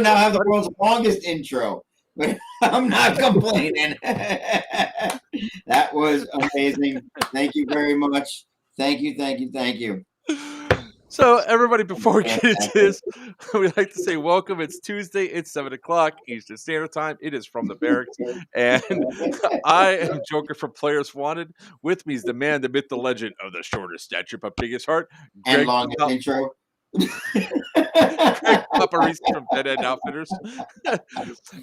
now have the world's longest intro. But I'm not complaining. That was amazing. Thank you very much. Thank you. So, everybody, before we get into this, we'd like to say welcome. It's Tuesday. It's 7 o'clock Eastern Standard Time. It is From the Barracks. And I am Joker from Players Wanted. With me is the man, the myth, the legend of the shortest stature but biggest heart. And longest intro. Greg Paparizzi from Penn Outfitters.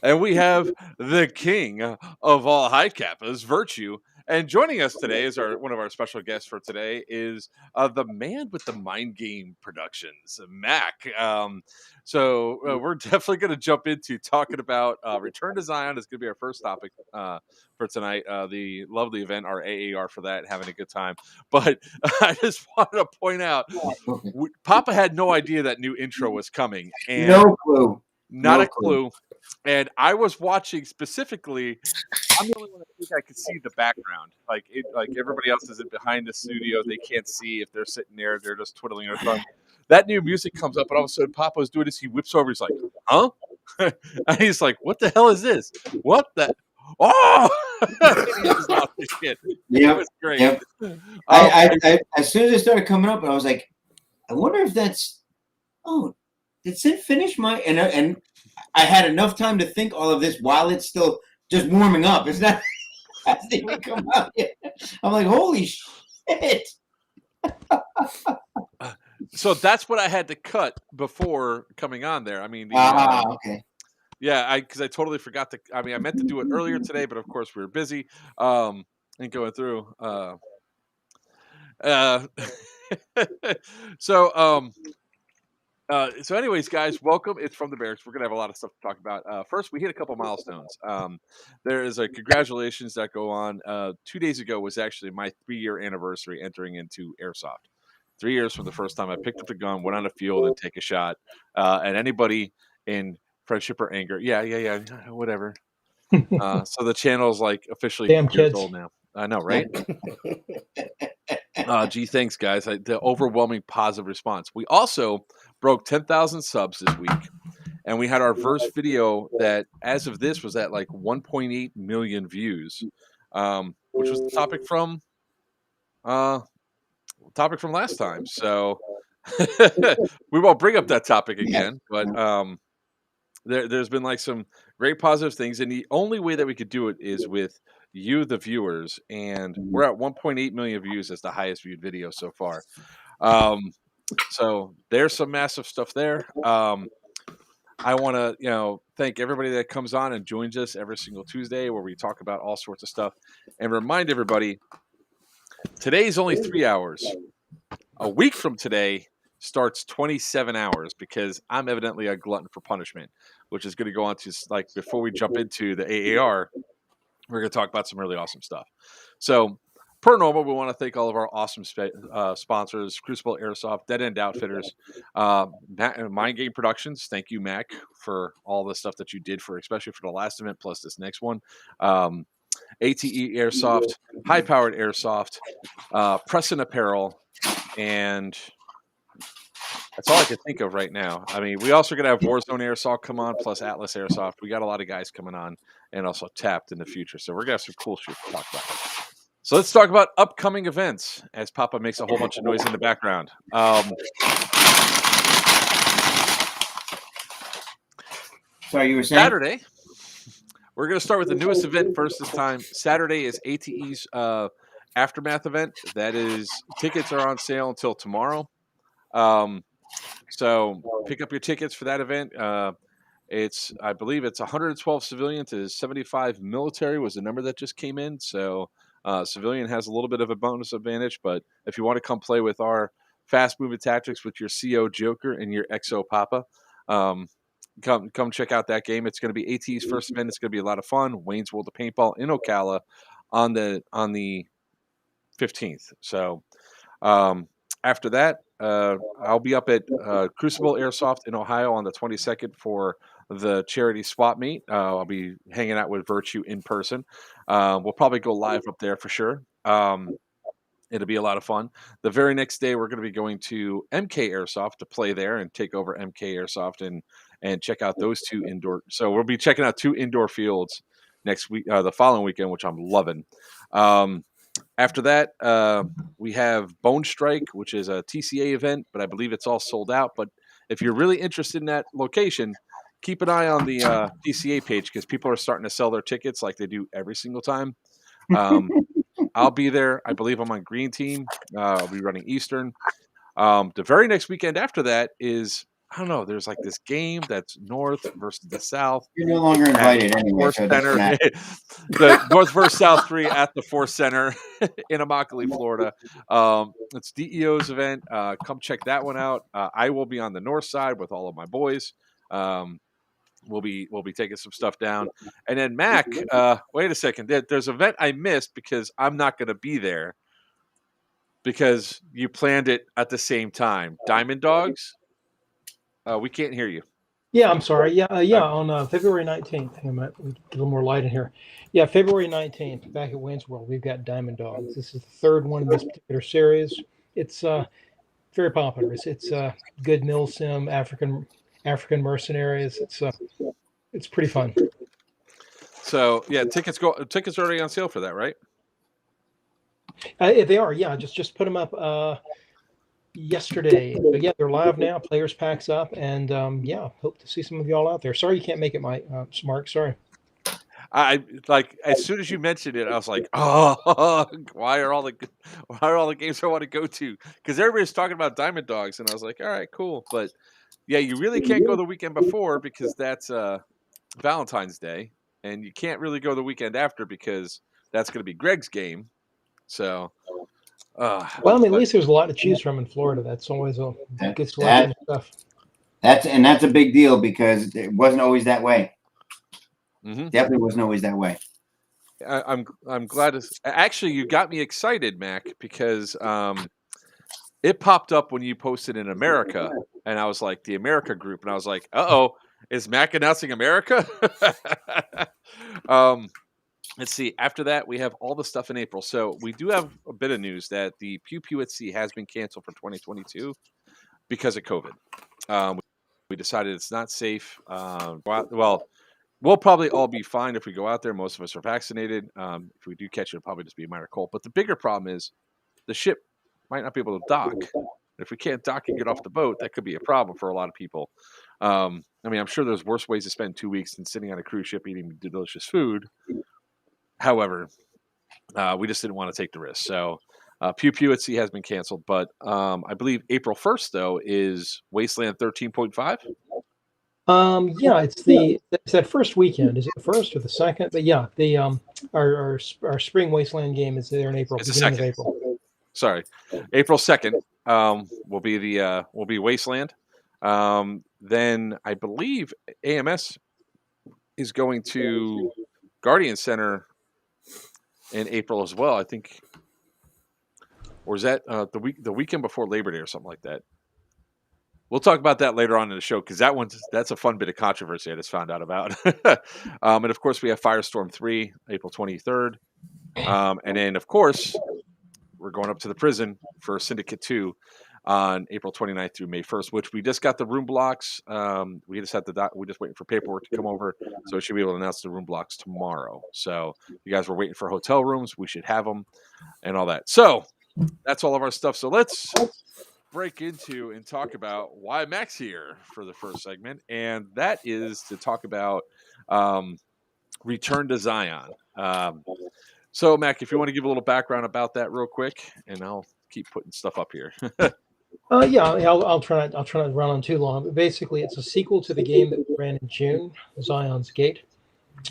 And we have the king of all high kappas, Virtue. And joining us today is one of our special guests for today is the man with the Mind Game Productions, Mac. We're definitely going to jump into talking about Return to Zion is going to be our first topic for tonight. The lovely event, our AAR for that, having a good time. But I just wanted to point out, Papa had no idea that new intro was coming. And no clue. Not a clue. And I was watching specifically. I'm the only one that think I could see the background. Like everybody else is behind the studio. They can't see if they're sitting there. They're just twiddling their thumb. That new music comes up, and all of a sudden, Papa's doing this. He whips over. He's like, "Huh?" And he's like, "What the hell is this? What the?" Oh! It was great. Yep. I as soon as it started coming up, I was like, I wonder if that's. Oh, did Sid finish my? And I had enough time to think all of this while it's still just warming up. It's not. Hasn't even come out yet. I'm like, holy shit. So that's what I had to cut before coming on there. I mean, okay. Yeah, because I totally forgot to. I mean, I meant to do it earlier today, but of course we were busy and going through. So anyways, guys, welcome. It's From the Barracks. We're going to have a lot of stuff to talk about. First, we hit a couple milestones. There is a congratulations that go on. 2 days ago was actually my 3-year anniversary entering into Airsoft. 3 years from the first time I picked up the gun, went on the field and take a shot. And anybody in friendship or anger, yeah, whatever. So the channel's like officially Damn years kids. old now. I know, right? Gee, thanks, guys. The overwhelming positive response. We also broke 10,000 subs this week, and we had our first video that, as of this, was at like 1.8 million views, which was the topic from last time. So we won't bring up that topic again, but there's been like some great positive things, and the only way that we could do it is with you, the viewers, and we're at 1.8 million views as the highest viewed video so far. So there's some massive stuff there. I want to, thank everybody that comes on and joins us every single Tuesday where we talk about all sorts of stuff, and remind everybody today's only 3 hours. A week from today starts 27 hours because I'm evidently a glutton for punishment, which is going to go on to, like, before we jump into the AAR, we're going to talk about some really awesome stuff. So, per normal, we want to thank all of our awesome sponsors, Crucible Airsoft, Dead End Outfitters, Mind Game Productions. Thank you, Mac, for all the stuff that you did especially for the last event, plus this next one. A.T.E Airsoft, High Powered Airsoft, Preston Apparel, and that's all I can think of right now. I mean, we also going to have Warzone Airsoft come on, plus Atlas Airsoft. We got a lot of guys coming on, and also Tapped in the future. So we're going to have some cool shit to talk about. So let's talk about upcoming events, as Papa makes a whole bunch of noise in the background. Sorry, you were saying? Saturday, we're going to start with the newest event first this time. Saturday is A.T.E's Aftermath event. That is, tickets are on sale until tomorrow. So pick up your tickets for that event. I believe it's 112 civilian to 75 military was the number that just came in. So civilian has a little bit of a bonus advantage, but if you want to come play with our fast moving tactics with your CO Joker and your XO Papa, come check out that game. It's going to be AT's first event. It's going to be a lot of fun. Wayne's World of Paintball in Ocala on the 15th. So after that, I'll be up at Crucible Airsoft in Ohio on the 22nd for the charity swap meet. I'll be hanging out with Virtue in person. We'll probably go live up there for sure. It'll be a lot of fun. The very next day, we're going to be going to MK Airsoft to play there and take over MK Airsoft and check out those two indoor. So we'll be checking out 2 indoor fields next week, the following weekend, which I'm loving. After that, we have Bone Strike, which is a TCA event, but I believe it's all sold out. But if you're really interested in that location, keep an eye on the TCA page because people are starting to sell their tickets like they do every single time. I'll be there. I believe I'm on green team. I'll be running Eastern. The very next weekend after that is, I don't know, there's like this game that's North versus the South. You're no longer invited anyway. So Center, the North versus South 3 at the Force Center in Immokalee, Florida. It's DEO's event. Come check that one out. I will be on the north side with all of my boys. We'll be taking some stuff down. And then Mac, wait a second. There's an event I missed because I'm not going to be there because you planned it at the same time. Diamond Dogs? We can't hear you. Yeah, I'm sorry. Yeah, on February 19th. I might get a little more light in here. Yeah, February 19th, back at Wayne's World, we've got Diamond Dogs. This is the third one in this particular series. It's very popular. It's good Milsim, African mercenaries. It's pretty fun. So yeah, tickets are already on sale for that, right? They are. Yeah, just put them up yesterday. So yeah, they're live now. Players packs up, and yeah, hope to see some of y'all out there. Sorry you can't make it, Mike. Mark, sorry. I like as soon as you mentioned it, I was like, oh, why are all the games I want to go to? Because everybody's talking about Diamond Dogs, and I was like, all right, cool, but yeah, you really can't go the weekend before because that's Valentine's Day, and you can't really go the weekend after because that's going to be Greg's game. So, well, I mean, at least there's a lot to choose from in Florida. That's always a good selection of stuff. That's a big deal because it wasn't always that way. Mm-hmm. Definitely wasn't always that way. I'm glad to actually you got me excited, Mac, because it popped up when you posted in America, and I was like the America group, and I was like, uh-oh, is Mac announcing America? Let's see. After that, we have all the stuff in April. So we do have a bit of news that the Pew Pew at Sea has been canceled for 2022 because of COVID. We decided it's not safe. Well, we'll probably all be fine if we go out there. Most of us are vaccinated. If we do catch it, it'll probably just be a minor cold. But the bigger problem is the ship might not be able to dock. If we can't dock and get off the boat, that could be a problem for a lot of people. I mean, I'm sure there's worse ways to spend 2 weeks than sitting on a cruise ship eating delicious food. However, we just didn't want to take the risk. So Pew Pew at Sea has been canceled. But I believe April 1st, though, is Wasteland 13.5. Yeah, it's that first weekend. Is it the first or the second? But yeah, the our spring Wasteland game is there in April. It's the second. Of April. Sorry, April 2nd will be Wasteland. Then I believe AMS is going to Guardian Center in April as well. I think, or is that the weekend before Labor Day or something like that? We'll talk about that later on in the show because that's a fun bit of controversy I just found out about. And of course, we have Firestorm 3, April 23rd. And then, of course, we're going up to the prison for Syndicate 2 on April 29th through May 1st, which we just got the room blocks. We're just waiting for paperwork to come over. So we should be able to announce the room blocks tomorrow. So you guys were waiting for hotel rooms. We should have them and all that. So that's all of our stuff. So let's break into and talk about why Mac's here for the first segment, and that is to talk about Return to Zion. So Mac, if you want to give a little background about that real quick, and I'll keep putting stuff up here. Yeah, I'll try not to run on too long, but basically it's a sequel to the game that ran in June, Zion's Gate.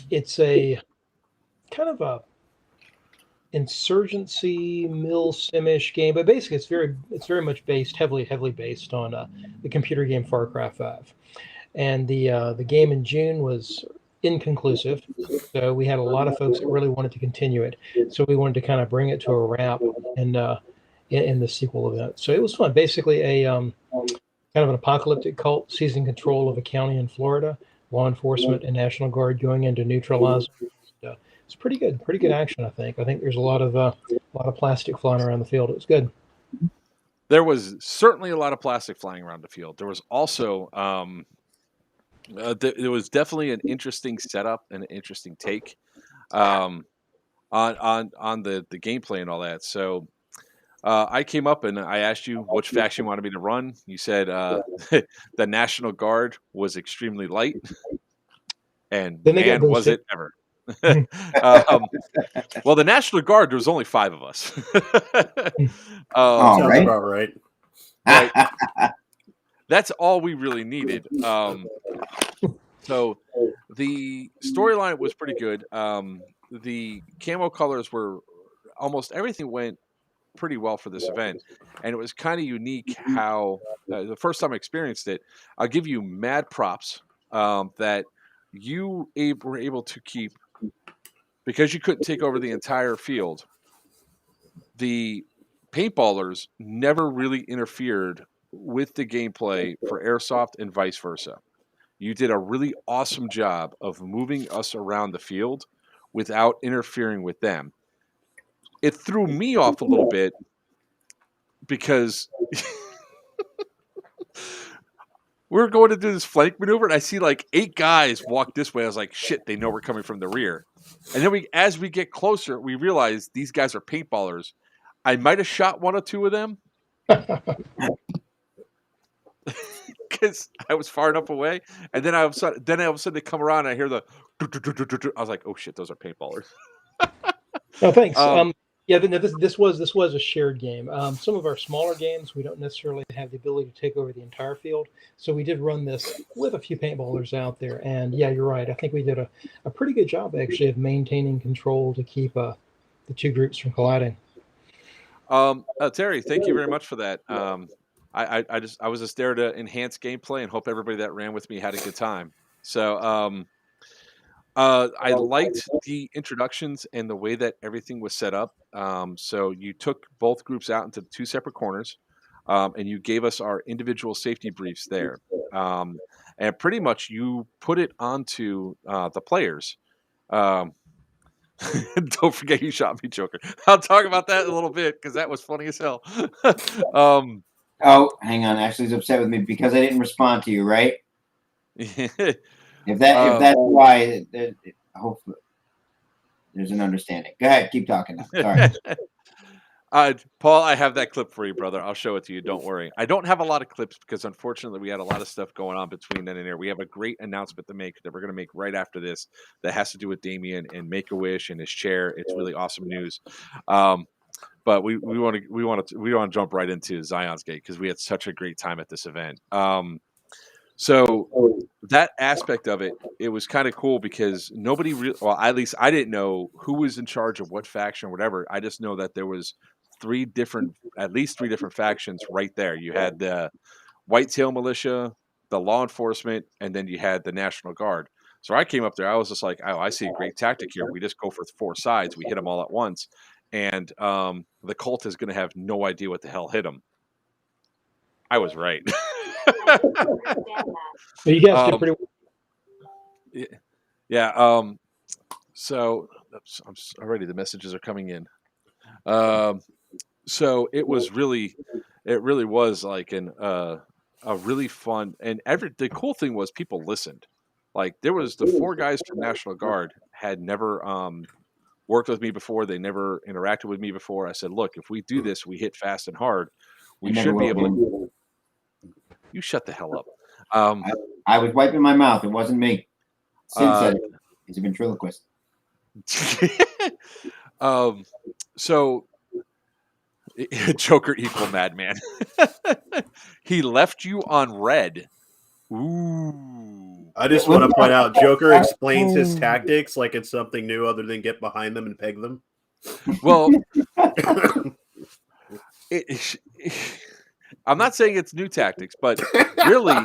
It's a kind of a insurgency Milsim-ish game, but basically it's very much heavily based on the computer game Far Cry 5. And the game in June was inconclusive, so we had a lot of folks that really wanted to continue it. So we wanted to kind of bring it to a wrap in the sequel event. So it was fun. Basically a kind of an apocalyptic cult seizing control of a county in Florida, law enforcement and National Guard going in to neutralize it's pretty good action. I think there's a lot of plastic flying around the field. It was good. There was certainly a lot of plastic flying around the field. There was also there was definitely an interesting setup and an interesting take on the gameplay and all that. So I came up and I asked you which faction you wanted me to run. You said the National Guard was extremely light, and Then they got man, was boosted. it ever. Well, the National Guard, there was only 5 of us. Sounds right. about right. Right. That's all we really needed. So the storyline was pretty good. The camo colors were almost everything went pretty well for this event, and it was kind of unique how the first time I experienced it. I'll give you mad props that you were able to keep, because you couldn't take over the entire field. The paintballers never really interfered with the gameplay for Airsoft and vice versa. You did a really awesome job of moving us around the field without interfering with them. It threw me off a little bit because we were going to do this flank maneuver, and I see like 8 guys walk this way. I was like, shit, they know we're coming from the rear. And then as we get closer, we realize these guys are paintballers. I might have shot 1 or 2 of them because I was far enough away. And then all of a sudden they come around and I hear the. I was like, oh shit, those are paintballers. No, thanks. Yeah, this was a shared game. Some of our smaller games, we don't necessarily have the ability to take over the entire field, so we did run this with a few paintballers out there. And yeah, you're right. I think we did a pretty good job actually of maintaining control to keep the 2 groups from colliding. Terry, thank you very much for that. I was just there to enhance gameplay and hope everybody that ran with me had a good time. So I liked the introductions and the way that everything was set up. So you took both groups out into 2 separate corners, and you gave us our individual safety briefs there. And pretty much you put it onto the players. Don't forget you shot me, Joker. I'll talk about that in a little bit because that was funny as hell. Oh, hang on. Ashley's upset with me because I didn't respond to you, right? If that's why, hopefully there's an understanding. Go ahead, keep talking now. Sorry. Paul, I have that clip for you, brother. I'll show it to you. Don't worry. I don't have a lot of clips because unfortunately we had a lot of stuff going on between then and there. We have a great announcement to make that we're going to make right after this that has to do with Damien and Make-A-Wish and his chair. It's really awesome news. But we want to jump right into Zion's Gate because we had such a great time at this event. So that aspect of it, it was kind of cool because nobody well, at least I didn't know who was in charge of what faction or whatever. I just know that there was at least three different factions right there. You had the Whitetail Militia, the law enforcement, and then you had the National Guard. So I came up there. I was just like, oh, I see a great tactic here. We just go for 4 sides. We hit them all at once. And the cult is going to have no idea what the hell hit them. I was right. You guys did pretty well. Yeah. So I'm already the messages are coming in. So it really was like a really fun, and the cool thing was people listened. Like there was the 4 guys from National Guard had never worked with me before. They never interacted with me before. I said, look, if we do this, we hit fast and hard. We should be able to. You shut the hell up. I was wiping my mouth. It wasn't me. Sid said it. He's a ventriloquist. So Joker equal madman. He left you on red. Ooh. I just want to point out, Joker explains his tactics like it's something new other than get behind them and peg them. Well, I'm not saying it's new tactics, but really,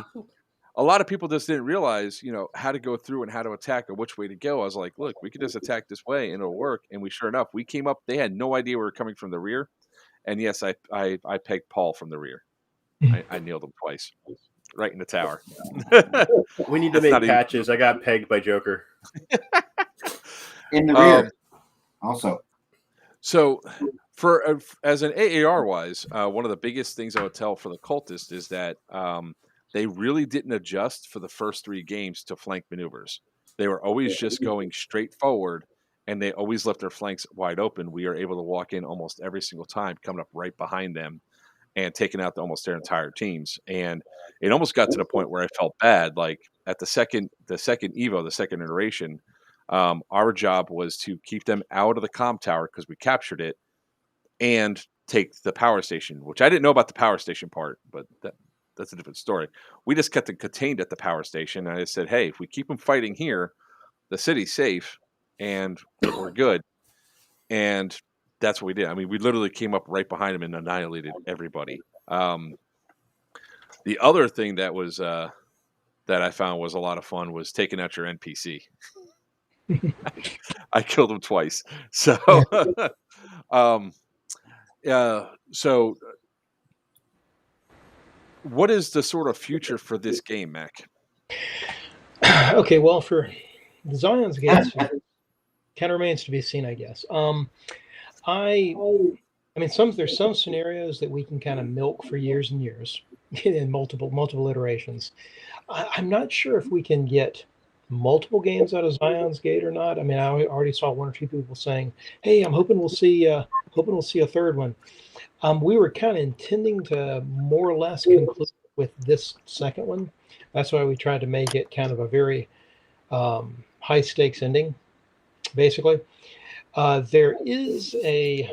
a lot of people just didn't realize, how to go through and how to attack or which way to go. I was like, look, we could just attack this way and it'll work. And sure enough, we came up. They had no idea we were coming from the rear. And yes, I pegged Paul from the rear. I nailed him twice, right in the tower. We need to make patches. I got pegged by Joker. In the rear. also. So, for as an AAR wise, one of the biggest things I would tell for the cultists is that they really didn't adjust for the first 3 games to flank maneuvers. They were always just going straight forward, and they always left their flanks wide open. We are able to walk in almost every single time, coming up right behind them and taking out almost their entire teams. And it almost got to the point where I felt bad. Like at the second Evo, the second iteration, our job was to keep them out of the comm tower because we captured it and take the power station, which I didn't know about the power station part, but that's a different story. We just kept them contained at the power station. And I said, hey, if we keep them fighting here, the city's safe and we're good. And that's what we did. I mean, we literally came up right behind them and annihilated everybody. The other thing that was that I found was a lot of fun was taking out your NPC. I killed him twice. So, so what is the sort of future for this game, Mac? Okay, well, for the Zion's gates, kind of remains to be seen, I guess. I mean, there's some scenarios that we can kind of milk for years and years in multiple iterations. I'm not sure if we can get multiple games out of Zion's Gate or not. I mean, I already saw 1 or 2 people saying, "Hey, I'm hoping we'll see a 3rd one." We were kind of intending to more or less conclude with this second one. That's why we tried to make it kind of a very high stakes ending, basically. There is an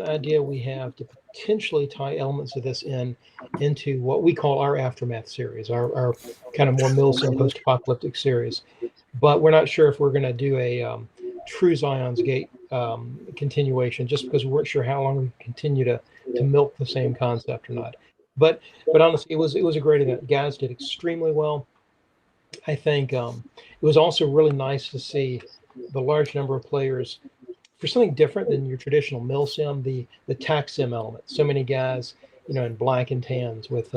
idea we have to potentially tie elements of this into what we call our Aftermath series, our kind of more Milsim post-apocalyptic series. But we're not sure if we're going to do a true Zion's Gate continuation, just because we weren't sure how long we continue to milk the same concept or not. But honestly, it was a great event. Guys did extremely well. I think it was also really nice to see the large number of players for something different than your traditional Milsim, the tax sim element. So many guys, in black and tans with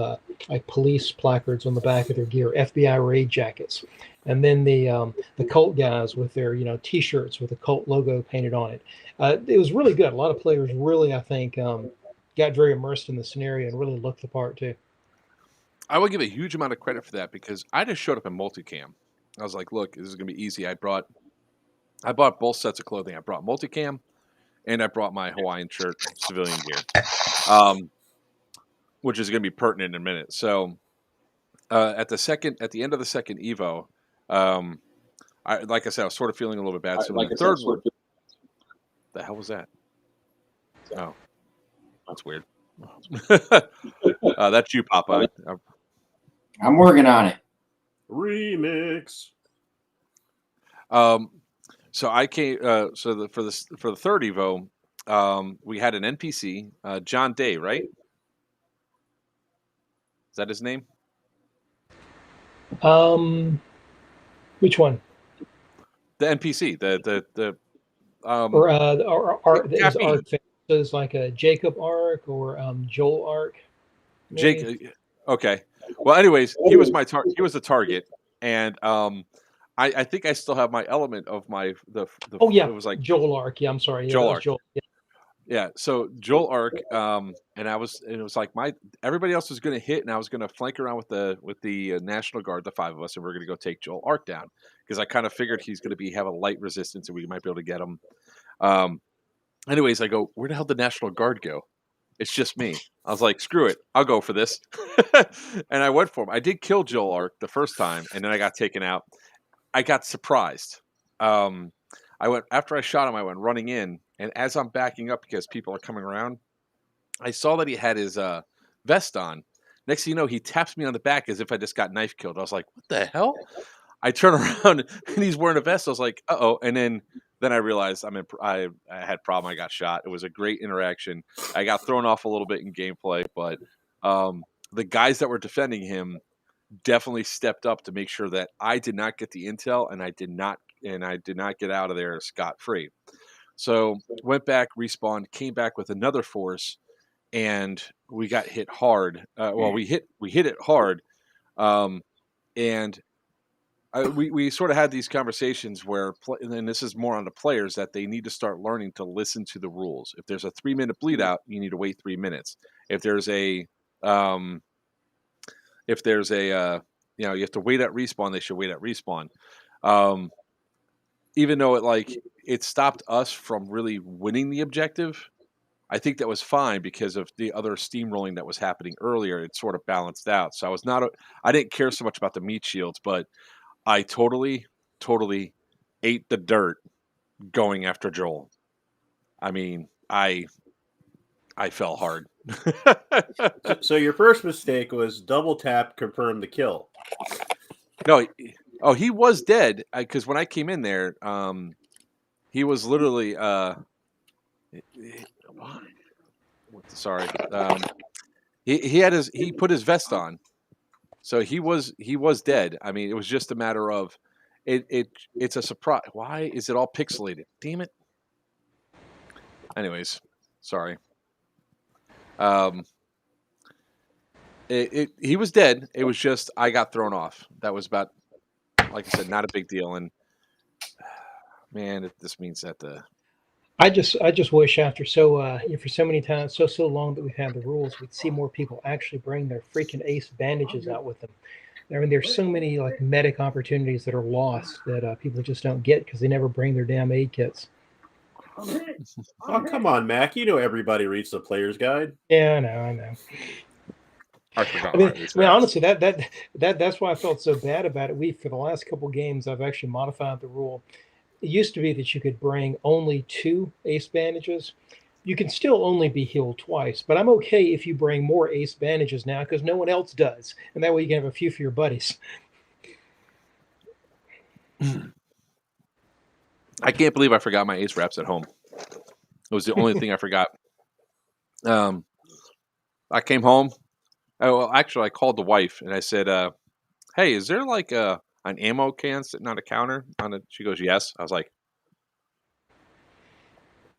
like police placards on the back of their gear, FBI raid jackets, and then the cult guys with their T-shirts with the cult logo painted on it. It was really good. A lot of players really, I think, got very immersed in the scenario and really looked the part too. I will give a huge amount of credit for that because I just showed up in multicam. I was like, look, this is going to be easy. I bought both sets of clothing. I brought multicam and I brought my Hawaiian shirt civilian gear, which is going to be pertinent in a minute. So at the end of the second Evo, like I said, I was sort of feeling a little bit bad. So the third one, the hell was that? Oh, that's weird. That's you, Papa. I'm working on it. Remix. So I came. For the third Evo, we had an NPC, John Day, right? Is that his name? Which one? The NPC. The or is Arc is like a Jacob Arc or Joel Arc? Jake. Okay. Well, anyways, he was he was the target, and I think I still have my element of the. Oh yeah, it was like Joel Arc. Yeah, I'm sorry. Yeah, Joel Arc. Joel. Yeah. Yeah, so Joel Arc, and it was like everybody else was going to hit, and I was going to flank around with the National Guard, the 5 of us, and we're going to go take Joel Arc down because I kind of figured he's going to have a light resistance, and we might be able to get him. Anyways, I go, where the hell did the National Guard go? It's just me. I was like, screw it, I'll go for this, and I went for him. I did kill Joel Arc the first time, and then I got taken out. I got surprised. After I shot him, I went running in. And as I'm backing up because people are coming around, I saw that he had his vest on. Next thing you know, he taps me on the back as if I just got knife killed. I was like, what the hell? I turn around and he's wearing a vest. I was like, uh-oh. And then I realized I had a problem. I got shot. It was a great interaction. I got thrown off a little bit in gameplay, but the guys that were defending him definitely stepped up to make sure that I did not get the intel and I did not get out of there scot-free. So went back, respawned, came back with another force, and we got hit hard. We hit it hard, and we sort of had these conversations where, and this is more on the players, that they need to start learning to listen to the rules. If there's a 3-minute bleed out, you need to wait 3 minutes. If there's a you have to wait at respawn, they should wait at respawn. Even though it stopped us from really winning the objective, I think that was fine because of the other steamrolling that was happening earlier. It sort of balanced out. So I didn't care so much about the meat shields, but I totally ate the dirt going after Joel. I mean, I fell hard. So your first mistake was double tap, confirm the kill. No, he was dead because when I came in there, he was literally sorry. He put his vest on, so he was dead. I mean, it was just a matter of it's a surprise. Why is it all pixelated? Damn it. Anyways, sorry. He was dead. It was just I got thrown off. That was about, like I said, not a big deal. And man, this means that I just wish after for so many times, so long that we've had the rules, we'd see more people actually bring their freaking ace bandages out with them. I mean, there's so many like medic opportunities that are lost that people just don't get because they never bring their damn aid kits. Oh, come on, Mac. You know everybody reads the player's guide. Yeah, I know. I forgot. I mean, honestly, that's why I felt so bad about it. For the last couple games, I've actually modified the rule. It used to be that you could bring only 2 ace bandages. You can still only be healed twice, but I'm okay if you bring more ace bandages now because no one else does, and that way you can have a few for your buddies. I can't believe I forgot my ace wraps at home. It was the only thing I forgot. I came home. Actually, I called the wife and I said, "Hey, is there like an ammo can sitting on a counter?" She goes, "Yes." I was like,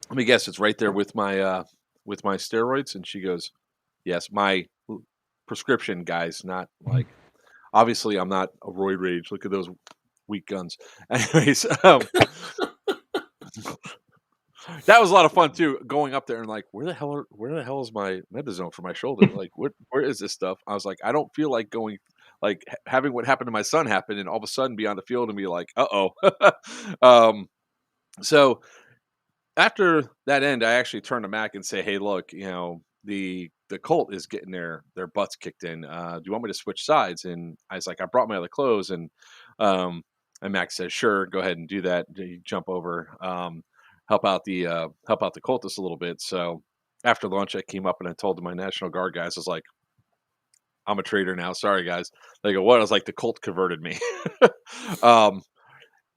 "Let me guess, it's right there with my steroids." And she goes, "Yes, my prescription, guys, not like obviously I'm not a roid rage. Look at those weak guns." Anyways, that was a lot of fun too. Going up there and like, where the hell is my Medizone for my shoulder? Like, where is this stuff? I was like, I don't feel like going, like having what happened to my son happen, and all of a sudden be on the field and be like, So after that end, I actually turned to Mac and say, hey, look, the cult is getting their butts kicked in. Do you want me to switch sides? And I was like, I brought my other clothes, and Mac says, sure, go ahead and do that. You jump over. Help out the cultists a little bit. So after lunch, I came up and I told my National Guard guys, I was like, I'm a traitor now. Sorry, guys. They go, what? I was like, the cult converted me.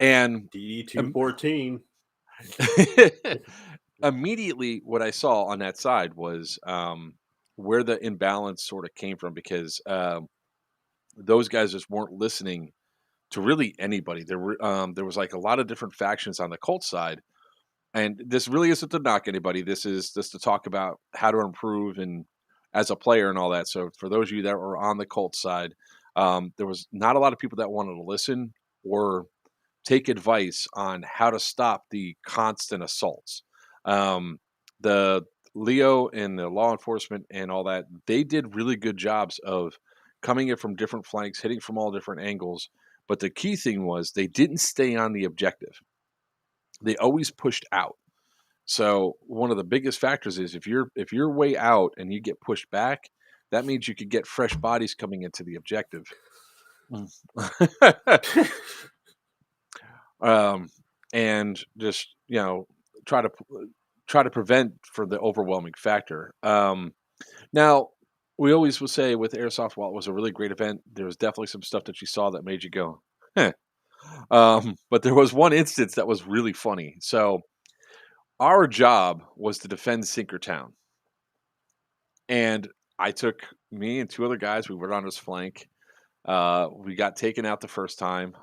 And DD-214. Immediately, what I saw on that side was where the imbalance sort of came from, because those guys just weren't listening to really anybody. There was like a lot of different factions on the cult side. And this really isn't to knock anybody. This is just to talk about how to improve and as a player and all that. So for those of you that were on the cult side, there was not a lot of people that wanted to listen or take advice on how to stop the constant assaults. The Leo and the law enforcement and all that, they did really good jobs of coming in from different flanks, hitting from all different angles. But the key thing was they didn't stay on the objective. They always pushed out. So one of the biggest factors is if you're way out and you get pushed back, that means you could get fresh bodies coming into the objective. And just try to prevent for the overwhelming factor. Now we always will say with Airsoft, while it was a really great event, there was definitely some stuff that you saw that made you go, "Huh." But there was one instance that was really funny. So our job was to defend Sinkertown. And I took me and 2 other guys, we were on his flank. We got taken out the first time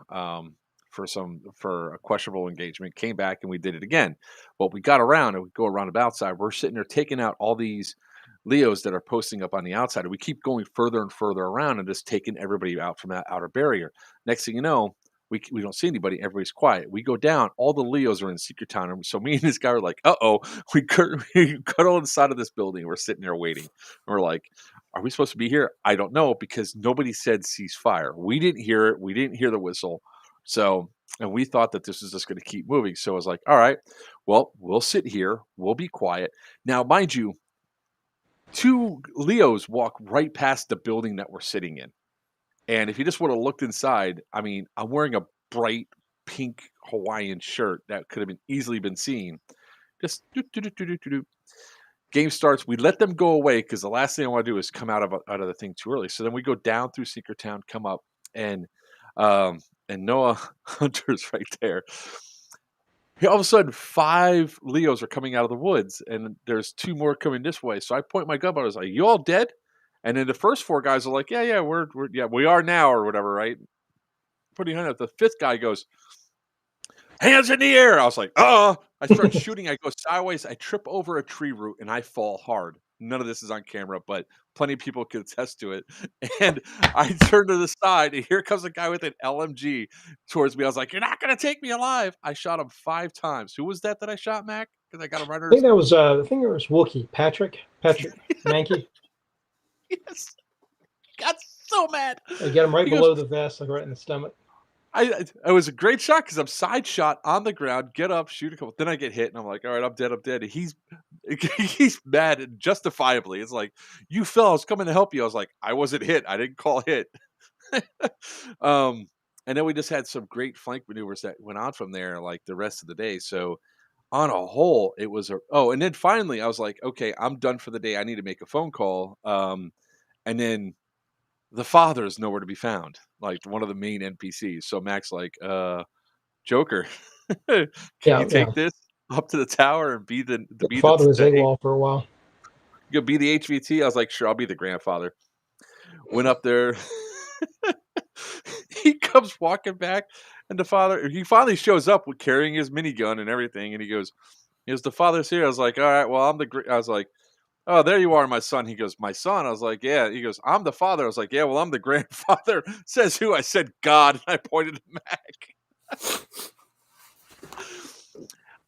for a questionable engagement, came back and we did it again. But we got around and we go around the outside. We're sitting there taking out all these Leos that are posting up on the outside. And we keep going further and further around and just taking everybody out from that outer barrier. Next thing you know, We don't see anybody. Everybody's quiet. We go down. All the Leos are in Secret Town. And so me and this guy were like, we cuddle inside of this building. We're sitting there waiting. And we're like, are we supposed to be here? I don't know, because nobody said ceasefire. We didn't hear it. We didn't hear the whistle. So, and we thought that this was just going to keep moving. So I was like, all right, well, we'll sit here. We'll be quiet. Now, mind you, 2 Leos walk right past the building that we're sitting in. And if you just would have looked inside, I mean, I'm wearing a bright pink Hawaiian shirt that could have been easily been seen. Just do. Game starts. We let them go away because the last thing I want to do is come out of the thing too early. So then we go down through Secret Town, come up, and Noah Hunter's right there. All of a sudden, 5 Leos are coming out of the woods, and there's 2 more coming this way. So I point my gun, but I was like, "You all dead?" And then the first 4 guys are like, "Yeah, we are now," or whatever, right? Pretty high up. The 5th guy goes, "Hands in the air!" I was like, I start shooting. I go sideways. I trip over a tree root, and I fall hard. None of this is on camera, but plenty of people can attest to it. And I turn to the side, and here comes a guy with an LMG towards me. I was like, "You're not going to take me alive." I shot him 5 times. Who was that I shot, Mac? Because I got a runner. I think it was Wookie. Patrick Mankey. Yes. Got so mad. I get him right below the vest, like right in the stomach. It was a great shot because I'm side shot on the ground, get up, shoot a couple. Then I get hit, and I'm like, all right, I'm dead. And he's mad, and justifiably. It's like, "You fell. I was coming to help you." I was like, I wasn't hit. I didn't call hit. And then we just had some great flank maneuvers that went on from there, like the rest of the day. So on a whole, it was and then finally I was like, okay, I'm done for the day. I need to make a phone call. And then the father is nowhere to be found, like one of the main NPCs. So Mac's like, Joker, can you take this up to the tower and be the father was AWOL for a while? You'll be the HVT. I was like, sure, I'll be the grandfather. Went up there. He comes walking back, and he finally shows up with carrying his minigun and everything, and he goes, "The father's here." I was like, all right, well, I was like, "Oh, there you are, my son." He goes, "My son?" I was like, "Yeah." He goes, "I'm the father." I was like, "Yeah, well, I'm the grandfather." Says who? I said, "God," and I pointed to Mac.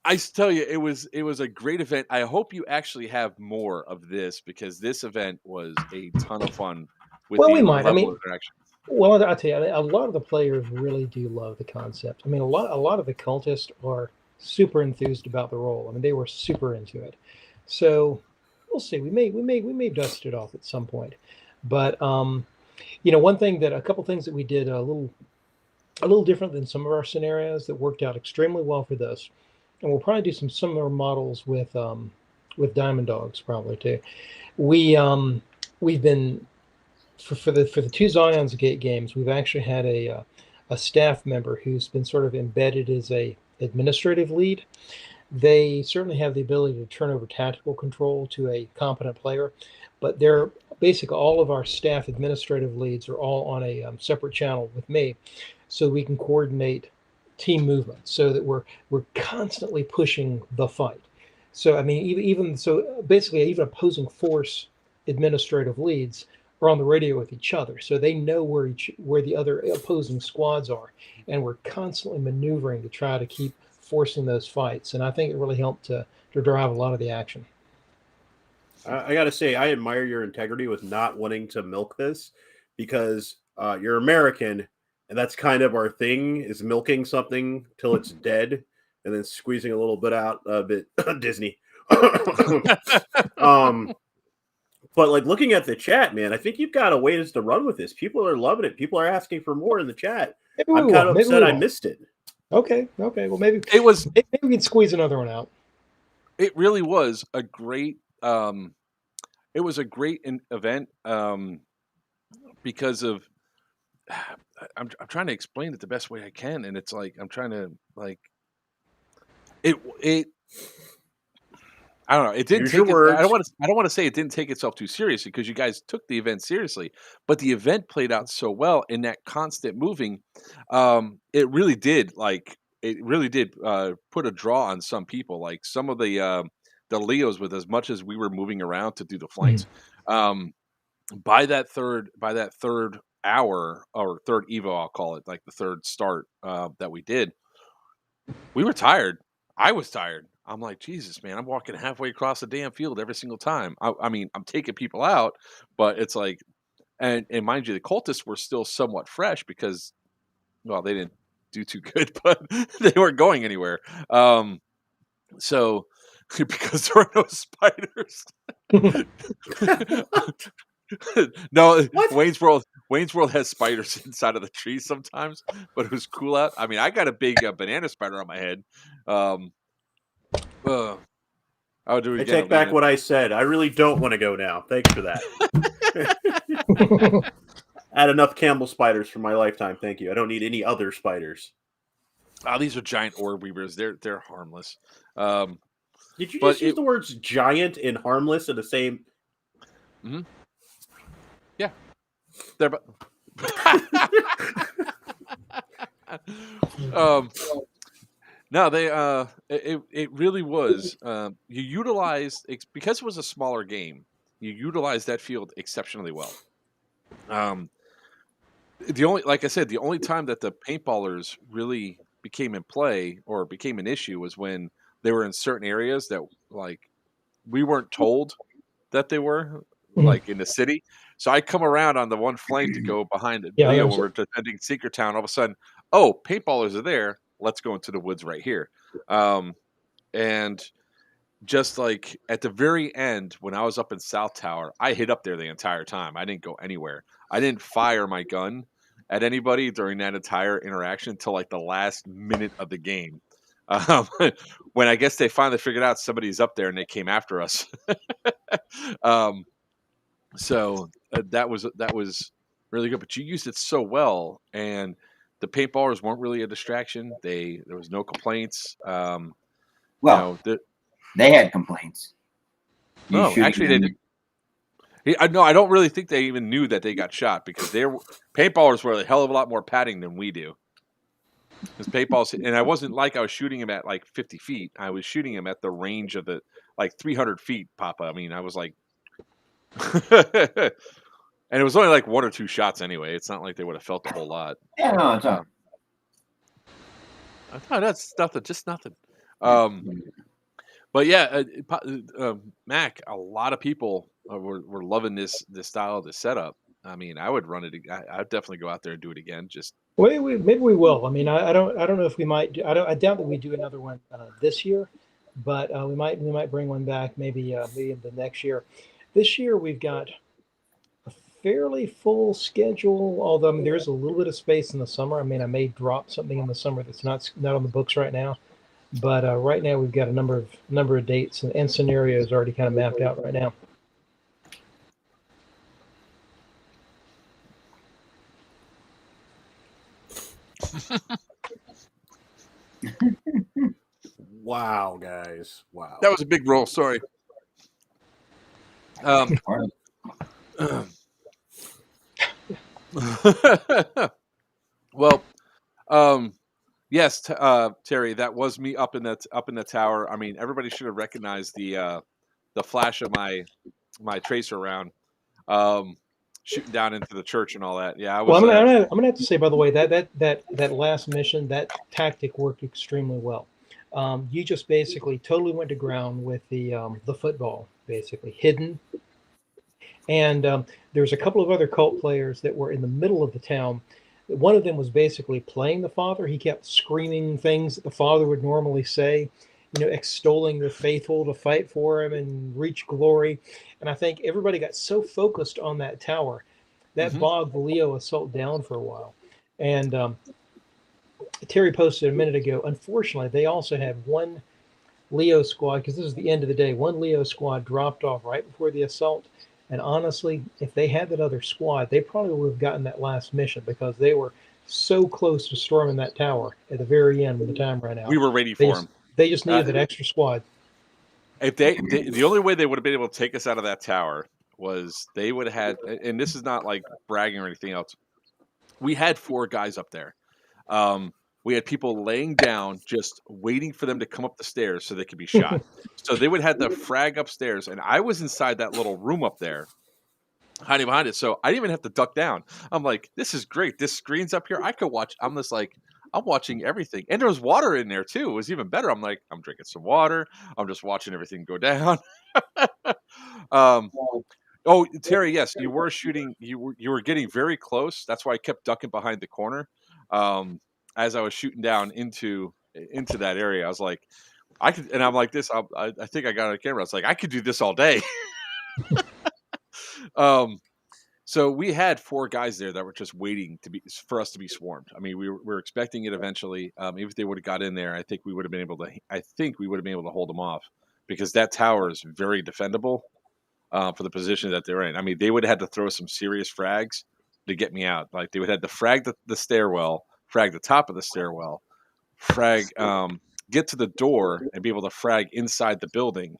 I tell you, it was a great event. I hope you actually have more of this, because this event was a ton of fun. We might. I mean, well, I'll tell you, a lot of the players really do love the concept. I mean, a lot of the cultists are super enthused about the role. I mean, they were super into it. So we'll see. We may dust it off at some point. But one thing that a couple things that we did a little different than some of our scenarios that worked out extremely well for this, and we'll probably do some similar models with Diamond Dogs probably too. We've been for the 2 Zion's Gate games, we've actually had a staff member who's been sort of embedded as a administrative lead. They certainly have the ability to turn over tactical control to a competent player, but they're basically all of our staff administrative leads are all on a separate channel with me, so we can coordinate team movement, so that we're constantly pushing the fight. So I mean, even so, basically, even opposing force administrative leads are on the radio with each other, so they know where the other opposing squads are, and we're constantly maneuvering to try to keep forcing those fights. And I think it really helped to drive a lot of the action. I got to say, I admire your integrity with not wanting to milk this, because you're American, and that's kind of our thing, is milking something till it's dead and then squeezing a little bit out of it. Disney. But like, looking at the chat, man, I think you've got a ways to run with this. People are loving it. People are asking for more in the chat. I'm kind of upset I missed it. Okay. Well, maybe we can squeeze another one out. It really was a great. It was a great event because of. I'm trying to explain it the best way I can, and it's like I'm trying to like. It. I don't know. It didn't take. I don't want to say it didn't take itself too seriously, because you guys took the event seriously, but the event played out so well in that constant moving. It really did. Like it really did put a draw on some people. Like some of the Leos, with as much as we were moving around to do the flanks. By that third hour or third Evo, I'll call it, like the third start that we did, we were tired. I was tired. I'm like, Jesus, man, I'm walking halfway across the damn field every single time. I mean, I'm taking people out, but it's like, and mind you, the cultists were still somewhat fresh because, well, they didn't do too good, but they weren't going anywhere. So because there were no spiders. No, What? Wayne's World has spiders inside of the trees sometimes, but it was cool out. I mean, I got a big banana spider on my head. I would do it I again. take back what I said. I really don't want to go now. Thanks for that. I had enough Campbell spiders for my lifetime. Thank you. I don't need any other spiders. Oh, these are giant orb weavers. They're harmless. Did you just use the words giant and harmless in the same? Mm-hmm. Yeah, they're. No, they. It really was. You utilized because it was a smaller game. You utilized that field exceptionally well. The only time that the paintballers really became in play or became an issue was when they were in certain areas that like we weren't told that they were, like in the city. So I come around on the one flank to go behind it. When we're defending Secret Town, all of a sudden, oh, paintballers are there. Let's go into the woods right here. And just like at the very end, when I was up in South Tower, I hid up there the entire time. I didn't go anywhere. I didn't fire my gun at anybody during that entire interaction until like the last minute of the game. When I guess they finally figured out somebody's up there and they came after us. So that was really good. But you used it so well, and the paintballers weren't really a distraction. There was no complaints. They had complaints. No, actually, they did. No, I don't really think they even knew that they got shot because paintballers were a hell of a lot more padding than we do. Because paintballs, and I wasn't like I was shooting him at like 50 feet. I was shooting him at the range of the like 300 feet, Papa. I mean, I was like, and it was only like one or two shots anyway. It's not like they would have felt a whole lot. Yeah, no, it's not. I thought that's nothing, just nothing. But yeah, Mac, a lot of people were loving this style of the setup. I mean, I would run it. I'd definitely go out there and do it again. Just maybe we will. I mean, I don't know if we might. I doubt that we do another one this year, but we might bring one back maybe the next year. This year we've got a fairly full schedule. Although I mean, there is a little bit of space in the summer. I mean, I may drop something in the summer that's not on the books right now. But right now we've got a number of dates and scenarios already kind of mapped out right now. Wow, guys! Wow, that was a big roll. Sorry. Well, yes, Terry, that was me up in the tower. I mean, everybody should have recognized the flash of my tracer round, shooting down into the church and all that. Yeah, I'm gonna have to say, by the way, that last mission, that tactic worked extremely well. You just basically totally went to ground with the football, basically hidden. And there's a couple of other cult players that were in the middle of the town. One of them was basically playing the father. He kept screaming things that the father would normally say, extolling the faithful to fight for him and reach glory. And I think everybody got so focused on that tower that bogged the Leo assault down for a while. And Terry posted a minute ago, unfortunately, they also had one Leo squad, because this is the end of the day, one Leo squad dropped off right before the assault. And honestly, if they had that other squad, they probably would have gotten that last mission because they were so close to storming that tower at the very end when the time ran out. We were ready for them. They just needed that extra squad. If the only way they would have been able to take us out of that tower was they would have had, and this is not like bragging or anything else. We had 4 guys up there. We had people laying down, just waiting for them to come up the stairs so they could be shot. So they would have the frag upstairs, and I was inside that little room up there. hiding behind it. So I didn't even have to duck down. I'm like, this is great. This screen's up here. I could watch. I'm just like, I'm watching everything. And there was water in there too. It was even better. I'm like, I'm drinking some water. I'm just watching everything go down. um, oh, Terry, yes, you were shooting. You were getting very close. That's why I kept ducking behind the corner. As I was shooting down into that area, I was like, I could, and I'm like this. I think I got on camera. I was like, I could do this all day. So we had 4 guys there that were just waiting for us to be swarmed. I mean, we were expecting it eventually. Even if they would have got in there, I think we would have been able to hold them off, because that tower is very defendable for the position that they're in. I mean, they would have had to throw some serious frags to get me out. Like, they would have had to frag the stairwell, frag the top of the stairwell, frag get to the door, and be able to frag inside the building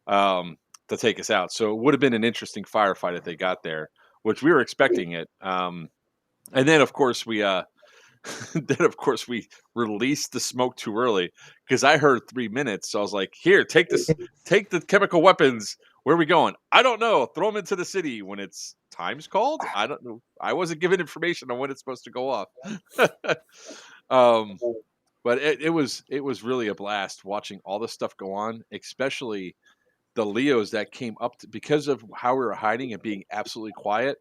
to take us out. So it would have been an interesting firefight if they got there, which we were expecting it. And then of course we released the smoke too early, because I heard 3 minutes. So I was like, here, take the chemical weapons. Where are we going? I don't know. Throw them into the city when it's time's called. I don't know. I wasn't given information on when it's supposed to go off. But it was really a blast watching all this stuff go on, especially the Leos that came up because of how we were hiding and being absolutely quiet.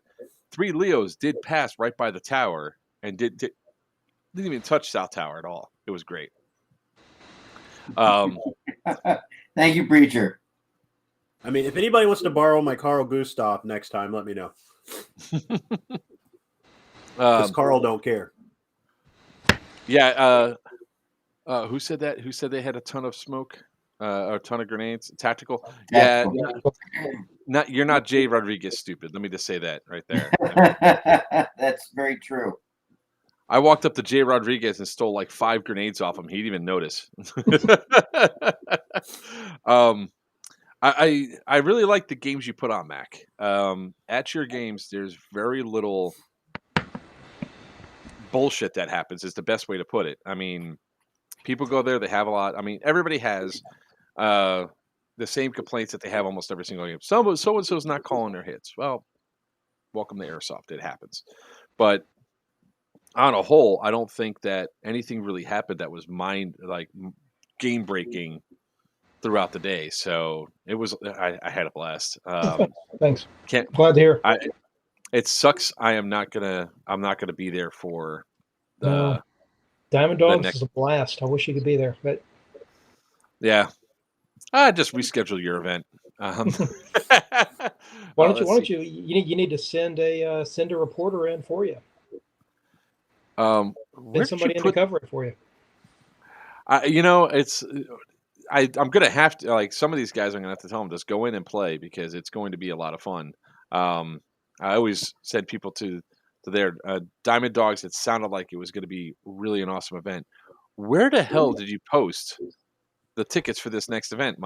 3 Leos did pass right by the tower and didn't even touch South Tower at all. It was great. Thank you, Preacher. I mean, if anybody wants to borrow my Carl Gustav next time, let me know. Because Carl don't care. Yeah. Who said that? Who said they had a ton of smoke? Or a ton of grenades? Tactical? Yeah. You're not Jay Rodriguez stupid. Let me just say that right there. That's very true. I walked up to Jay Rodriguez and stole like 5 grenades off him. He didn't even notice. I really like the games you put on, Mac. At your games, there's very little bullshit that happens, is the best way to put it. I mean, people go there, they have a lot. I mean, everybody has the same complaints that they have almost every single game. So-and-so's not calling their hits. Well, welcome to Airsoft. It happens. But on a whole, I don't think that anything really happened that was game breaking throughout the day. So it was, I had a blast. Thanks. Glad to hear. It sucks. I'm not gonna be there for the Diamond Dogs is a blast. I wish you could be there, but yeah. Just reschedule your event. Why don't you? You need to send a reporter in for you. Send somebody in to cover it for you. I'm gonna have to, like, some of these guys. I'm gonna have to tell them, just go in and play, because it's going to be a lot of fun. I always send people to their Diamond Dogs. It sounded like it was going to be really an awesome event. Where the hell did you post the tickets for this next event?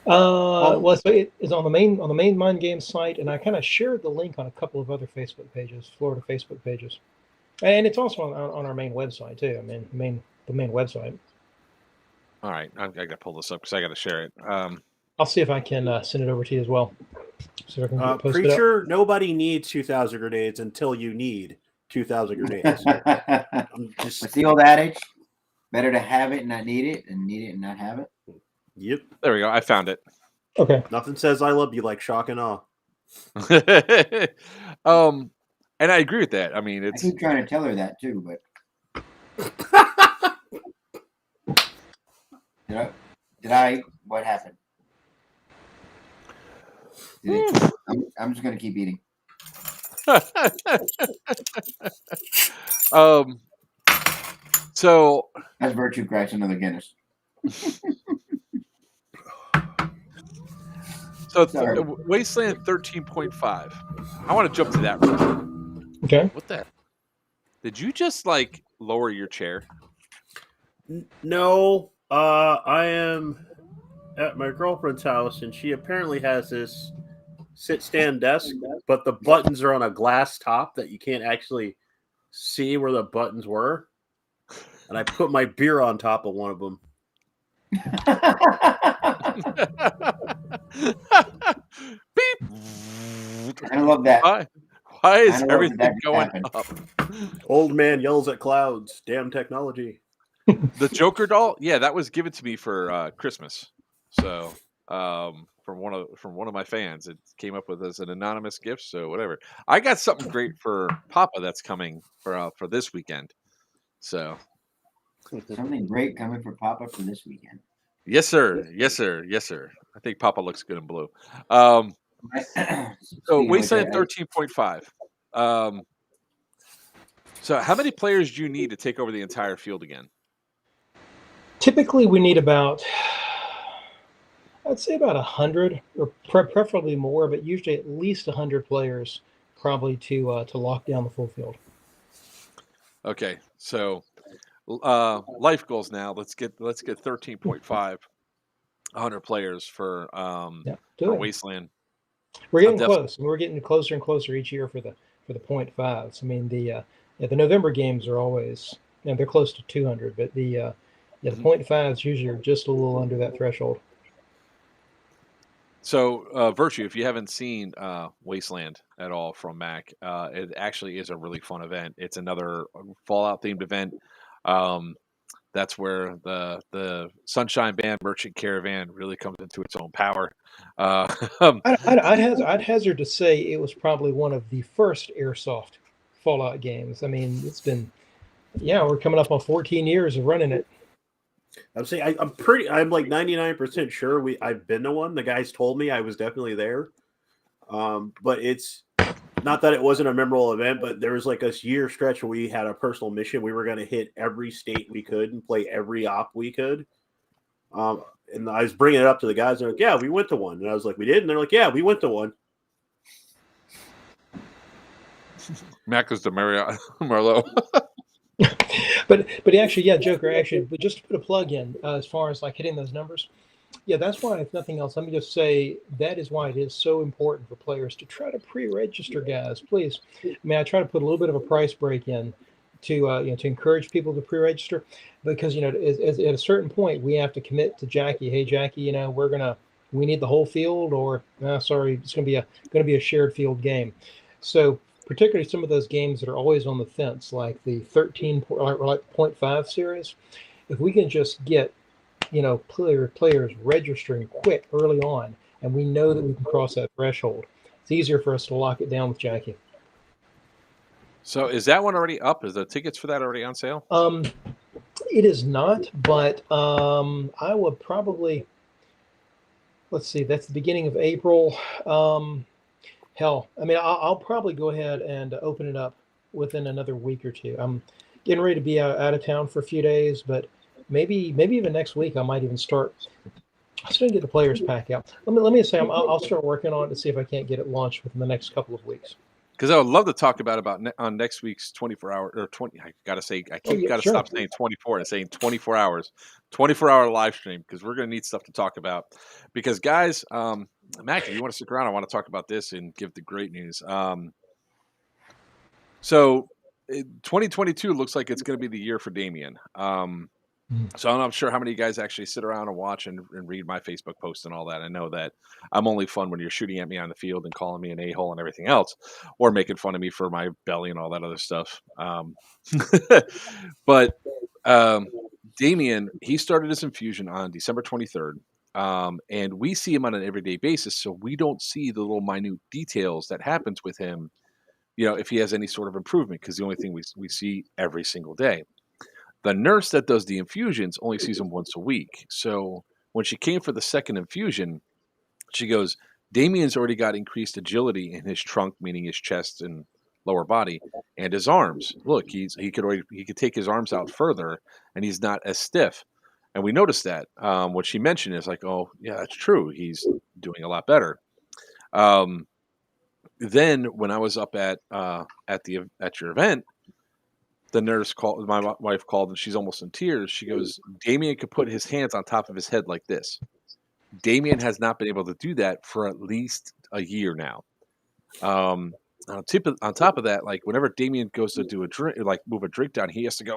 Well, so it is on the main Mind Games site, and I kind of shared the link on a couple of other Facebook pages, Florida Facebook pages, and it's also on our main website too. I mean, the main website. All right, I got to pull this up because I got to share it. I'll see if I can send it over to you as well. So I can post Preacher, it up. Nobody needs 2,000 grenades until you need 2,000 grenades. What's the old adage? Better to have it and not need it, than need it and not have it. Yep. There we go. I found it. Okay. Nothing says I love you like shock and awe. And I agree with that. I mean, I keep trying to tell her that too, but did I? What happened? I'm just gonna keep eating. So as Virtue cracks another Guinness. So Wasteland 13.5. I want to jump to that real quick. Okay. What the? Did you just lower your chair? No. I am at my girlfriend's house, and she apparently has this sit-stand desk, but the buttons are on a glass top that you can't actually see where the buttons were. And I put my beer on top of one of them. Beep. I love that. Why is Kinda love everything that going happened. up? Old man yells at clouds. Damn technology. The Joker doll, yeah, that was given to me for Christmas. So from one of my fans, it came up with as an anonymous gift. So whatever. I got something great for Papa that's coming for this weekend. So Something great coming for Papa for this weekend. yes, sir. Yes, sir. Yes, sir. I think Papa looks good in blue. So Speaking of which, Wasteland 13.5. So how many players do you need to take over the entire field again? Typically, we need about, I'd say about 100, or preferably more, but usually at least 100 players, probably to lock down the full field. Okay, so life goals now. Let's get 13.5, 100 players for do it. Wasteland. We're getting close, and we're getting closer and closer each year for the 0.5s. I mean, the November games are always, they're close to 200, but the 0.5s usually are just a little under that threshold. So Virtue, if you haven't seen Wasteland at all from Mac, it actually is a really fun event. It's another Fallout themed event. That's where the Sunshine Band Merchant Caravan really comes into its own power. I'd hazard to say it was probably one of the first Airsoft Fallout games. I mean, it's been, we're coming up on 14 years of running it. I'm saying I'm like 99% sure I've been to one. The guys told me I was definitely there. But it's not that it wasn't a memorable event, but there was like a year stretch where we had a personal mission. We were going to hit every state we could and play every op we could. And I was bringing it up to the guys. And they're like, yeah, we went to one. And I was like, we did? And they're like, yeah, we went to one. Mac is the Marlowe. But actually, Joker, actually, but just to put a plug in as far as like hitting those numbers, that's why, if nothing else, let me just say that is why it is so important for players to try to pre-register, guys. Please, I mean, I try to put a little bit of a price break in to to encourage people to pre-register, because at a certain point we have to commit to Jackie. Hey, Jackie, we need the whole field, or sorry, it's going to be a shared field game. So particularly some of those games that are always on the fence, like the 0.5 series, if we can just get players registering quick early on, and we know that we can cross that threshold, it's easier for us to lock it down with Jackie. So is that one already up? Is the tickets for that already on sale? It is not, but I would probably, let's see, that's the beginning of April. Hell, I mean, I'll probably go ahead and open it up within another week or two. I'm getting ready to be out of town for a few days, but maybe even next week I might even start. I'm starting to get the players pack out. Let me say I'll start working on it to see if I can't get it launched within the next couple of weeks. Because I would love to talk about on next week's 24-hour or 20. I gotta say, stop saying 24 and saying 24 hours, 24-hour live stream, because we're gonna need stuff to talk about. Because guys, Mac, if you want to stick around, I want to talk about this and give the great news. So 2022 looks like it's going to be the year for Damien. So I'm not sure how many of you guys actually sit around and watch and read my Facebook posts and all that. I know that I'm only fun when you're shooting at me on the field and calling me an a-hole and everything else, or making fun of me for my belly and all that other stuff. But Damien, he started his infusion on December 23rd. And we see him on an everyday basis, so we don't see the little minute details that happens with him, if he has any sort of improvement, because the only thing we see every single day. The nurse that does the infusions only sees him once a week. So when she came for the second infusion, she goes, Damien's already got increased agility in his trunk, meaning his chest and lower body, and his arms. Look, he could take his arms out further, and he's not as stiff. And we noticed that. What she mentioned is like, oh, yeah, that's true. He's doing a lot better. Then when I was up at your event, the nurse called, my wife called, and she's almost in tears. She goes, Damien could put his hands on top of his head like this. Damien has not been able to do that for at least a year now. On top of that, like whenever Damien goes to do a drink, like move a drink down, he has to go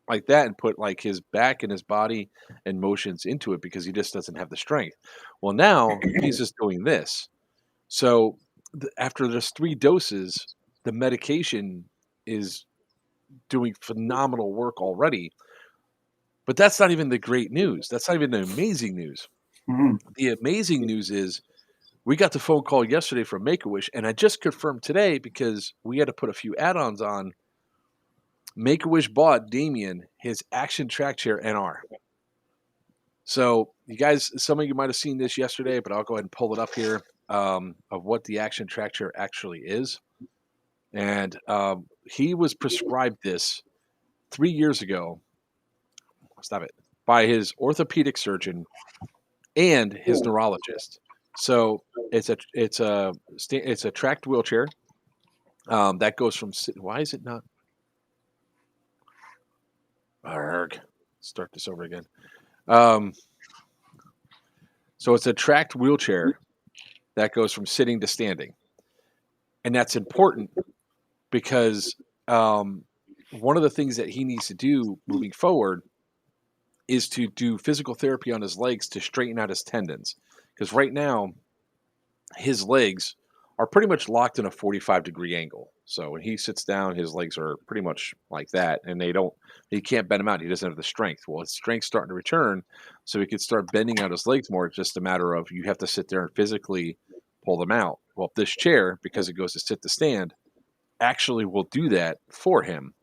like that and put like his back and his body and motions into it because he just doesn't have the strength. Well, now he's just doing this. So after just 3 doses, the medication is doing phenomenal work already. But that's not even the great news. That's not even the amazing news. Mhm. The amazing news is we got the phone call yesterday from Make-A-Wish, and I just confirmed today because we had to put a few add-ons on. Make-A-Wish bought Damien his Action Track Chair NR. So you guys, some of you might have seen this yesterday, but I'll go ahead and pull it up here of what the Action Track Chair actually is. And he was prescribed this 3 years ago. Stop it. By his orthopedic surgeon and his neurologist. So it's a tracked wheelchair that goes from. Why is it not? Arrgh. Start this over again. So it's a tracked wheelchair that goes from sitting to standing, and that's important because one of the things that he needs to do moving forward is to do physical therapy on his legs to straighten out his tendons. Because right now, his legs are pretty much locked in a 45-degree angle. So when he sits down, his legs are pretty much like that, and he can't bend them out. He doesn't have the strength. Well, his strength's starting to return, so he could start bending out his legs more. It's just a matter of you have to sit there and physically pull them out. Well, this chair, because it goes to sit to stand, actually will do that for him.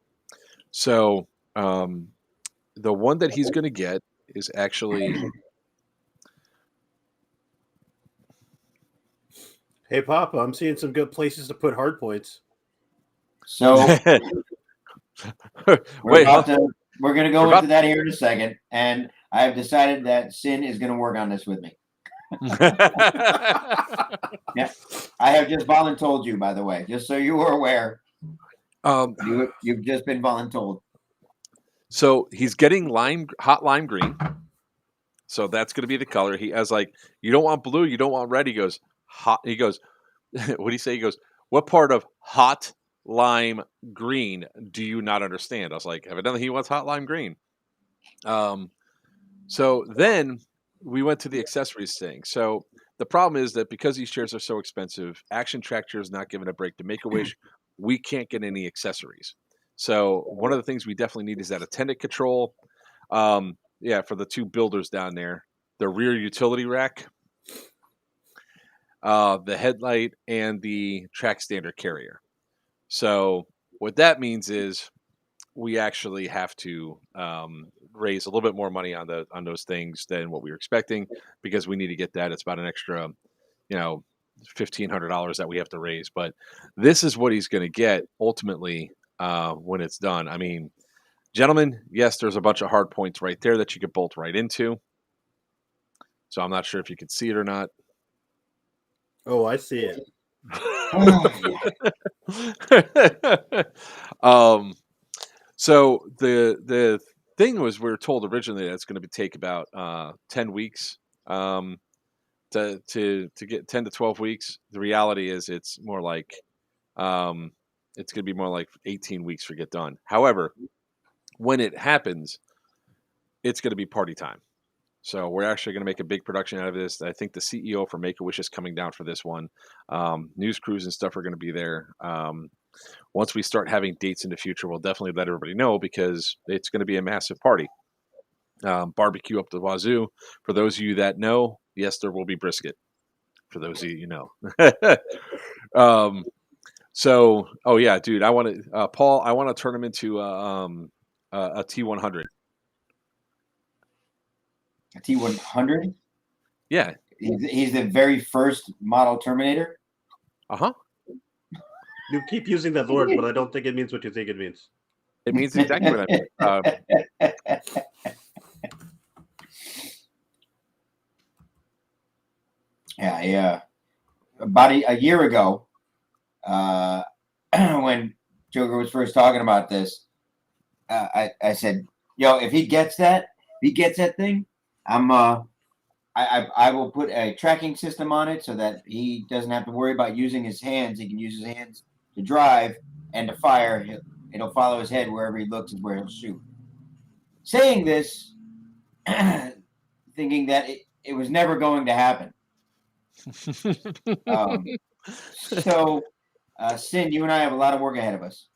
So the one that he's going to get is actually. Hey, Papa, I'm seeing some good places to put hard points. So Wait, we're going to go into that here in a second, and I have decided that Sin is going to work on this with me. Yeah, I have just voluntold you, by the way, just so you were aware. You've just been voluntold. So he's getting hot lime green. So that's going to be the color. He has you don't want blue, you don't want red. He goes hot. He goes, what do you say? He goes, what part of hot lime green do you not understand? I was like, evidently he wants hot lime green. So then we went to the accessories thing. So the problem is that because these chairs are so expensive, Action Track Chair is not giving a break to Make-A-Wish. We can't get any accessories. So one of the things we definitely need is that attendant control. For the 2 builders down there, the rear utility rack, the headlight, and the track standard carrier. So what that means is we actually have to raise a little bit more money on those things than what we were expecting because we need to get that. It's about an extra, $1,500 that we have to raise. But this is what he's going to get ultimately when it's done. I mean, gentlemen, yes, there's a bunch of hard points right there that you could bolt right into. So I'm not sure if you can see it or not. Oh, I see it. So the thing was, we were told originally that it's going to take about 10 weeks to get 10 to 12 weeks. The reality is it's more like it's going to be more like 18 weeks to get done. However, when it happens, it's going to be party time. So we're actually going to make a big production out of this. I think the CEO for Make-A-Wish is coming down for this one. News crews and stuff are going to be there. Once we start having dates in the future, we'll definitely let everybody know because it's going to be a massive party. Barbecue up the wazoo. For those of you that know, yes, there will be brisket. For those of you know. Oh yeah, dude, I want to, Paul, I want to turn him into a T100. A T100? Yeah. He's the very first model Terminator? Uh-huh. You keep using that word, but I don't think it means what you think it means. It means exactly what I mean. Yeah. About a year ago, when Joker was first talking about this, I said, "Yo, if he gets that thing, I will put a tracking system on it so that he doesn't have to worry about using his hands. He can use his hands to drive and to fire. It'll follow his head wherever he looks is where he'll shoot." Saying this, thinking that it was never going to happen. So, Sin, you and I have a lot of work ahead of us.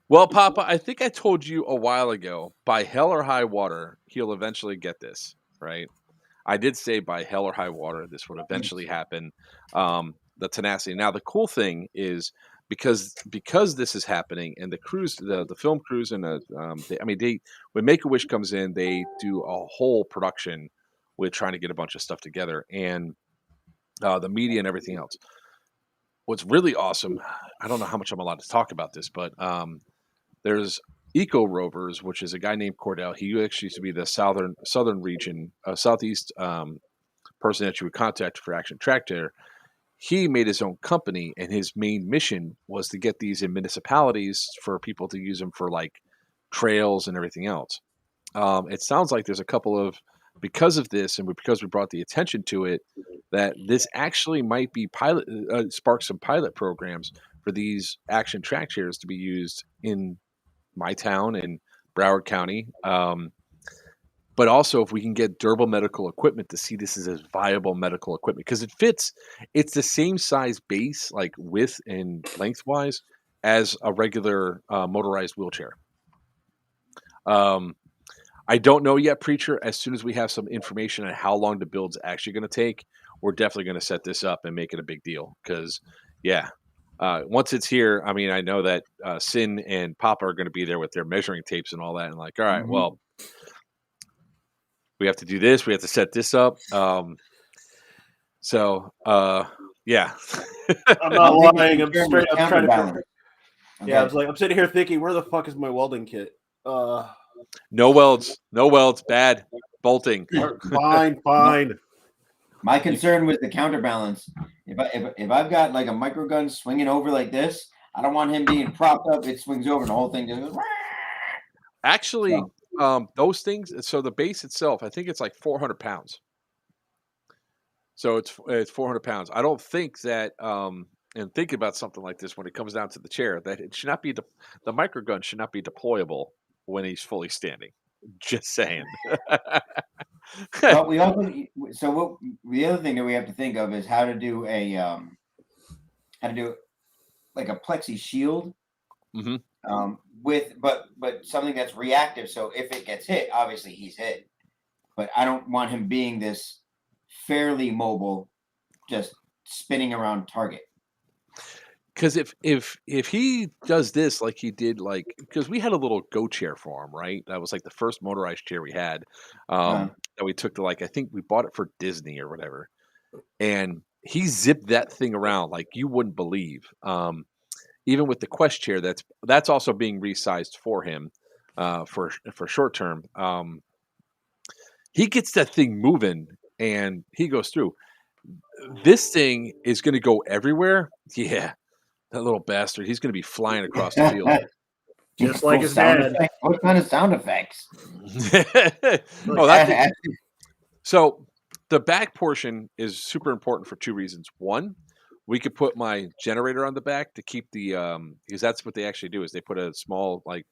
Well, Papa, I think I told you a while ago, by hell or high water, he'll eventually get this, right? I did say by hell or high water, this would eventually happen. The tenacity. Now, the cool thing is because this is happening, and the cruise, the film crews, and when Make a Wish comes in, they do a whole production with trying to get a bunch of stuff together, and the media and everything else. What's really awesome, I don't know how much I'm allowed to talk about this, but there's Eco Rovers, which is a guy named Cordell. He actually used to be the southern region, southeast person that you would contact for Action Track Tear. He made his own company, and his main mission was to get these in municipalities for people to use them for like trails and everything else. It sounds like there's a couple of, because of this and because we brought the attention to it, that this actually might be spark some pilot programs for these Action Track Chairs to be used in my town in Broward County. But also if we can get durable medical equipment to see this as viable medical equipment, because it's the same size base, like width and lengthwise, as a regular motorized wheelchair. I don't know yet, Preacher. As soon as we have some information on how long the build's actually going to take, we're definitely going to set this up and make it a big deal. Because, once it's here, I mean, I know that Sin and Papa are going to be there with their measuring tapes and all that. And like, all right, well, we have to do this. We have to set this up. Yeah. I'm not lying. I'm straight up trying to balance. Okay. Yeah, I was like, I'm sitting here thinking, where the fuck is my welding kit? No welds. Bad bolting. Fine. My concern was the counterbalance. If I've got like a micro gun swinging over like this, I don't want him being propped up. It swings over and the whole thing just goes. Actually, those things. So the base itself, I think it's like 400 pounds. So it's 400 pounds. I don't think that. And think about something like this when it comes down to the chair, that it should not be the micro gun should not be deployable when he's fully standing. Just saying. But we also the other thing that we have to think of is how to do like a plexi shield, but something that's reactive. So if it gets hit, obviously he's hit. But I don't want him being this fairly mobile, just spinning around target. Because if he does this like he did, like, because we had a little go chair for him, right? That was like the first motorized chair we had, that we took to, like, I think we bought it for Disney or whatever, and he zipped that thing around like you wouldn't believe. Even with the Quest chair, that's also being resized for him for short term. He gets that thing moving and he goes through. This thing is going to go everywhere. Yeah. That little bastard, he's going to be flying across the field. Just like his dad. What kind of sound effects? So the back portion is super important for two reasons. One, we could put my generator on the back to keep the because that's what they actually do, is they put a small, like,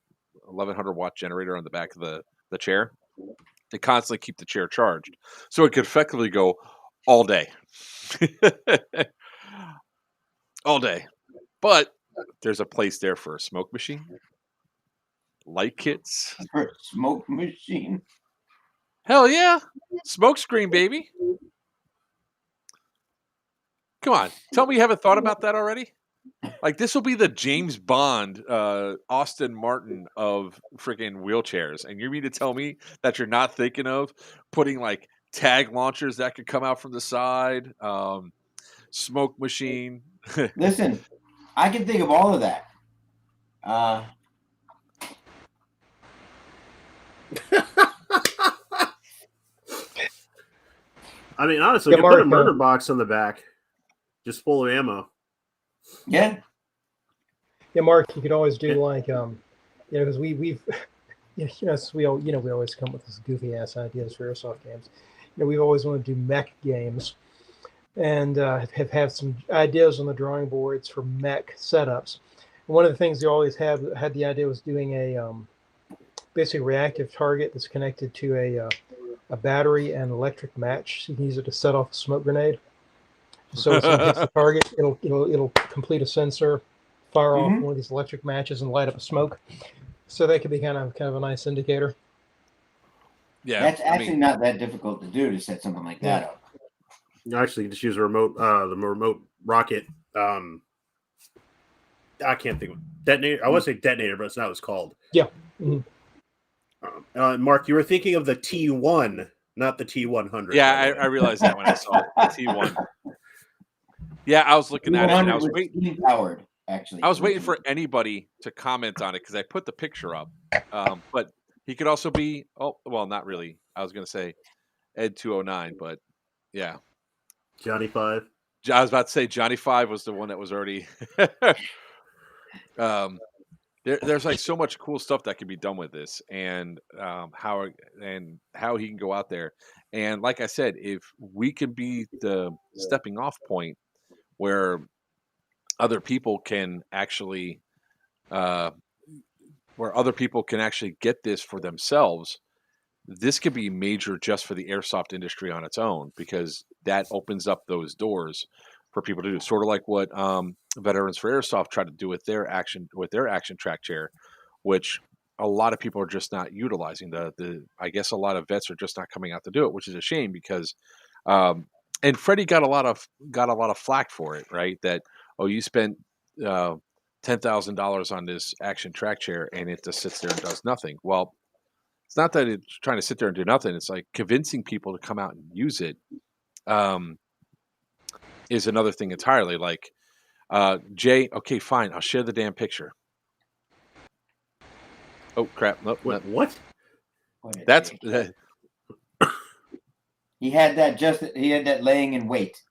1100 watt generator on the back of the chair to constantly keep the chair charged. So it could effectively go all day. All day. But there's a place there for a smoke machine, light kits. For a smoke machine? Hell yeah. Smoke screen, baby. Come on. Tell me you haven't thought about that already? Like, this will be the James Bond, Austin Martin of freaking wheelchairs. And you mean to tell me that you're not thinking of putting, like, tag launchers that could come out from the side, smoke machine? Listen, I can think of all of that. I mean, honestly, you put a murder box on the back, just full of ammo. Yeah. Yeah, Mark, you could always do like, because we've, we always come with this goofy ass ideas for airsoft games. We've always wanted to do mech games, and have had some ideas on the drawing boards for mech setups. And one of the things they always had the idea was doing a basically reactive target that's connected to a battery and electric match. So you can use it to set off a smoke grenade. So when someone hits the target, it'll complete a sensor, fire off one of these electric matches, and light up a smoke. So that could be kind of a nice indicator. Yeah, that's actually not that difficult to do, to set something like that up. You actually just use a remote, the remote rocket. I can't think of detonator. I want to say detonator, but it's not what it's called. Yeah. Mark, you were thinking of the T1, not the T100. Yeah, I realized that when I saw it, the T1. Yeah, I was looking at it, and I was waiting. Powered, actually. I was waiting for anybody to comment on it because I put the picture up. But he could also be. Oh, well, not really. I was going to say Ed 209, but yeah, Johnny 5. I was about to say Johnny 5 was the one that was already. There's like so much cool stuff that can be done with this, and how he can go out there, and like I said, if we can be the stepping off point where other people can actually, get this for themselves, this could be major just for the airsoft industry on its own, because that opens up those doors for people to do, sort of like what Veterans for Airsoft tried to do with their action track chair, which a lot of people are just not utilizing. I guess a lot of vets are just not coming out to do it, which is a shame, because and Freddie got a lot of flack for it, right? That, oh, you spent $10,000 on this action track chair and it just sits there and does nothing. Well, it's not that it's trying to sit there and do nothing. It's like convincing people to come out and use it is another thing entirely. Like, Jay, okay, fine, I'll share the damn picture. Oh crap! Nope, what? That's he had that laying in wait.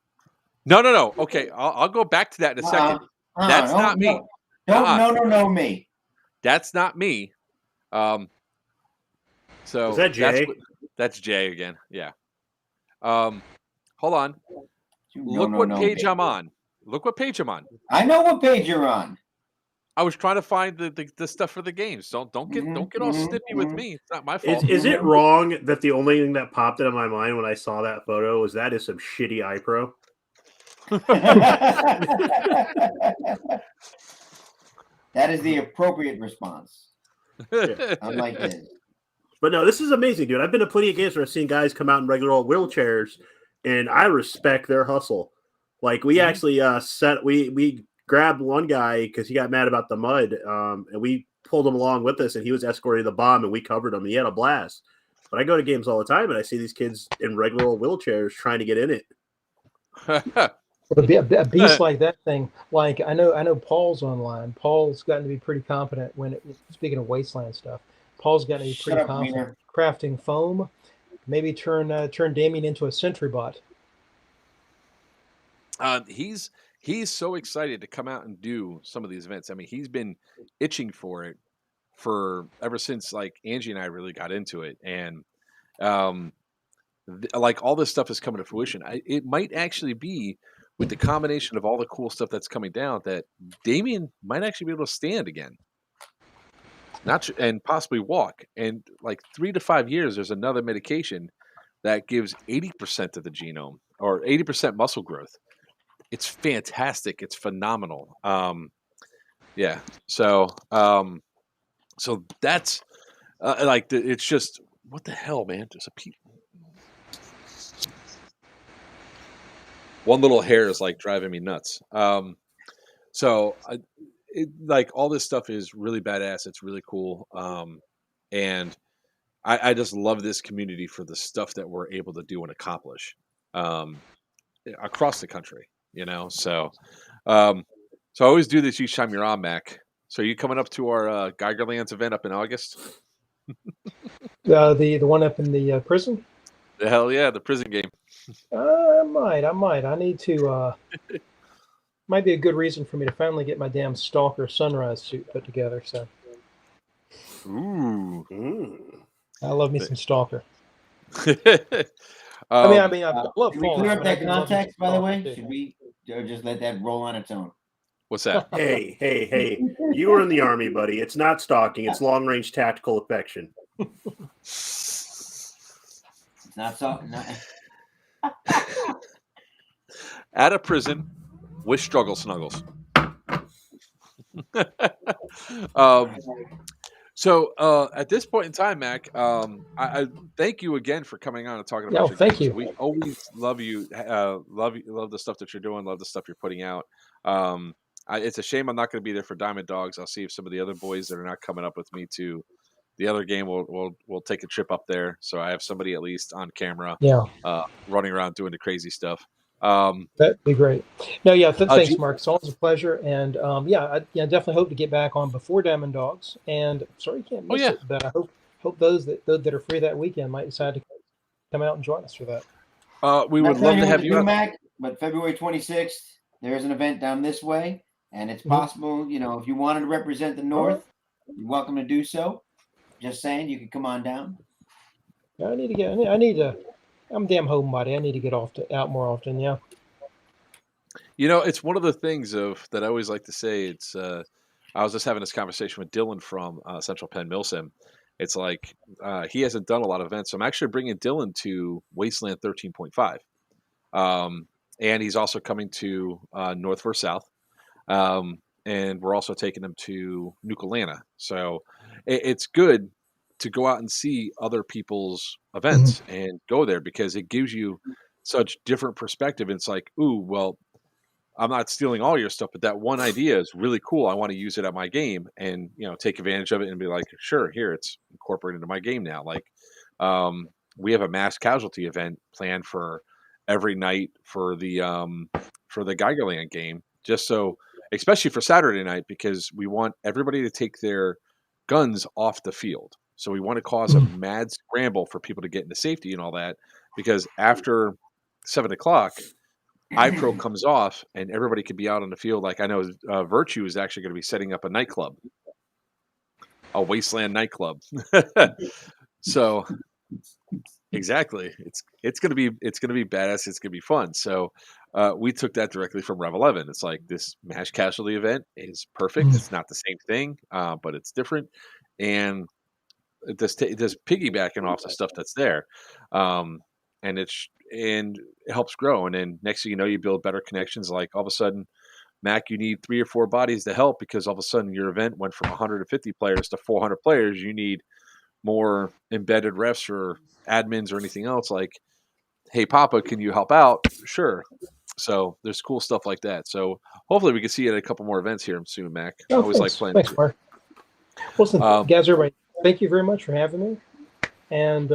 No. Okay, I'll go back to that in a second. That's not me. No, me. That's not me. So is that Jay? That's Jay again. Yeah. Hold on. Look what page I'm on. Look what page I'm on. I know what page you're on. I was trying to find the stuff for the games. Don't get all snippy with me. It's not my fault. Is it wrong that the only thing that popped into my mind when I saw that photo was that is some shitty iPro? That is the appropriate response. Unlike this. But no, this is amazing, dude. I've been to plenty of games where I've seen guys come out in regular old wheelchairs, and I respect their hustle. Like, we actually we grabbed one guy because he got mad about the mud, and we pulled him along with us, and he was escorting the bomb, and we covered him. He had a blast. But I go to games all the time, and I see these kids in regular old wheelchairs trying to get in it. A beast like that thing, like I know Paul's online. Paul's gotten to be pretty competent speaking of wasteland stuff. Paul's gotten to be pretty confident crafting foam. Maybe turn Damien into a sentry bot. He's so excited to come out and do some of these events. I mean, he's been itching for it ever since like Angie and I really got into it, and like all this stuff is coming to fruition. It might actually be, with the combination of all the cool stuff that's coming down, that Damien might actually be able to stand again, and possibly walk. And like 3 to 5 years, there's another medication that gives 80% of the genome or 80% muscle growth. It's fantastic. It's phenomenal. Yeah. So that's it's just, what the hell, man? There's one little hair is like driving me nuts. Like all this stuff is really badass. It's really cool. And I just love this community for the stuff that we're able to do and accomplish across the country, So I always do this each time you're on, Mac. So are you coming up to our Geigerlands event up in August? The one up in the prison? The hell yeah, the prison game. I might. I need to. Might be a good reason for me to finally get my damn Stalker Sunrise suit put together. So. Ooh. I love me some Stalker. I love Fallout. Should we clear up that context, by the way? Should we just let that roll on its own? What's that? Hey. You were in the Army, buddy. It's not stalking. It's long-range tactical affection. It's not so. Not, Out of prison with struggle snuggles. So at this point in time, Mac, I thank you again for coming on and talking about your thank games. you. We always love you, love the stuff that you're doing, love the stuff you're putting out. It's a shame I'm not going to be there for Diamond Dogs. I'll see if some of the other boys that are not coming up with me to the other game will take a trip up there. So I have somebody at least on camera, Yeah, running around doing the crazy stuff. that'd be great. No, yeah, thanks, G- Mark. It's always a pleasure. And I definitely hope to get back on before Diamond Dogs. And sorry you can't Oh miss yeah, it, but I hope those that are free that weekend might decide to come out and join us for that. we not would love telling to you what have to you do, out. Mac, but February 26th, there's an event down this way, and it's possible. If you wanted to represent the North, you're welcome to do so. Just saying, you can come on down. I need to get. I need to. I'm a damn homebody. I need to get out more often. Yeah. It's one of the things that I always like to say. It's I was just having this conversation with Dylan from Central Penn Milsim. It's like he hasn't done a lot of events, so I'm actually bringing Dylan to Wasteland 13.5, and he's also coming to North vs South, and we're also taking him to Nuka-Lana. So it's good to go out and see other people's events and go there because it gives you such different perspective. It's like, ooh, well, I'm not stealing all your stuff, but that one idea is really cool. I want to use it at my game and, take advantage of it and be like, sure, here it's incorporated into my game now. Like, we have a mass casualty event planned for every night for the Geigerland game, just so, especially for Saturday night, because we want everybody to take their guns off the field. So we want to cause a mad scramble for people to get into safety and all that, because after 7:00, iPro comes off and everybody could be out on the field. Like I know Virtue is actually going to be setting up a nightclub, a Wasteland nightclub. So exactly, it's going to be badass. It's going to be fun. So we took that directly from Rev 11. It's like this mass casualty event is perfect. It's not the same thing, but it's different, and it just piggybacking off the stuff that's there. And it helps grow. And then next thing you know, you build better connections. Like all of a sudden, Mac, you need 3 or 4 bodies to help because all of a sudden your event went from 150 players to 400 players. You need more embedded refs or admins or anything else. Like, hey, Papa, can you help out? Sure. So there's cool stuff like that. So hopefully we can see you at a couple more events here soon, Mac. Oh, Always thanks. like playing. Thanks, Mark. Listen, guys, everybody, thank you very much for having me. And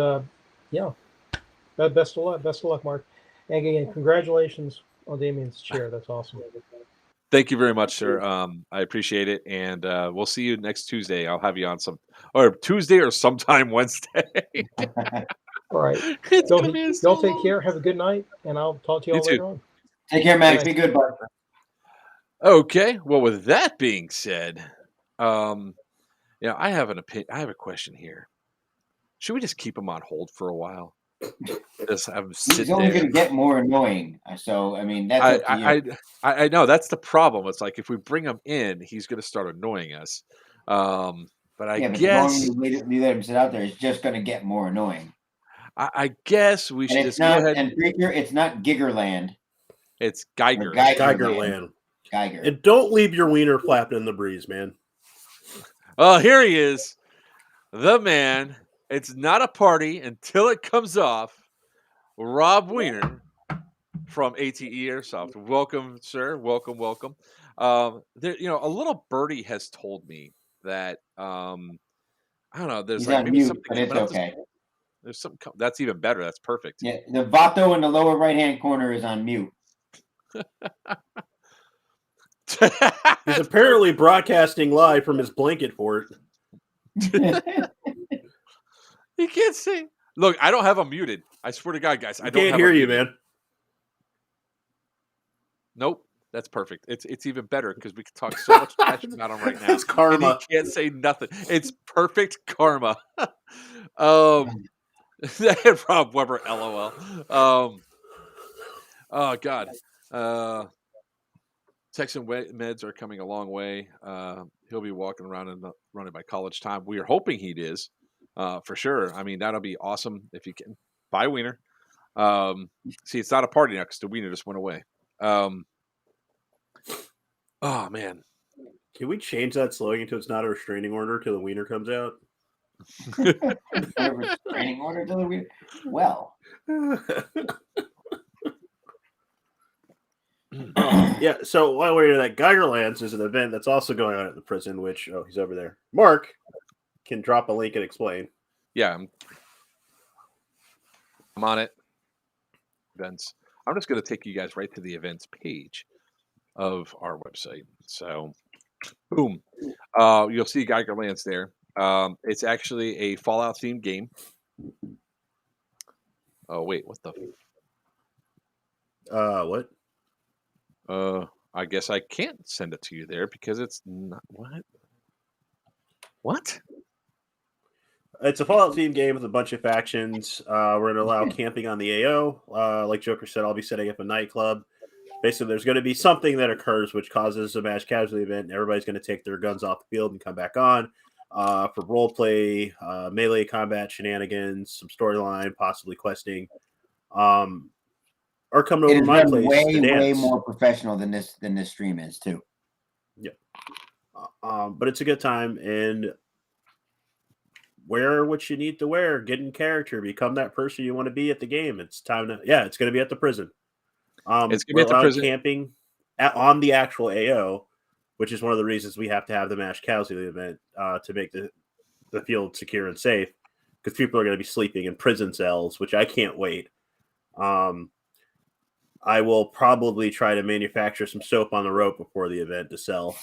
best of luck. Best of luck, Mark. And again, congratulations on Damien's chair. That's awesome. Thank you very much, sir. I appreciate it. And we'll see you next Tuesday. I'll have you on or Tuesday or sometime Wednesday. All right. Y'all take care. Have a good night. And I'll talk to you all later on. Take care, Mac. Be good, bud. Okay. Well, with that being said, I have an opinion. I have a question here. Should we just keep him on hold for a while? Just have him sit He's only there. going to get more annoying. So, I mean, that's up to you. I know that's the problem. It's like if we bring him in, he's going to start annoying us. But I guess the longer you let him sit out there, it's just going to get more annoying. I guess we should just go ahead. And Preacher, it's not Gigerland. It's Geiger. Geigerland. Geiger. And don't leave your wiener flapping in the breeze, man. Oh, here he is. The man. It's not a party until it comes off. Rob Weiner from A.T.E Airsoft. Welcome, sir. Welcome. A little birdie has told me that I don't know. There's He's like on maybe mute, something. but it's okay. There's something that's even better. That's perfect. Yeah, the Vato in the lower right-hand corner is on mute. He's apparently broadcasting live from his blanket fort. You can't see. Look, I don't have him muted. I swear to God, guys, I can't hear you, man. Nope, that's perfect. It's even better because we can talk so much passion about him right now. It's karma. And he can't say nothing. It's perfect karma. Rob Weber, LOL. Oh God. Texan meds are coming a long way. He'll be walking around and running by college time. We are hoping he is, for sure. I mean, that'll be awesome if you can. by Weiner. See, it's not a party now because the Weiner just went away. Oh man, Can we change that slogan to it's not a restraining order till the Wiener comes out? Restraining order till the Wiener. Well, yeah. So while we're at that, Geigerlands is an event that's also going on at the prison. Which he's over there. Mark can drop a link and explain. yeah, I'm on it. Events. I'm just going to take you guys right to the events page of our website. So, boom, you'll see Geigerlands there. It's actually a Fallout themed game. Oh wait, what the? What? I guess I can't send it to you there because it's not what? What? It's a Fallout themed game with a bunch of factions. We're going to allow camping on the AO. Like Joker said, I'll be setting up a nightclub. Basically, there's going to be something that occurs which causes a mass casualty event. And everybody's going to take their guns off the field and come back on for role play, melee combat shenanigans, some storyline, possibly questing, or coming over to my place. Way more professional than this stream is too. Yeah, but it's a good time and. Wear what you need to wear, get in character, become that person you want to be at the game. It's time to, it's going to be at the prison. It's going to be at the prison. Camping on the actual AO, which is one of the reasons we have to have the mass casualty event to make the field secure and safe, because people are going to be sleeping in prison cells, which I can't wait. I will probably try to manufacture some soap on the rope before the event to sell.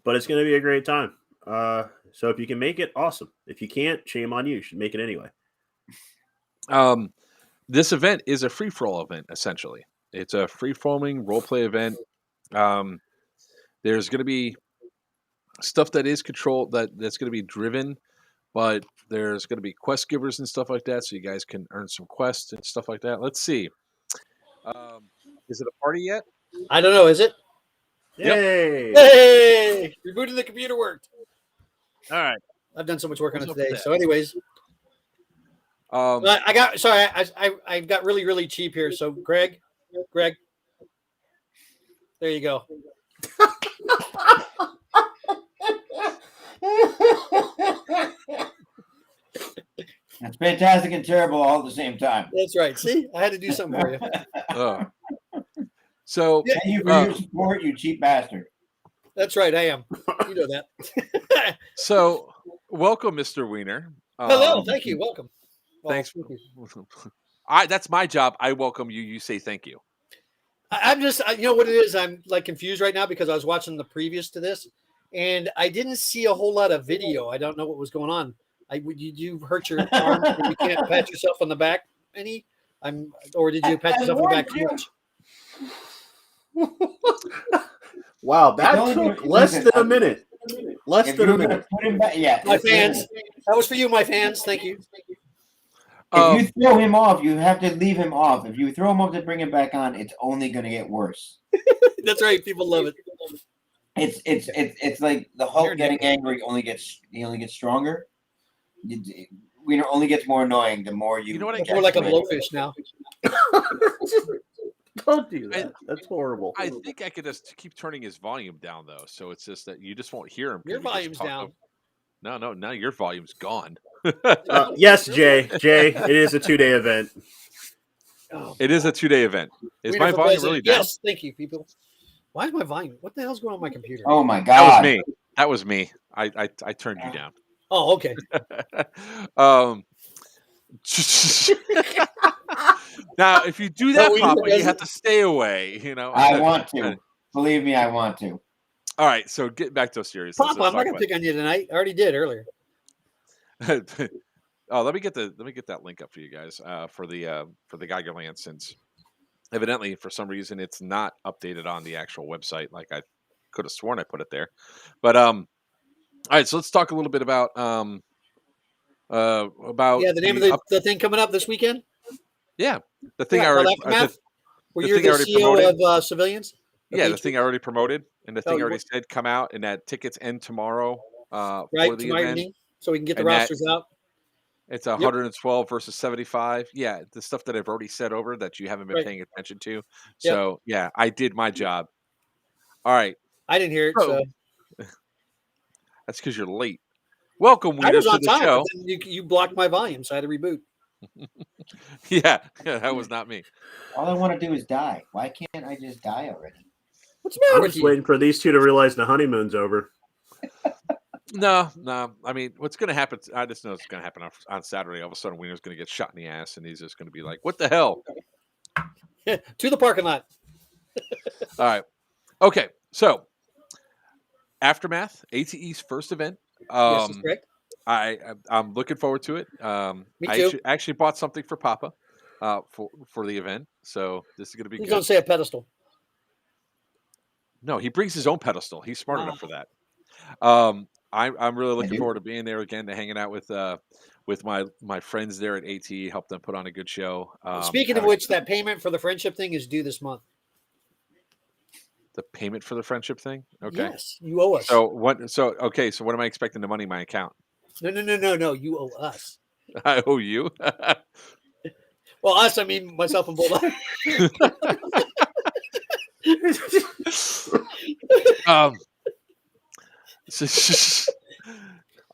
But it's going to be a great time. So if you can make it, awesome. If you can't, shame on you. You should make it anyway. This event is a free-for-all event, essentially. It's a free-forming role-play event. There's going to be stuff that is controlled, that's going to be driven, but there's going to be quest givers and stuff like that, so you guys can earn some quests and stuff like that. Let's see. Is it a party yet? I don't know. Is it? Yay! Hey! Rebooting the computer worked. All right. I've done so much work on it today. So, anyways, I got really, really cheap here. So, Greg, there you go. That's fantastic and terrible all at the same time. That's right. See, I had to do something for you. So, thank you for your support, you cheap bastard. That's right. I am. You know that. So, welcome, Mr. Weiner. Hello. Thank you. Welcome. Thanks. Thank you. That's my job. I welcome you. You say thank you. I'm just, you know what it is? I'm like confused right now because I was watching the previous to this and I didn't see a whole lot of video. I don't know what was going on. You hurt your arm and you can't pat yourself on the back any? Or did you pat yourself on the back too much? Wow, that took less than a minute. Less than a minute. Put him back, yeah. My fans. That was for you, my fans. Thank you. If you throw him off, you have to leave him off. If you throw him off to bring him back on, it's only going to get worse. That's right. People love it. It's like the Hulk getting angry only gets stronger. Wiener only gets more annoying the more you. You know what? More like a blowfish now. Don't do that. That's horrible. I think I could just keep turning his volume down though, so it's just that you just won't hear him. Your volume's down. No, now your volume's gone. Yes, Jay, it is a 2-day event. It is a 2-day event. Is my volume really down? Yes, thank you, people. Why is my volume? What the hell's going on with my computer? Oh my god, That was me. I turned you down. Oh, okay. Now, if you do that, Papa, you have to stay away. You know, I want to. Believe me, I want to. All right, so get back to serious. Papa, I'm not going to pick on you tonight. I already did earlier. Let me get that link up for you guys for the Geigerland, since evidently for some reason it's not updated on the actual website. Like I could have sworn I put it there, but all right. So let's talk a little bit about the name of the thing coming up this weekend. Yeah, the thing I already. Were you the CEO of Civilians? Yeah, the thing I already promoted, and the thing I already said come out, and that tickets end tomorrow Right, for the tomorrow event. evening, so we can get the And that- rosters out. It's 112 versus 75. Yeah, the stuff that I've already said over that you haven't been Right. paying attention to. Yep. So yeah, I did my job. All right, I didn't hear it, So, so that's because you're late. Welcome, I Weiner, was to on the time. show. But then you blocked my volume, so I had to reboot. Yeah, that was not me. All I want to do is die. Why can't I just die already? What's the matter I'm with just you? waiting for these two to realize the honeymoon's over. No. I mean, what's going to happen? I just know it's going to happen on Saturday. All of a sudden, Weiner's going to get shot in the ass, and he's just going to be like, "What the hell?" To the parking lot. All right. Okay. So, Aftermath, ATE's first event. Yes, that's correct. I'm looking forward to it. Me I too. actually bought something for Papa for the event, so this is going to be Please good. don't say a pedestal. No, he brings his own pedestal. He's smart enough for that. I'm really looking forward to being there again, to hanging out with my friends there at ATE, help them put on a good show. Speaking of which, that payment for the friendship thing is due this month. The payment for the friendship thing. Okay. Yes, you owe us. So what? So okay. So what am I expecting the money in my account? No. You owe us. I owe you. Well, us. I mean myself and Bulldog.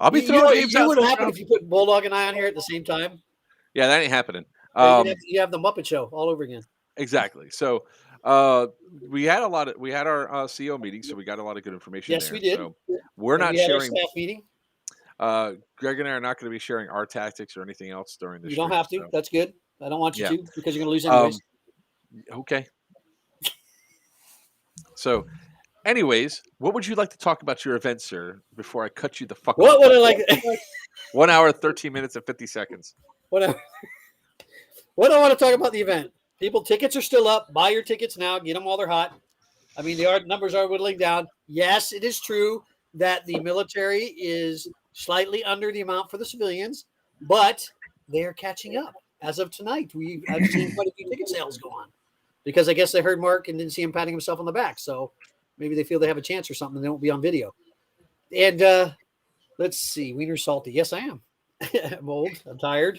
I'll be throwing names You out. would have happened if you put Bulldog and I on here at the same time. Yeah, that ain't happening. You have the Muppet Show all over again. Exactly. So we had our CEO meeting, so we got a lot of good information. Yes, there. we did. So we're not We had our sharing. staff meeting. Greg and I are not going to be sharing our tactics or anything else during this. You don't have to. So. That's good. I don't want you Yeah. to, because you're going to lose anyways. Okay. So, anyways, what would you like to talk about your event, sir? Before I cut you the fuck What off? would I like? 1 hour, 13 minutes, and 50 seconds. What I want to talk about the event. People, tickets are still up. Buy your tickets now. Get them while they're hot. I mean, the numbers are whittling down. Yes, it is true that the military is slightly under the amount for the civilians, but they are catching up. As of tonight, I've seen quite a few ticket sales go on, because I guess they heard Mark and didn't see him patting himself on the back. So maybe they feel they have a chance or something, and they won't be on video. And let's see, Wiener salty. Yes, I am. I'm old. I'm tired.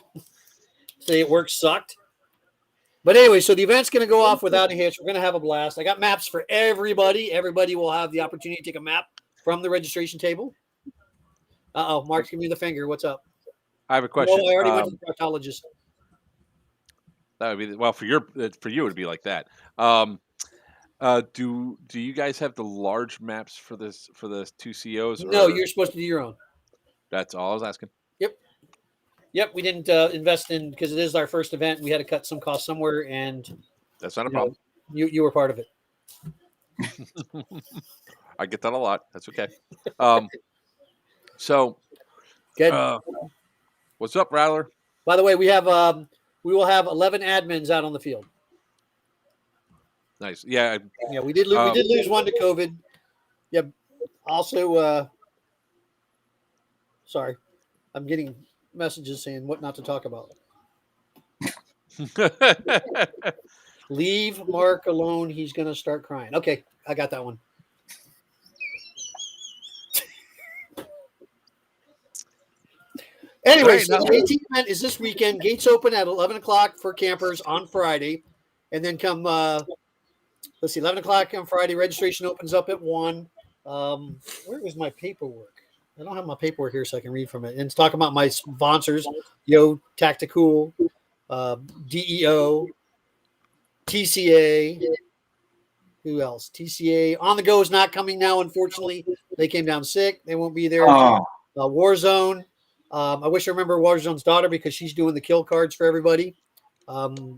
Today at work sucked. But anyway, so the event's going to go off without a hitch. We're going to have a blast. I got maps for everybody. Everybody will have the opportunity to take a map from the registration table. Uh-oh, Mark's giving me the finger. What's up? I have a question. Oh, I already went to the proctologist. That would be for you. It would be like that. Do you guys have the large maps for the two CEOs? No, you're supposed to do your own. That's all I was asking. Yep, we didn't invest in, because it is our first event. We had to cut some costs somewhere, and That's not a problem. You were part of it. I get that a lot. That's okay. So, Good. what's up, Rattler? By the way, we will have 11 admins out on the field. Nice. Yeah. Yeah, we did lose one to COVID. Yeah. Also, sorry, I'm getting messages saying what not to talk about. Leave Mark alone. He's going to start crying. Okay, I got that one. Anyway, so the AT event is this weekend. Gates open at 11 o'clock for campers on Friday. And then come, 11 o'clock on Friday. Registration opens up at 1. Where is my paperwork? I don't have my paperwork here so I can read from it. And it's talking about my sponsors, Tactical, DEO, TCA. Who else? TCA. On the Go is not coming now, unfortunately. They came down sick. They won't be there. Warzone. I wish I remember Warzone's daughter, because she's doing the kill cards for everybody.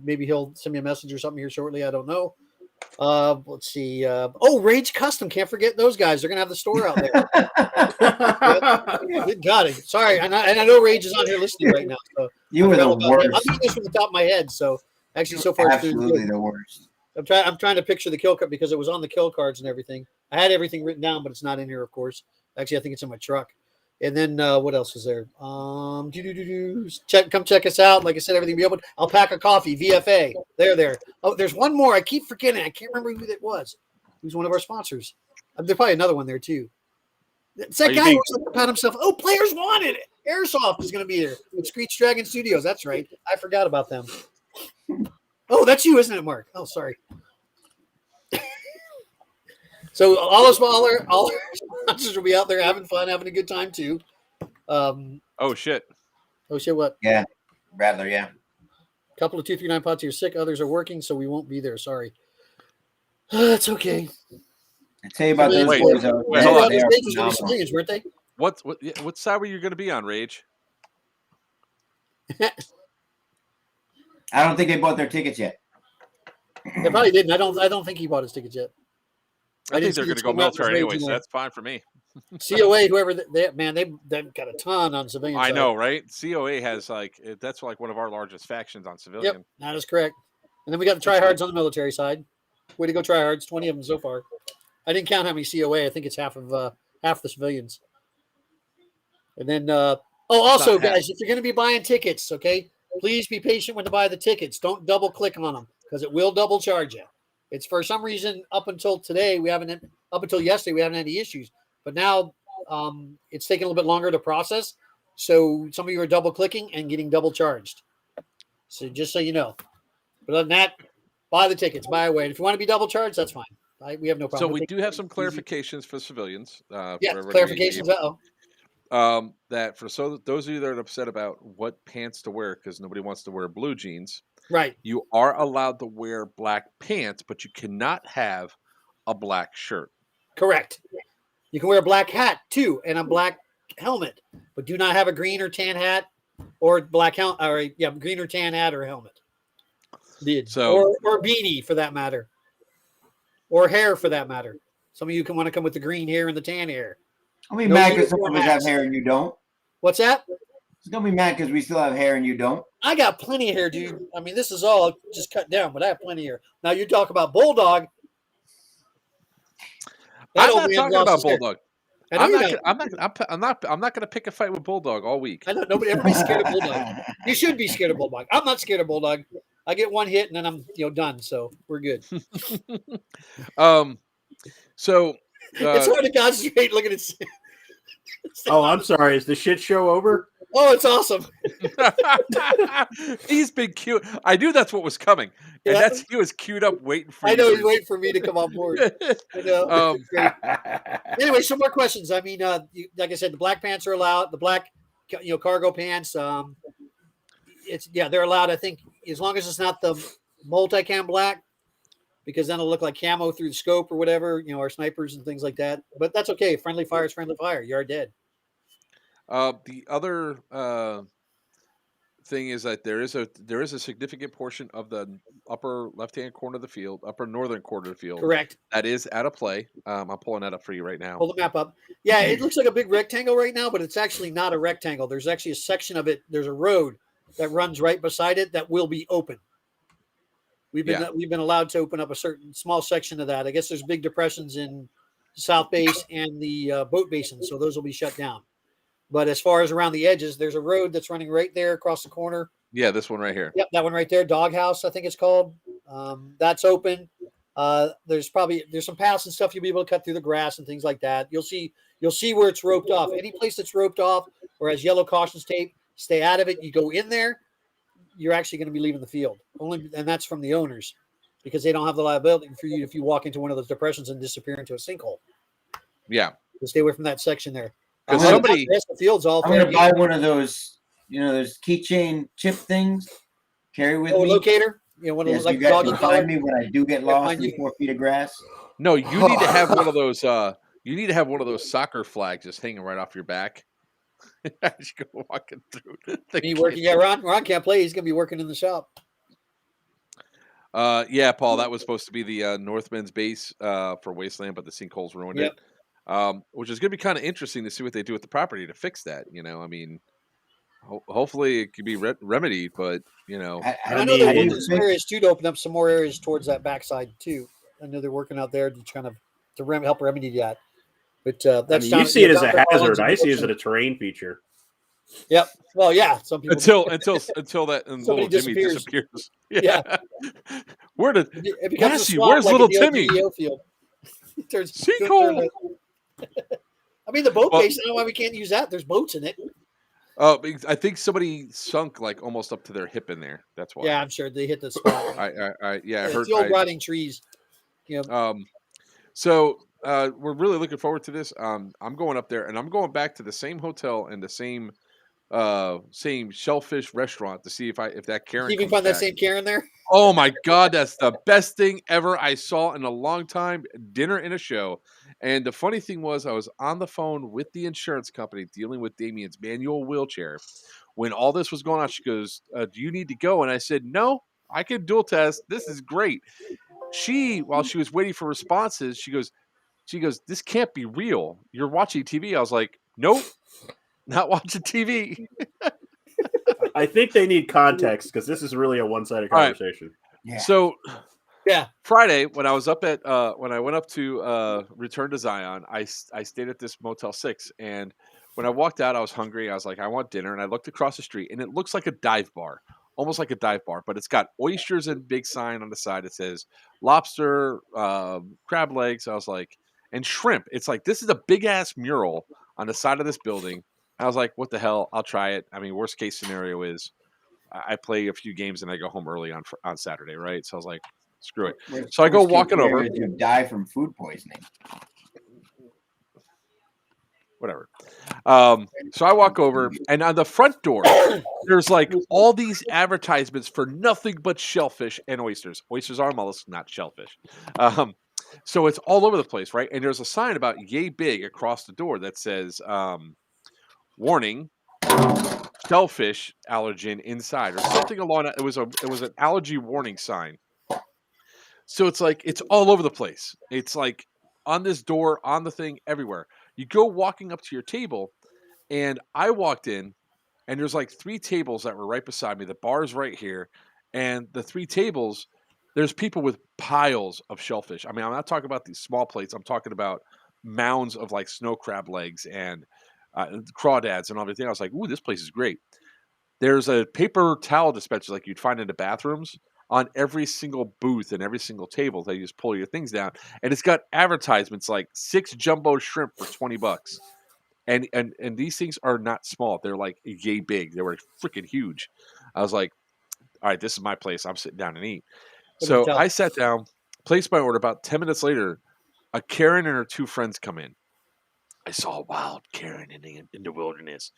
Maybe he'll send me a message or something here shortly. I don't know. Let's see. Rage Custom. Can't forget those guys. They're going to have the store out there. Good God. Sorry. And I know Rage is on here listening right now. So you were the worst. I'm doing this from the top of my head. So actually, so far, absolutely the worst. I'm trying to picture the kill card, because it was on the kill cards and everything. I had everything written down, but it's not in here, of course. Actually, I think it's in my truck. And then what else is there? Come check us out. Like I said, everything will be open. Alpaca Coffee, VFA. There. Oh, there's one more. I keep forgetting. I can't remember who that was. Who's one of our sponsors? There's probably another one there too. It's that guy who was about himself. Oh, Players Wanted. Airsoft is going to be there. With Screech Dragon Studios. That's right. I forgot about them. Oh, that's you, isn't it, Mark? Oh, sorry. So all our sponsors will be out there having fun, having a good time too. Oh shit! What? Yeah, Rattler. Yeah. A couple of 239 pods here sick. Others are working, so we won't be there. Sorry. It's okay. I tell you about those Wait, boys. wait, hold on. They are Those phenomenal. civilians, weren't they? What side were you going to be on, Rage? I don't think they bought their tickets yet. They probably didn't. I don't think he bought his tickets yet. I think they're going to go military anyway, so that's fine for me. COA, whoever they've got a ton on civilian. I know, right? COA has that's like one of our largest factions on civilian. Yep, that is correct. And then we got the tryhards on the military side. Way to go, tryhards! 20 of them so far. I didn't count how many COA. I think it's half the civilians. And then, also, guys, if you're going to be buying tickets, okay, please be patient when to buy the tickets. Don't double click on them because it will double charge you. It's for some reason up until yesterday we haven't had any issues, but now it's taking a little bit longer to process. So some of you are double clicking and getting double charged. So just so you know, but other than that, buy the tickets, buy away. And if you want to be double charged, that's fine. We have no problem. So we do have some clarifications for civilians. Clarifications. That for those of you that are upset about what pants to wear because nobody wants to wear blue jeans. Right. You are allowed to wear black pants, but you cannot have a black shirt. Correct. You can wear a black hat too and a black helmet, but do not have a green or tan hat or black helmet green or tan hat or helmet. Or beanie for that matter. Or hair for that matter. Some of you can want to come with the green hair and the tan hair. I'll be mad because some of us have hair and you don't. What's that? It's gonna be mad because we still have hair and you don't. I got plenty of hair, dude. I mean, this is all just cut down, but I have plenty of hair. Now you talk about Bulldog. I'm not talking about Bulldog. I'm not going to pick a fight with Bulldog all week. I know everybody's scared of Bulldog. You should be scared of Bulldog. I'm not scared of Bulldog. I get one hit and then I'm done. So we're good. So it's hard to concentrate looking at. Oh, I'm sorry. Is the shit show over? Oh, it's awesome. He's been cute. I knew that's what was coming. And Yeah. he was queued up waiting for I know he's waiting for me to come on board. I know. Um, Anyway, some more questions. I mean, like I said, the black pants are allowed. The black, cargo pants. They're allowed. I think as long as it's not the multicam black, because then it'll look like camo through the scope or whatever. Our snipers and things like that. But that's okay. Friendly fire is friendly fire. You are dead. the other thing is that there is a significant portion of the upper left-hand corner of the field, upper northern corner of the field. Correct. That is out of play. I'm pulling that up for you right now. Pull the map up. Yeah, it looks like a big rectangle right now, but it's actually not a rectangle. There's actually a section of it. There's a road that runs right beside it that will be open. We've been allowed to open up a certain small section of that. I guess there's big depressions in the South Base and the boat basin, so those will be shut down. But as far as around the edges, there's a road that's running right there across the corner. Yeah, this one right here. Yep, that one right there, Doghouse, I think it's called. That's open. There's some paths and stuff you'll be able to cut through the grass and things like that. You'll see where it's roped off. Any place that's roped off or has yellow cautions tape, stay out of it. You go in there, you're actually going to be leaving the field. And that's from the owners because they don't have the liability for you if you walk into one of those depressions and disappear into a sinkhole. Yeah. So stay away from that section there. Because the field's all I'm going to buy one of those, those keychain chip things. Carry with me. Locator. One of those like you guys doggy can collar. find me when I do get lost in 4 feet of grass. No, you need to have one of those. You need to have one of those soccer flags just hanging right off your back as you go walking through. Me working. Yeah, Ron can't play. He's going to be working in the shop. Yeah, Paul, that was supposed to be the Northman's base for Wasteland, but the sinkholes ruined it. Which is going to be kind of interesting to see what they do with the property to fix that. I mean, hopefully it could be remedied, but I know they're looking some areas too to open up some more areas towards that backside too. I know they're working out there to help remedy that. But that's you see it as a hazard. I see it as a terrain feature. Yep. Well, yeah. Some people until that little Timmy disappears. Yeah. Where's like little Timmy? Sinkhole. I mean, the boat Well- base. I don't know why we can't use that. There's boats in it. Oh, I think somebody sunk like almost up to their hip in there. That's why. Yeah, I'm sure they hit the spot. Yeah, I It's heard. the old rotting trees. You know, So we're really looking forward to this. I'm going up there, and I'm going back to the same hotel and the same shellfish restaurant to see if that Karen you can comes find that back. same Karen there. Oh my God, that's the best thing ever I saw in a long time. Dinner and a show. And the funny thing was, I was on the phone with the insurance company dealing with Damien's manual wheelchair. When all this was going on, she goes, "Do you need to go?" And I said, "No, I can dual test. This is great." While she was waiting for responses, she goes, "This can't be real. You're watching TV." I was like, "Nope, not watching TV." I think they need context because this is really a one-sided All right. conversation. Yeah. So Yeah. Friday, when I was up at when I went up to return to Zion, I stayed at this Motel 6, and when I walked out, I was hungry. I was like, I want dinner, and I looked across the street, and it looks like a dive bar, almost like a dive bar, but it's got oysters and big sign on the side that says lobster, crab legs. I was like, and shrimp. It's like this is a big ass mural on the side of this building. I was like, what the hell? I'll try it. I mean, worst case scenario is I play a few games and I go home early on Saturday, right? So I was like, screw it. So I go walking over. You die from food poisoning. Whatever. So I walk over, and on the front door, there's like all these advertisements for nothing but shellfish and oysters. Oysters are mollusks, not shellfish. So it's all over the place, right? And there's a sign about yay big across the door that says, "Warning: shellfish allergen inside," or something along that. It was an allergy warning sign. So it's like it's all over the place. It's like on this door, on the thing, everywhere. You go walking up to your table, and I walked in, and there's like 3 tables that were right beside me. The bar's right here, and the 3 tables, there's people with piles of shellfish. I mean, I'm not talking about these small plates. I'm talking about mounds of like snow crab legs and crawdads and everything. I was like, ooh, this place is great. There's a paper towel dispenser like you'd find in the bathrooms on every single booth and every single table. They just pull your things down, and it's got advertisements like 6 jumbo shrimp for $20. And these things are not small. They're like yay big. They were freaking huge. I was like, all right, this is my place. I'm sitting down and eat. So I sat down, placed my order. About 10 minutes later, a Karen and her 2 friends come in. I saw a wild Karen in the wilderness.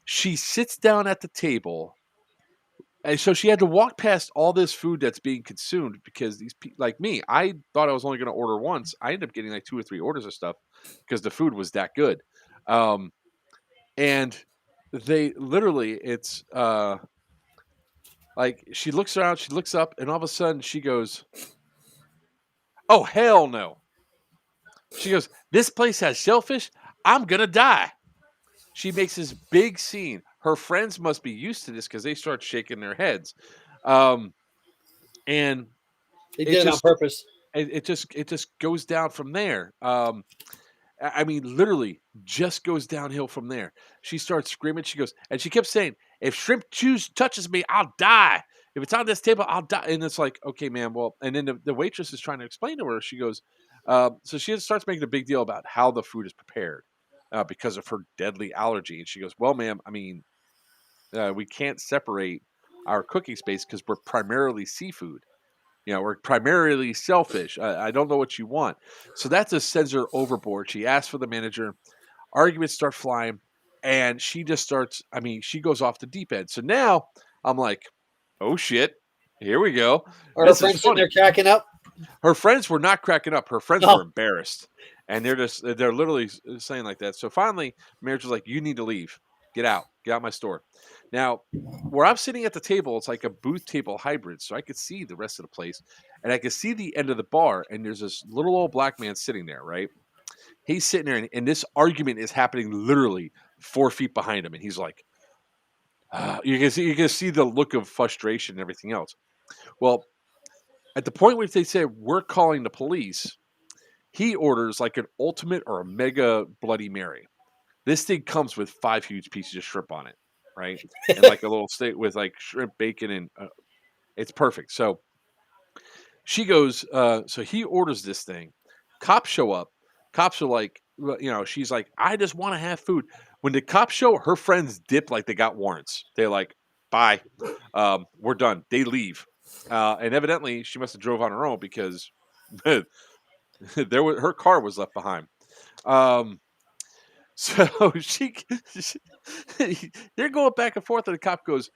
She sits down at the table. And so she had to walk past all this food that's being consumed because these people, like me, I thought I was only going to order once. I ended up getting like 2 or 3 orders of stuff because the food was that good. And they literally, it's like she looks around, she looks up, and all of a sudden she goes, "Oh, hell no." She goes, "This place has shellfish. I'm going to die." She makes this big scene. Her friends must be used to this because they start shaking their heads. And they did it on purpose. It just goes down from there. I mean, literally just goes downhill from there. She starts screaming. She goes, and she kept saying, "If shrimp juice touches me, I'll die. If it's on this table, I'll die." And it's like, okay, man, well, and then the waitress is trying to explain to her. She goes, so she starts making a big deal about how the food is prepared because of her deadly allergy. And she goes, "Well, ma'am, I mean, we can't separate our cooking space because we're primarily seafood. You know, we're primarily shellfish. I don't know what you want." So that just sends her overboard. She asks for the manager. Arguments start flying, and she just starts. I mean, she goes off the deep end. So now I'm like, "Oh shit, here we go." Are her friends sitting there cracking up? Her friends were not cracking up. Her friends were embarrassed, and they're literally saying like that. So finally, the manager's like, "You need to leave. Get out my store." Now, where I'm sitting at the table, it's like a booth table hybrid, so I could see the rest of the place, and I could see the end of the bar, and there's this little old black man sitting there, right? He's sitting there, and this argument is happening literally 4 feet behind him, and he's like, you can see the look of frustration and everything else. Well, at the point where they say we're calling the police, he orders like an ultimate or a mega Bloody Mary. This thing comes with 5 huge pieces of shrimp on it, right? And like a little steak with like shrimp, bacon, and it's perfect. So she goes, so he orders this thing. Cops show up. Cops are like she's like, I just want to have food. When the cops show, her friends dip like they got warrants. They're like, bye, we're done. They leave, and evidently she must have drove on her own because her car was left behind. So they're going back and forth, and the cop goes,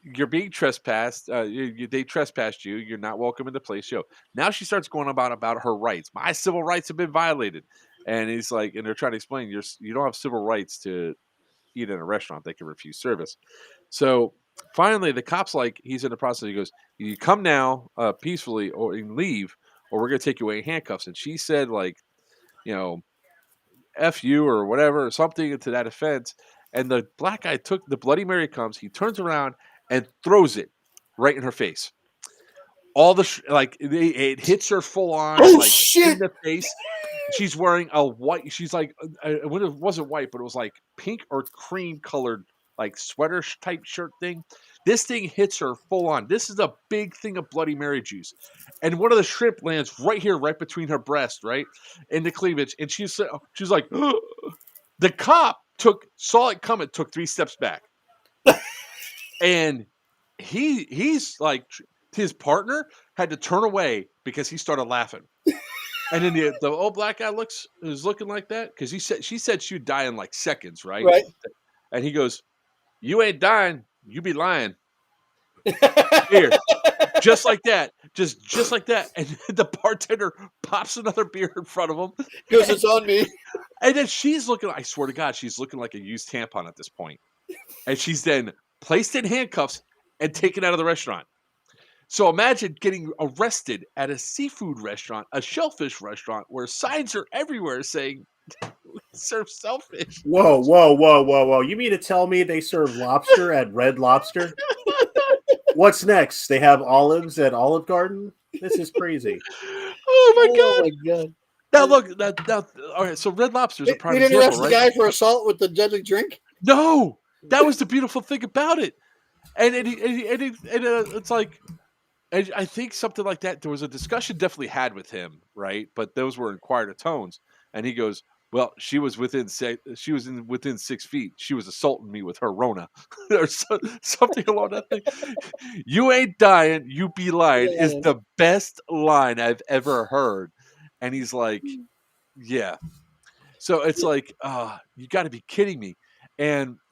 "You're being trespassed. They trespassed you. You're not welcome in the place." Now she starts going about her rights. My civil rights have been violated, and he's like, and they're trying to explain you don't have civil rights to eat in a restaurant. They can refuse service. So finally, the cop's like, he's in the process. He goes, "You come now, peacefully, or you leave, or we're gonna take you away in handcuffs." And she said, like, F you or whatever, or something to that offense. And the black guy took the Bloody Mary, comes, he turns around and throws it right in her face. All the it hits her full on, shit! in the face. She's wearing a white. She's like, it wasn't white, but it was like pink or cream colored, like sweater type shirt thing. This thing hits her full on. This is a big thing of Bloody Mary juice, and one of the shrimp lands right here, right between her breast, right in the cleavage. And she's like, the cop saw it coming, took 3 steps back, and he's like, his partner had to turn away because he started laughing. And then the old black guy is looking like that because she said she'd die in like seconds, right? Right. And he goes, "You ain't dying, you be lying." Here, just like that, just like that. And the bartender pops another beer in front of him. Because it's on me. And then she's looking. I swear to God, she's looking like a used tampon at this point. And she's then placed in handcuffs and taken out of the restaurant. So imagine getting arrested at a seafood restaurant, a shellfish restaurant, where signs are everywhere saying serve shellfish. Whoa. You mean to tell me they serve lobster at Red Lobster? What's next? They have olives at Olive Garden? This is crazy. Oh my God. Now look, now all right, so Red Lobster's a prime You didn't example, arrest the right? guy for assault with the deadly drink? No, that was the beautiful thing about it. And it's like, I think something like that. There was a discussion definitely had with him, right? But those were in quieter tones. And he goes, "Well, she was within 6 feet. She was assaulting me with her Rona," or something along that thing. "You ain't dying, you be lying" is the best line I've ever heard. And he's like, "Yeah." So it's like, you got to be kidding me.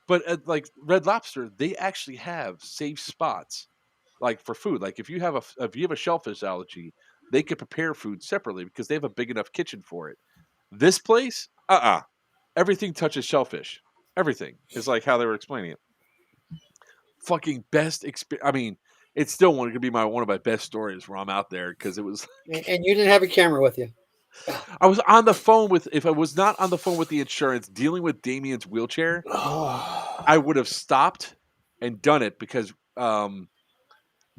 But at like Red Lobster, they actually have safe spots, like for food. Like if you have a shellfish allergy, they could prepare food separately because they have a big enough kitchen for it. This place, everything touches shellfish. Everything is like how they were explaining it. Fucking best experience. I mean, it's still going to be one of my best stories where I'm out there because it was. And you didn't have a camera with you. I was on the phone if I was not on the phone with the insurance dealing with Damien's wheelchair, I would have stopped and done it because, and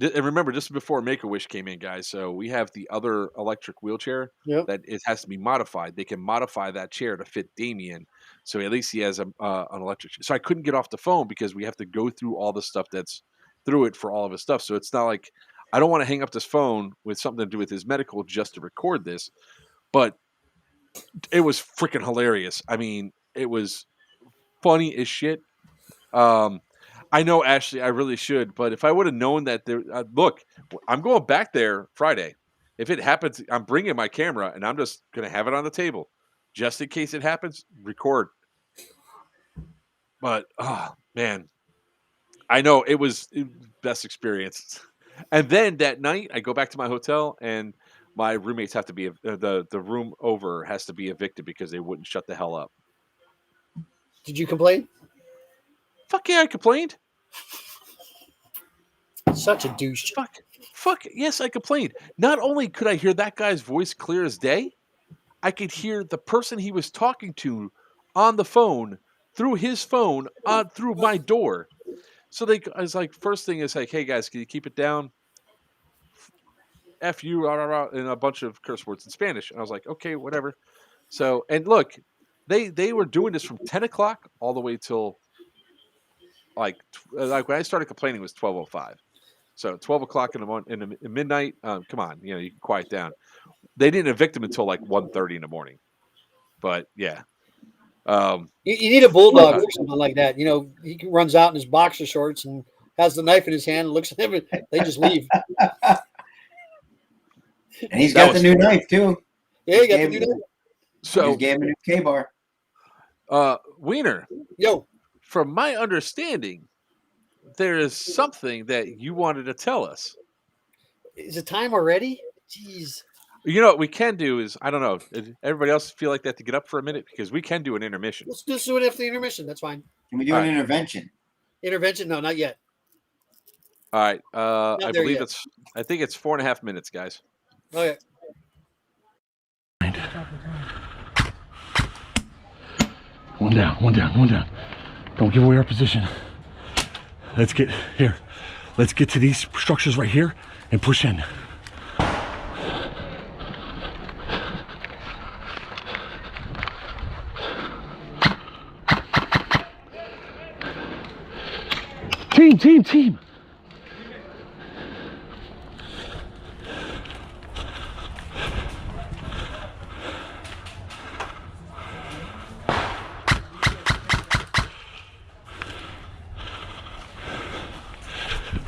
remember, this is before Make-A-Wish came in, guys. So we have the other electric wheelchair that it has to be modified. They can modify that chair to fit Damien. So at least he has an electric. So I couldn't get off the phone because we have to go through all the stuff that's through it for all of his stuff. So it's not like I don't want to hang up this phone with something to do with his medical just to record this. But it was freaking hilarious. I mean, it was funny as shit. I know, Ashley, I really should, but if I would have known that look, I'm going back there Friday. If it happens, I'm bringing my camera and I'm just going to have it on the table just in case it happens, record. But, man, I know it was best experience. And then that night I go back to my hotel and my roommates have to be the room over has to be evicted because they wouldn't shut the hell up. Did you complain? Fuck yeah, I complained. Such a douche. Fuck yes, I complained. Not only could I hear that guy's voice clear as day, I could hear the person he was talking to on the phone through his phone through my door. So I was like, first thing is like, "Hey guys, can you keep it down? F you," and a bunch of curse words in Spanish. And I was like, okay, whatever. So, and look, they were doing this from 10 o'clock all the way till like when I started complaining it was 12:05. So 12 o'clock in the morning, in midnight. Come on, you can quiet down. They didn't evict him until like 1:30 in the morning. But yeah, You need a bulldog or something like that. You know, he runs out in his boxer shorts and has the knife in his hand and looks at them and they just leave. And he's got the new knife too. Yeah, he got the new knife. So just gave him a new K-bar. Weiner. Yo. From my understanding, there is something that you wanted to tell us. Is it time already? Jeez. You know what we can do is, I don't know, everybody else feel like they have to get up for a minute because we can do an intermission. Let's just do it after the intermission. That's fine. Can we do an intervention? Intervention? No, not yet. All right. I believe I think it's 4.5 minutes, guys. Okay. One down. Don't give away our position. Let's get here. Let's get to these structures right here and push in. Team.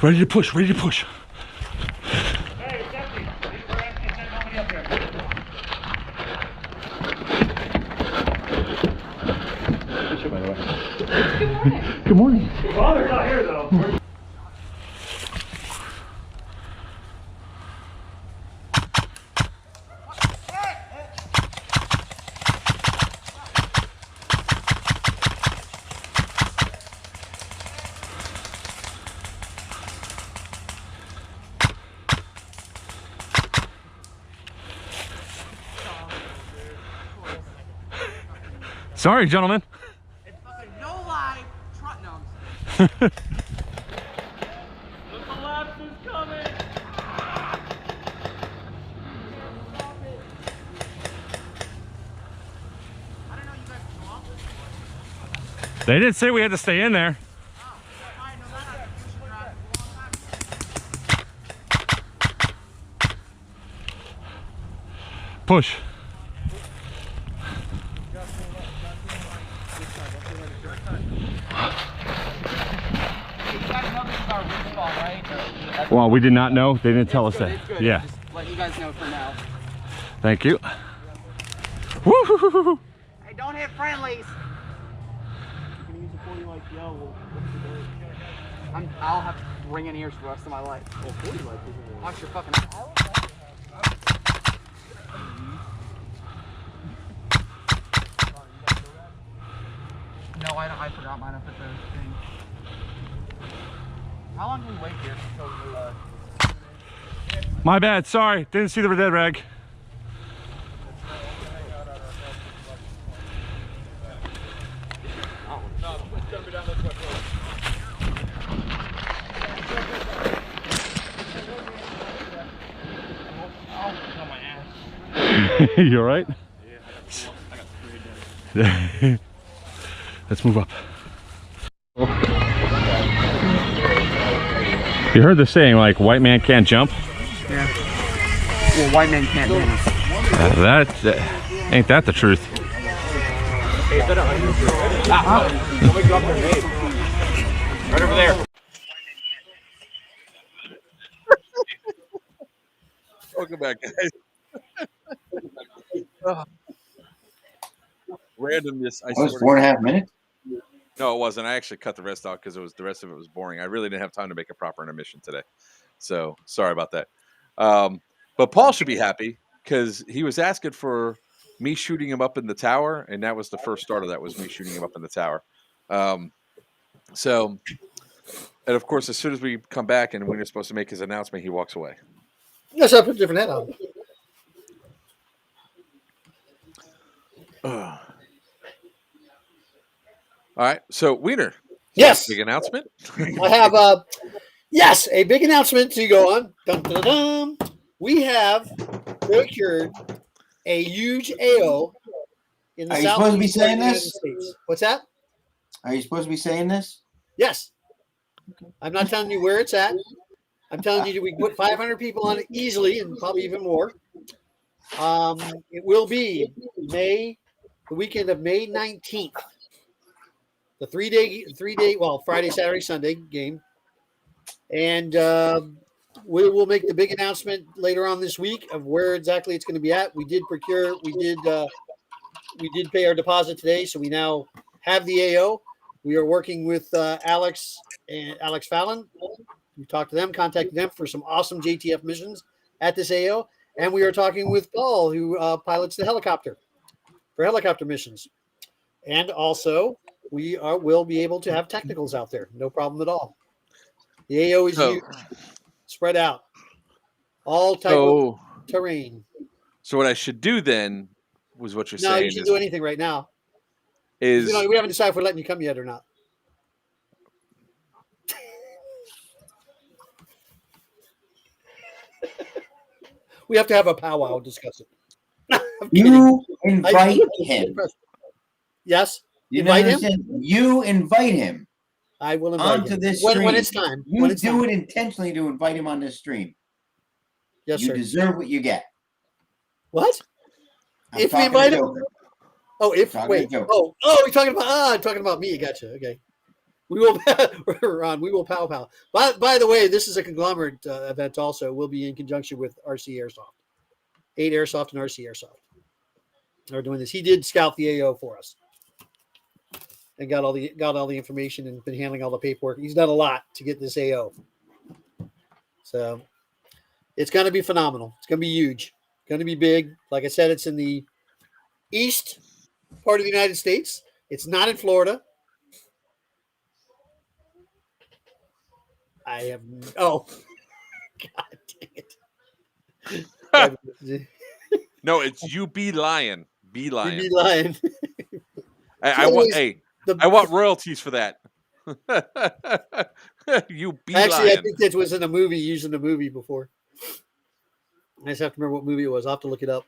Ready to push. Hey, it's empty. We're empty. There's nobody up here. Good morning. Father's not here, though. Sorry, gentlemen. It's fucking no live Trutnums. The collapse is coming. I don't know you guys come off this. They didn't say we had to stay in there. Oh, fine, no matter. You should drive a long time. Push. Well, we did not know. They didn't tell us that. Yeah. Just let you guys know for now. Thank you. Woo! Hey, don't hit friendlies. I'll have ringing ears for the rest of my life. Watch your fucking. No, I forgot mine up at the thing. How long do we wait here until My bad. Sorry. Didn't see the dead rag. You all right? Yeah. Let's move up. You heard the saying, like, white man can't jump? Yeah. Well, white men can't dance. Ain't that the truth? Somebody dropped their name. Right over there. Welcome back, guys. Randomness. That was 4.5 minutes. No, it wasn't. I actually cut the rest out because the rest of it was boring. I really didn't have time to make a proper intermission today, so sorry about that. But Paul should be happy because he was asking for me shooting him up in the tower, and that was the first start of that, was me shooting him up in the tower. And of course, as soon as we come back and when you're supposed to make his announcement, he walks away. Yes, I put a different hat on. All right, so Weiner. Yes. Big announcement. I have a big announcement to go on. Dun, dun, dun. We have procured a huge AO in the Are you supposed to be southeast saying United this? States. What's that? Are you supposed to be saying this? Yes. I'm not telling you where it's at. I'm telling you we can put 500 people on it easily and probably even more. It will be May the weekend of May 19th. The three-day, well, Friday, Saturday, Sunday game. And we will make the big announcement later on this week of where exactly it's going to be at. We did pay our deposit today, so we now have the AO. We are working with Alex Fallon. We talked to them, contacted them for some awesome JTF missions at this AO. And we are talking with Paul, who pilots the helicopter for helicopter missions. And also, we will be able to have technicals out there. No problem at all. The AO is huge, spread out, all type of terrain. So what I should do then was what you're saying. No, you should do anything right now. We haven't decided if we're letting you come yet or not. We have to have a powwow, discuss it. You invite him. Yes, You invite him. You invite him. I will invite onto him. this stream. When it's time. You do it intentionally to invite him on this stream. Yes, you sir. deserve what you get. What? If we invite him? Oh, wait. Oh, we're talking about I'm talking about me. Gotcha. Okay. We will Ron, we will pow. By the way, this is a conglomerate event also. We'll be in conjunction with A.T.E Airsoft. A.T.E Airsoft and A.T.E Airsoft are doing this. He did scout the AO for us. And got all the information and been handling all the paperwork. He's done a lot to get this AO. So it's going to be phenomenal. It's going to be huge. It's going to be big. Like I said, it's in the east part of the United States. It's not in Florida. God dang it. No, it's you be lying. Be lying. You be lying. I want royalties for that. You be lying. I think that was in a movie, using the movie before. I just have to remember what movie it was. I'll have to look it up.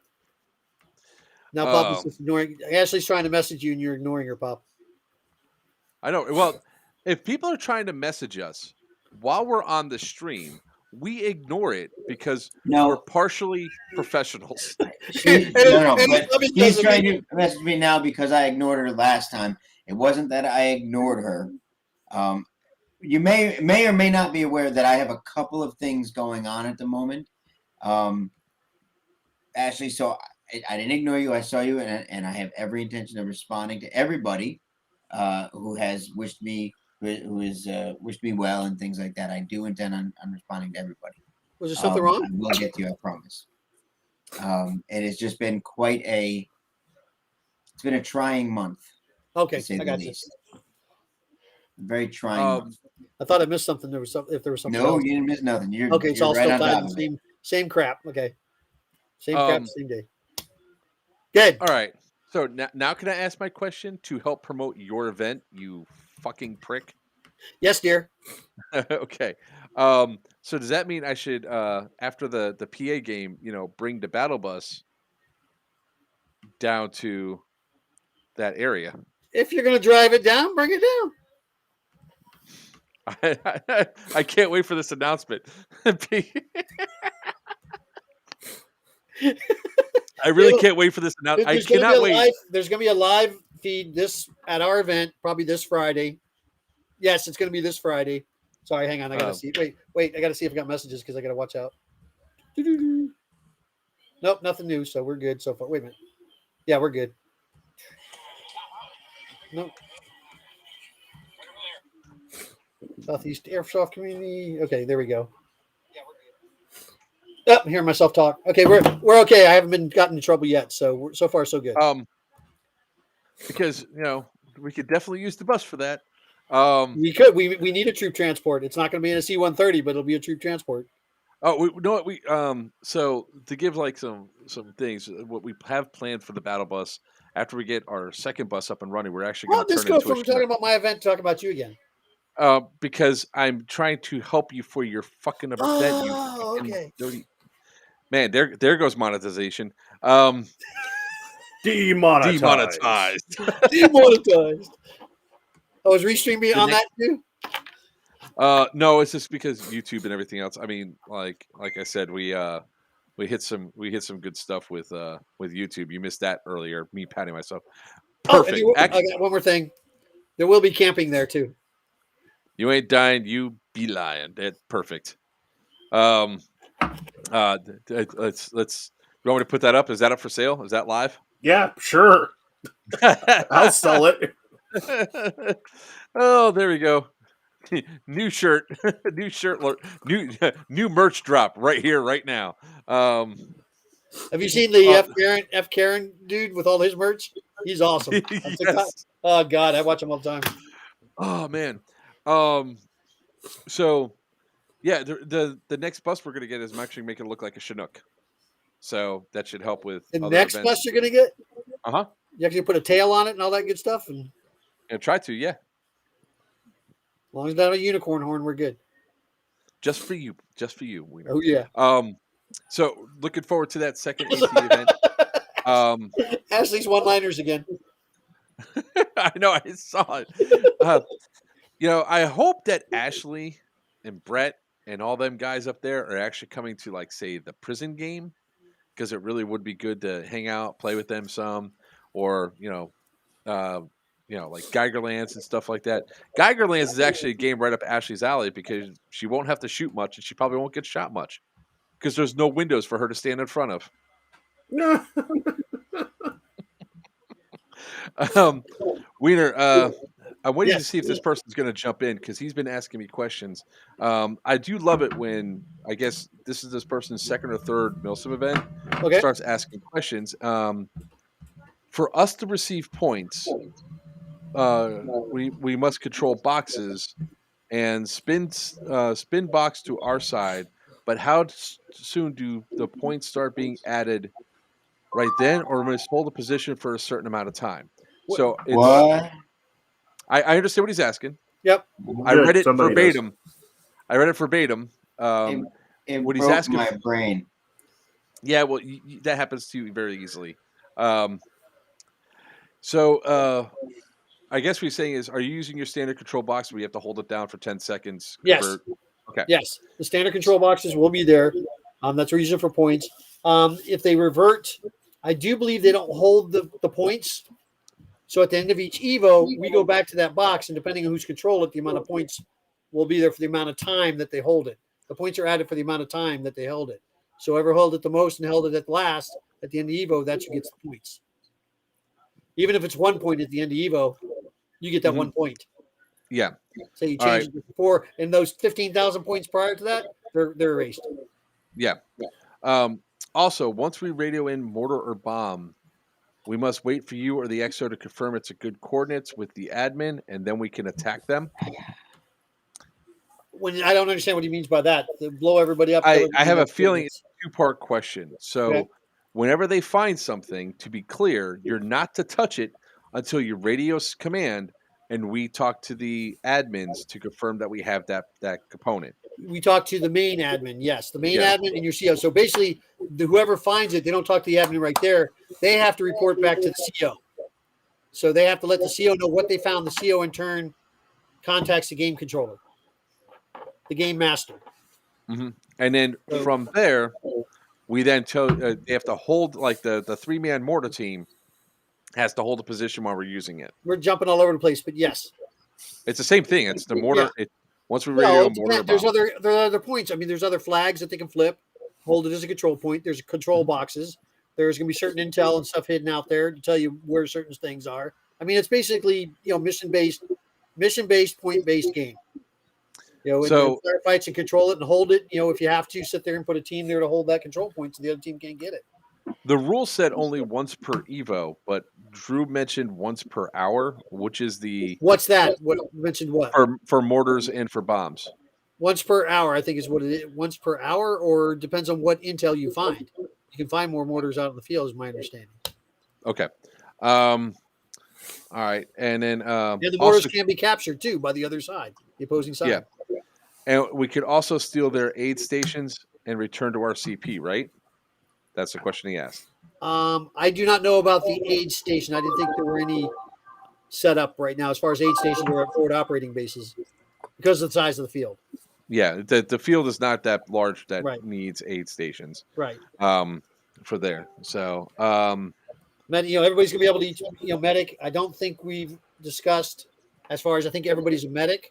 Now, Pop is just ignoring. Ashley's trying to message you, and you're ignoring her, Pop. I know. Well, if people are trying to message us while we're on the stream, we ignore it because we're partially professionals. She's trying to message me now because I ignored her last time. It wasn't that I ignored her. You may or may not be aware that I have a couple of things going on at the moment. Ashley, so I didn't ignore you. I saw you, and I have every intention of responding to everybody who has wished me wished me well and things like that. I do intend on responding to everybody. Was there something wrong? I will get to you, I promise. It has just been it's been a trying month. Okay, I got you. Very trying month. I thought I missed something. If there was something. No, else. you didn't miss nothing. It's all still tied. Same crap. Okay. Same crap, same day. Good. All right. So now can I ask my question to help promote your event, you fucking prick? Yes, dear. Okay. So does that mean I should, after the PA game, bring the battle bus down to that area? If you're going to drive it down, bring it down. I can't wait for this announcement. I really can't wait for this announcement. I cannot wait. There's going to be a live feed at our event, probably this Friday. Yes, it's going to be this Friday. Sorry, hang on. I got to see. Wait. I got to see if I got messages because I got to watch out. Nope, nothing new. So we're good so far. Wait a minute. Yeah, we're good. Nope. Southeast Airsoft Community. Okay, there we go. Oh, I'm hearing myself talk. Okay, we're okay. I haven't gotten in trouble yet, so so far so good. Because we could definitely use the bus for that. We could. We need a troop transport. It's not going to be in a C-130, but it'll be a troop transport. Oh, so to give some things, what we have planned for the battle bus after we get our second bus up and running, we're actually going to turn into from talking about my event to talk about you again. Because I'm trying to help you for your fucking event. Oh, okay. Dirty. Man, there goes monetization. Demonetized. Demonetized. Oh, is Restream on that too? No, it's just because YouTube and everything else. I mean, like I said, we we hit some good stuff with YouTube. You missed that earlier. Me patting myself. Perfect. I got one more thing. There will be camping there too. You ain't dying. You be lying. That's perfect. Let's. You want me to put that up? Is that up for sale? Is that live? Yeah, sure. I'll sell it. Oh, there we go. New shirt, new merch drop right here, right now. Have you seen the F Karen dude with all his merch? He's awesome. Yes. Oh God, I watch him all the time. Oh man. So yeah, the next bus we're gonna get is I'm actually making it look like a Chinook. So that should help with The other next events. bus you're gonna get? Uh-huh. You actually put a tail on it and all that good stuff, and Try to, yeah. as long as not a unicorn horn, we're good. Just for you. Weiner. Oh yeah. So looking forward to that second AT event. Ashley's one-liners again. I know, I saw it. I hope that Ashley and Brett and all them guys up there are actually coming to, like, say, the prison game, because it really would be good to hang out, play with them some, or like Geigerlands and stuff like that. Geigerlands is actually a game right up Ashley's alley because she won't have to shoot much and she probably won't get shot much because there's no windows for her to stand in front of. Weiner, I'm waiting to see if this person's going to jump in because he's been asking me questions. I do love it when, I guess this is this person's second or third Milsim event, starts asking questions. For us to receive points, we must control boxes and spin box to our side. But how soon do the points start being added? Right then, or must hold a position for a certain amount of time? So it's, What? I understand what he's asking. Yep. I read it Somebody verbatim. What It he's broke asking my brain. Yeah, well, that happens to you very easily. I guess what he's saying is, are you using your standard control box where you have to hold it down for 10 seconds? Yes. Okay. Yes. The standard control boxes will be there. That's what we use it for points. If they revert, I do believe they don't hold the points. So at the end of each Evo, we go back to that box, and depending on who's control it, the amount of points will be there for the amount of time that they hold it. The points are added for the amount of time that they held it. So whoever held it the most and held it at the last, at the end of Evo, that's who gets the points. Even if it's 1 point at the end of Evo, you get that 1 point. Yeah. Say you changed it before, and those 15,000 points prior to that, they're erased. Yeah. Also, once we radio in mortar or bomb, we must wait for you or the XO to confirm it's a good coordinates with the admin, and then we can attack them. When I don't understand what he means by that. They blow everybody up. I have a feeling it's a two-part question. So Okay. whenever they find something, to be clear, you're not to touch it until you radio command, and we talk to the admins to confirm that we have that component. We talk to the main admin. Yes, the main Yeah. admin and your CO. So basically, whoever finds it, they don't talk to the admin right there. They have to report back to the CO. So they have to let the CO know what they found. The CO in turn contacts the game controller, the game master. Mm-hmm. And then from there, we then tell they have to hold, like the 3-man mortar team has to hold a position while we're using it. We're jumping all over the place, but yes, it's the same thing. It's the mortar. Yeah. Once we radio mortar, there's bomb. there are other points. I mean, there's other flags that they can flip. Hold it as a control point. There's control boxes. There's going to be certain intel and stuff hidden out there to tell you where certain things are. I mean, it's basically mission based, point based game. So firefights and control it and hold it. If you have to, sit there and put a team there to hold that control point so the other team can't get it. The rule said only once per Evo, but Drew mentioned once per hour, which is what's that? What mentioned what? For mortars and for bombs. Once per hour, I think is what it is. Once per hour, or depends on what intel you find. You can find more mortars out in the field, is my understanding. Okay. All right. And then the mortars can be captured too by the other side, the opposing side. Yeah. And we could also steal their aid stations and return to our CP, right? That's the question he asked. I do not know about the aid station. I didn't think there were any set up right now as far as aid stations or forward operating bases because of the size of the field. Yeah, the field is not that large that Right. needs aid stations Right. for there. So Everybody's gonna be able to eat, medic. I don't think we've discussed as far as I think everybody's a medic,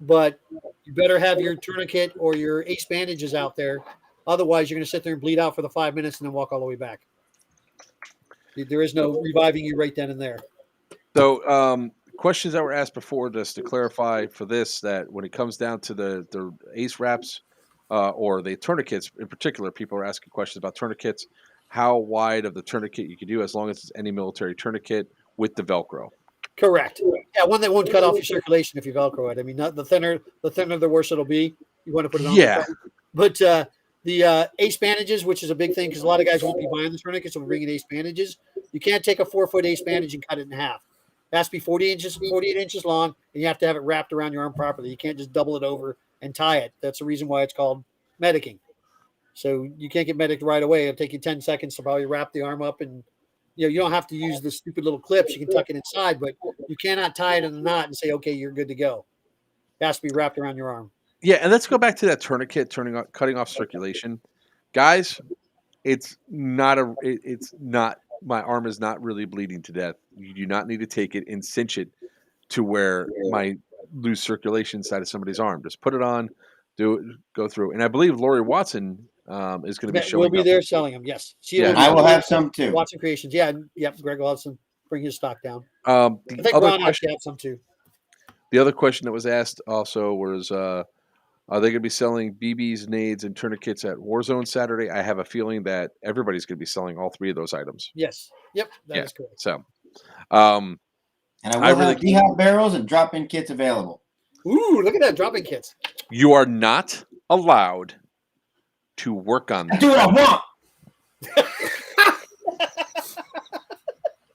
but you better have your tourniquet or your ace bandages out there. Otherwise, you're gonna sit there and bleed out for the 5 minutes and then walk all the way back. There is no reviving you right then and there. So, questions that were asked before, just to clarify for this, that when it comes down to the ace wraps or the tourniquets in particular, people are asking questions about tourniquets. How wide of the tourniquet you can do, as long as it's any military tourniquet with the Velcro. Correct. Yeah, one that won't cut off your circulation if you Velcro it. I mean, not the thinner, the worse it'll be. You want to put it on. Yeah. But the ace bandages, which is a big thing because a lot of guys won't be buying the tourniquets, so we're bringing ace bandages. You can't take a 4-foot ace bandage and cut it in half. It has to be 48 inches long, and you have to have it wrapped around your arm properly. You can't just double it over and tie it. That's the reason why it's called medicing. So you can't get medicked right away. It'll take you 10 seconds to probably wrap the arm up, and you don't have to use the stupid little clips. You can tuck it inside, but you cannot tie it in a knot and say, okay, you're good to go. It has to be wrapped around your arm. Yeah, and let's go back to that tourniquet cutting off circulation. Guys, it's not my arm is not really bleeding to death. You do not need to take it and cinch it to where my lose circulation inside of somebody's arm. Just put it on, go through. And I believe Lori Watson is going to be showing We'll be up. there selling them. Yes. I will have some too. Watson Creations. Yeah. Yep. Greg will have some. Bring his stock down. The I think other Ron question, actually had some too. the other question that was asked also was, are they going to be selling BBs, nades, and tourniquets at Warzone Saturday? I have a feeling that everybody's going to be selling all three of those items. Yes. Yep. That is correct. So, and I will have D-hop barrels and drop-in kits available. Ooh, look at that drop-in kits. You are not allowed to work on them. I do what I want.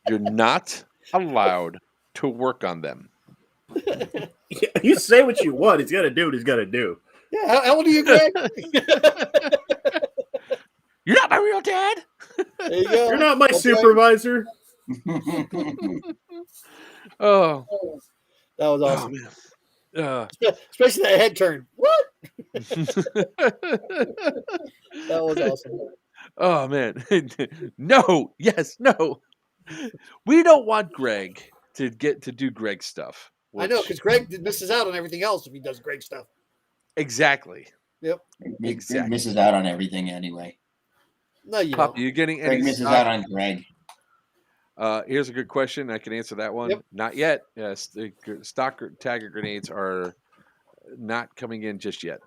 You're not allowed to work on them. You say what you want. He's gonna do what he's gonna do. Yeah. How old are you, Greg? You're not my real dad. There you go. You're not my supervisor. Oh, That was awesome. Especially that head turn. What? That was awesome. Oh man. No. Yes. No. We don't want Greg to do Greg stuff. I know, because Greg misses out on everything else if he does Greg stuff. Exactly. Yep. Greg misses out on everything anyway. No, you Pop, don't. you getting Greg any misses stock? out on Greg. Here's a good question. I can answer that one. Yep. Not yet. Yes, the stock tagger grenades are not coming in just yet.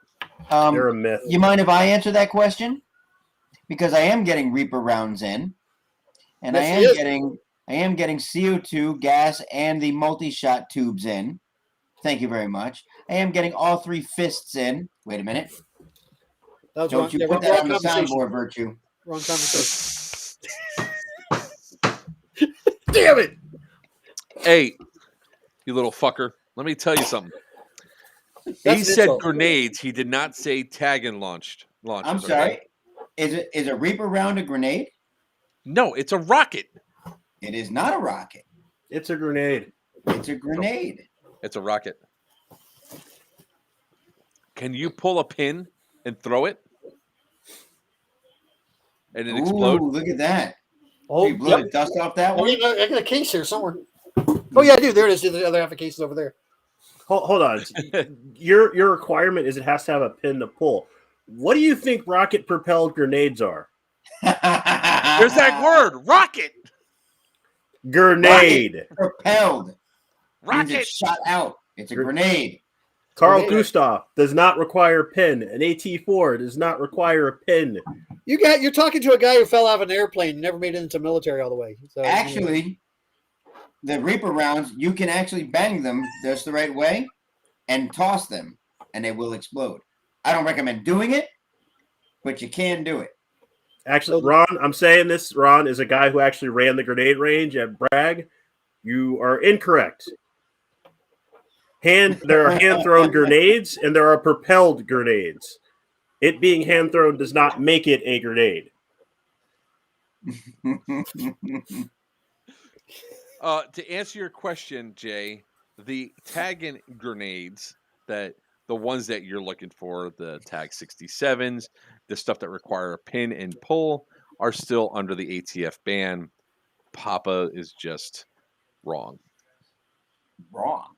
They're a myth. You mind if I answer that question? Because I am getting Reaper rounds in, and Yes, I am getting CO2 gas and the multi-shot tubes in. Thank you very much. I am getting all three fists in. Wait a minute. That was Don't wrong. you Yeah, put wrong that on the conversation. soundboard, Virtue. Wrong conversation. Damn it! Hey, you little fucker. Let me tell you something. He That's an said insult. grenades. He did not say tag and launches. I'm sorry. Is a Reaper round a grenade? No, it's a rocket. It is not a rocket. It's a grenade. It's a grenade. It's a rocket. Can you pull a pin and throw it? And it explode? Ooh, look at that. Oh, You blew yep. the dust off that I one? got a case here somewhere. Oh, yeah, I do. There it is. The other half of cases over there. Hold on. Your requirement is it has to have a pin to pull. What do you think rocket propelled grenades are? There's that word, rocket. Grenade. Propelled. Means Rocket. it's shot out. It's a grenade. Carl Grenade. Gustav does not require a pin. An AT4 does not require a pin. You're talking to a guy who fell out of an airplane and never made it into military all the way. So, Actually, the Reaper rounds, you can actually bang them just the right way and toss them, and they will explode. I don't recommend doing it, but you can do it. Actually, Ron, I'm saying this, Ron, is a guy who actually ran the grenade range at Bragg. You are incorrect. There are hand-thrown grenades, and there are propelled grenades. It being hand-thrown does not make it a grenade. To answer your question, Jay, the tagging grenades that the ones that you're looking for, the Tag 67s, the stuff that require a pin and pull, are still under the ATF ban. Papa is just wrong. Wrong.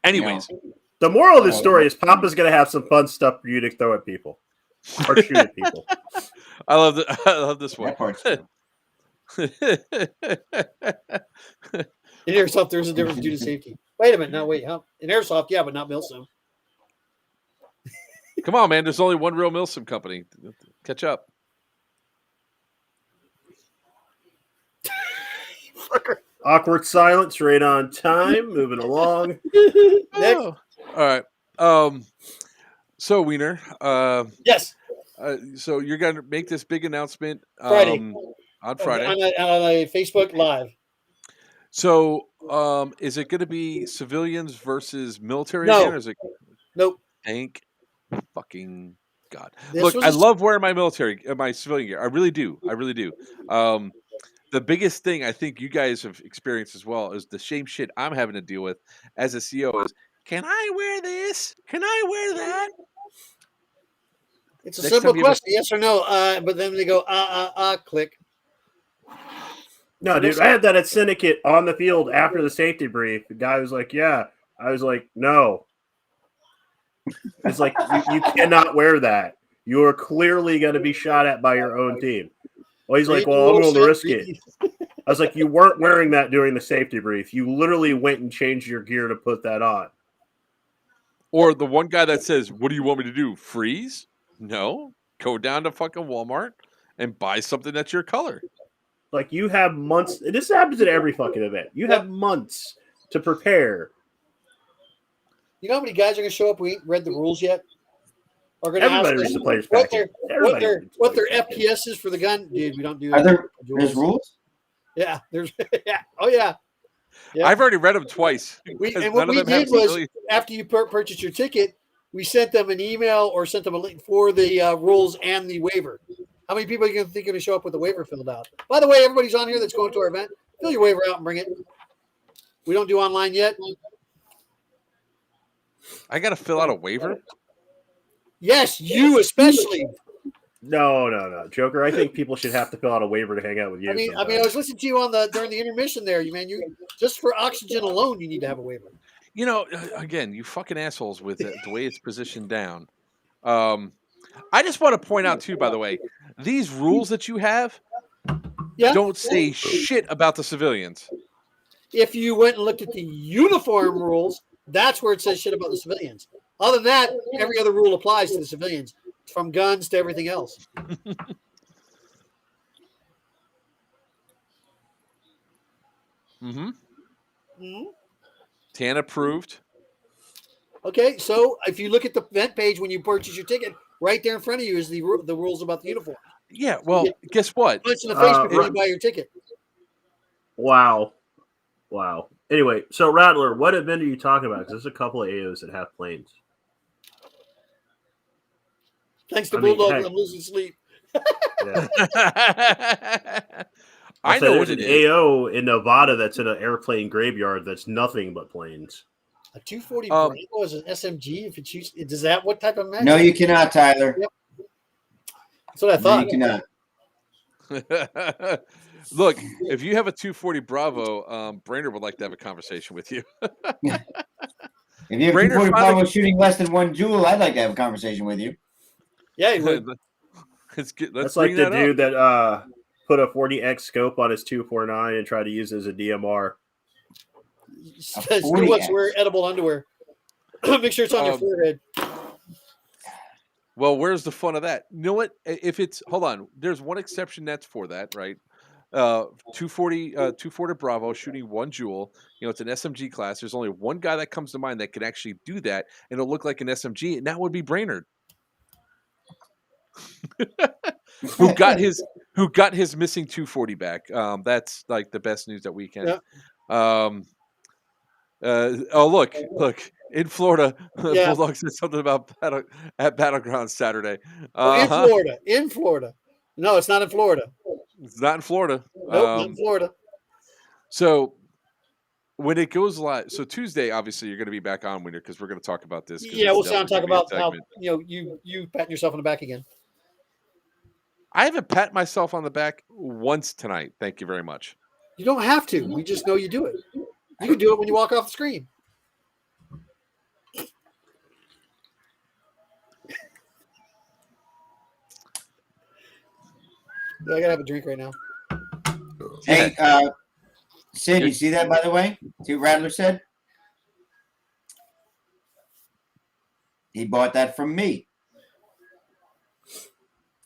Anyways, The moral of the story is Papa's going to have some fun stuff for you to throw at people or shoot at people. I love this one. That part's true. In airsoft, there's a difference due to safety. Wait a minute. No, wait. Huh? In airsoft, yeah, but not Milsim. Come on, man. There's only one real Milsim company. Catch up. Awkward silence, right on time. Moving along. Next. Oh. All right. So Weiner. Yes. So you're gonna make this big announcement Friday. on Friday. On a Facebook Live. So is it going to be civilians versus military No. again? Or is it? Nope. Thank fucking God. This Look, was I a- love wearing my my civilian gear. I really do. The biggest thing I think you guys have experienced as well is the same shit I'm having to deal with as a CEO is, can I wear this? Can I wear that? It's a Next simple time you have a- question, yes or no. But then they go, click. No, dude, I had that at Syndicate on the field after the safety brief. The guy was like, yeah. I was like, no. It's like, you cannot wear that. You are clearly going to be shot at by your own team. Well, he's like, well, I'm going to risk it. I was like, you weren't wearing that during the safety brief. You literally went and changed your gear to put that on. Or the one guy that says, what do you want me to do? Freeze? No. Go down to fucking Walmart and buy something that's your color. Like, you have months. This happens at every fucking event. You have months to prepare. You know how many guys are going to show up? We ain't read the rules yet. Are going to ask Everybody reads the player's what packet. what their FPS is for the gun. Dude, we don't do. Are there's duels. rules? Yeah, there's. Yeah. Oh yeah. Yeah. I've already read them twice. And because what none of we them have did was civilian- after you purchased your ticket, we sent them an email or sent them a link for the rules and the waiver. How many people are you think are going to show up with the waiver filled out? By the way, everybody's on here that's going to our event. Fill your waiver out and bring it. We don't do online yet. I got to fill out a waiver? Yes, you especially. No. Joker, I think people should have to fill out a waiver to hang out with you. I mean, I was listening to you during the intermission there, you just for oxygen alone, you need to have a waiver. You know, again, you fucking assholes with it, the way it's positioned down. I just want to point out too, by the way, these rules that you have don't say shit about the civilians. If you went and looked at the uniform rules, that's where it says shit about the civilians. Other than that, every other rule applies to the civilians, from guns to everything else. TAN approved. Okay, so if you look at the event page when you purchase your ticket, right there in front of you is the rules about the uniform. Yeah, well, guess what? It's in the Facebook when you buy your ticket. Wow. Anyway, so Rattler, what event are you talking about? Because there's a couple of AOs that have planes. Thanks to I mean, Bulldog, heck. I'm losing sleep. Yeah. I know what there's it an is. AO in Nevada that's in an airplane graveyard that's nothing but planes. A 240 Bravo is an SMG. If it shoots, does that what type of match? No, you cannot, Tyler. Yep. That's what I No, thought. you cannot. Look, if you have a 240 Bravo, Brainerd would like to have a conversation with you. If you have Brainerd 240 finally- Bravo shooting less than 1 joule, I'd like to have a conversation with you. Yeah, he would. Let's That's like the dude that put a 40X scope on his 249 and tried to use it as a DMR. Says, who wants to wear edible underwear? Make sure it's on your forehead. Well, where's the fun of that? You know what? If it's hold on, there's one exception that's for that, right? 240 Bravo shooting 1 joule. You know, it's an SMG class. There's only one guy that comes to mind that can actually do that, and it'll look like an SMG, and that would be Brainerd. who got his missing 240 back. That's like the best news that we can. Yeah. Look in Florida, Yeah. Bulldog said something about at Battleground Saturday. In Florida. No, it's not in Florida. It's not in Florida. Nope, not in Florida. So when it goes live, so Tuesday, obviously, you're going to be back on, Winter, because we're going to talk about this. 'cause Yeah, it's we'll sound definitely talk gonna be a about how segment. you patting yourself on the back again. I haven't pat myself on the back once tonight. Thank you very much. You don't have to. We just know you do it. You can do it when you walk off the screen. I gotta have a drink right now. Hey, Sid, you see that, by the way? See what Rattler said? He bought that from me.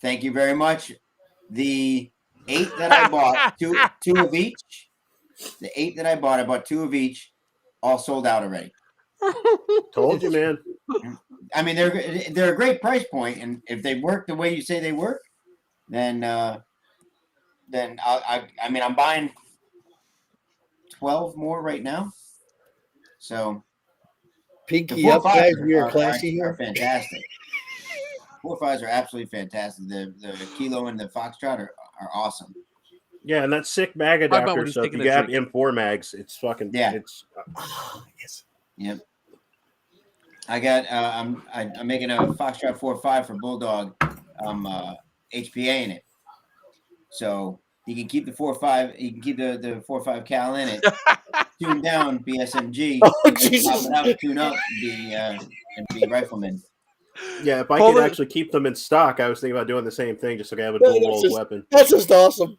Thank you very much. The 8 that I bought, two of each. The 8 that I bought 2 of each, all sold out already. Told you, man. I mean, they're a great price point, and if they work the way you say they work, then I'm buying 12 more right now. So Pinky up, guys. We are classy are here. fantastic. 4.5s are absolutely fantastic. The Kilo and the Foxtrot are awesome. Yeah, and that sick mag How about adapter. when he's So if taking you a have drink? M4 mags, it's fucking It's Yes. Yep. I got I'm making a Foxtrot 4.5 for Bulldog. HPA in it. So you can keep the 4.5, you can keep the 4.5 cal in it. Tune down, BSMG. Oh, Jesus. Pop it out, tune up, and be rifleman. Yeah, if I could actually keep them in stock, I was thinking about doing the same thing, just so I could have a dual-walled weapon. That's just awesome.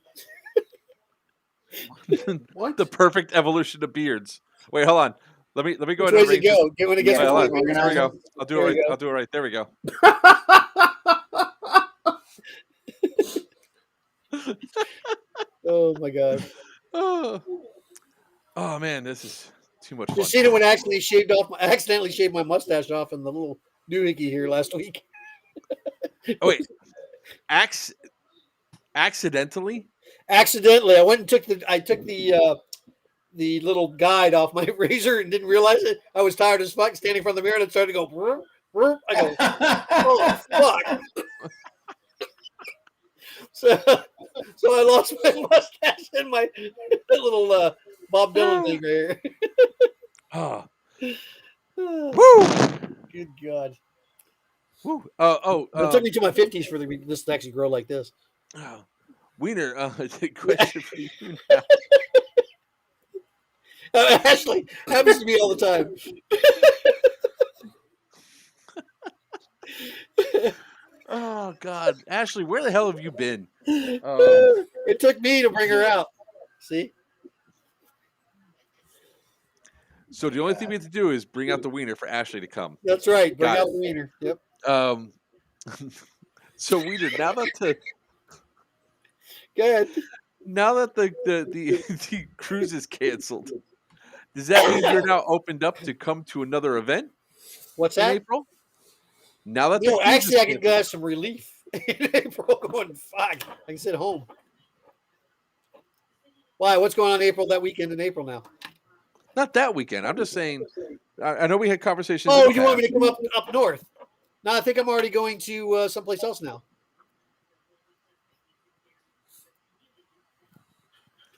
What? The perfect evolution of beards. Wait, hold on. Let me go Which ahead way and does it arrange this. go? Give it a guess. Wait, hold on. Which way There we go. I'll do it right. I'll do it right. There we go. Oh my god. Oh man, this is too much fun. You seen it when I accidentally shaved my mustache off in the little doohickey here last week. Oh wait, accidentally? Accidentally, I went and took the little guide off my razor and didn't realize it. I was tired as fuck standing in front of the mirror and it started to go. Brr, brr. I go, oh fuck. So I lost my mustache and my little Bob Dylan thing right here. Oh. Woo! Good God. Woo. It took me to my 50s for this to actually grow like this. Oh. Weiner, question for you now. Ashley, happens to me all the time. Oh God, Ashley, where the hell have you been? It took me to bring her out. See? So the only thing we have to do is bring out the wiener for Ashley to come. That's right. Bring Got out it. the wiener. Yep. So Wiener, now that Good. now that the cruise is canceled, does that mean you're now opened up to come to another event? What's in that? April? Now that Actually, I can get some relief in April. Going, fuck, I can sit home. Why? What's going on in April? That weekend in April now? Not that weekend. I'm just saying. I know we had conversations. Oh, you want me to come up north? No, I think I'm already going to someplace else now.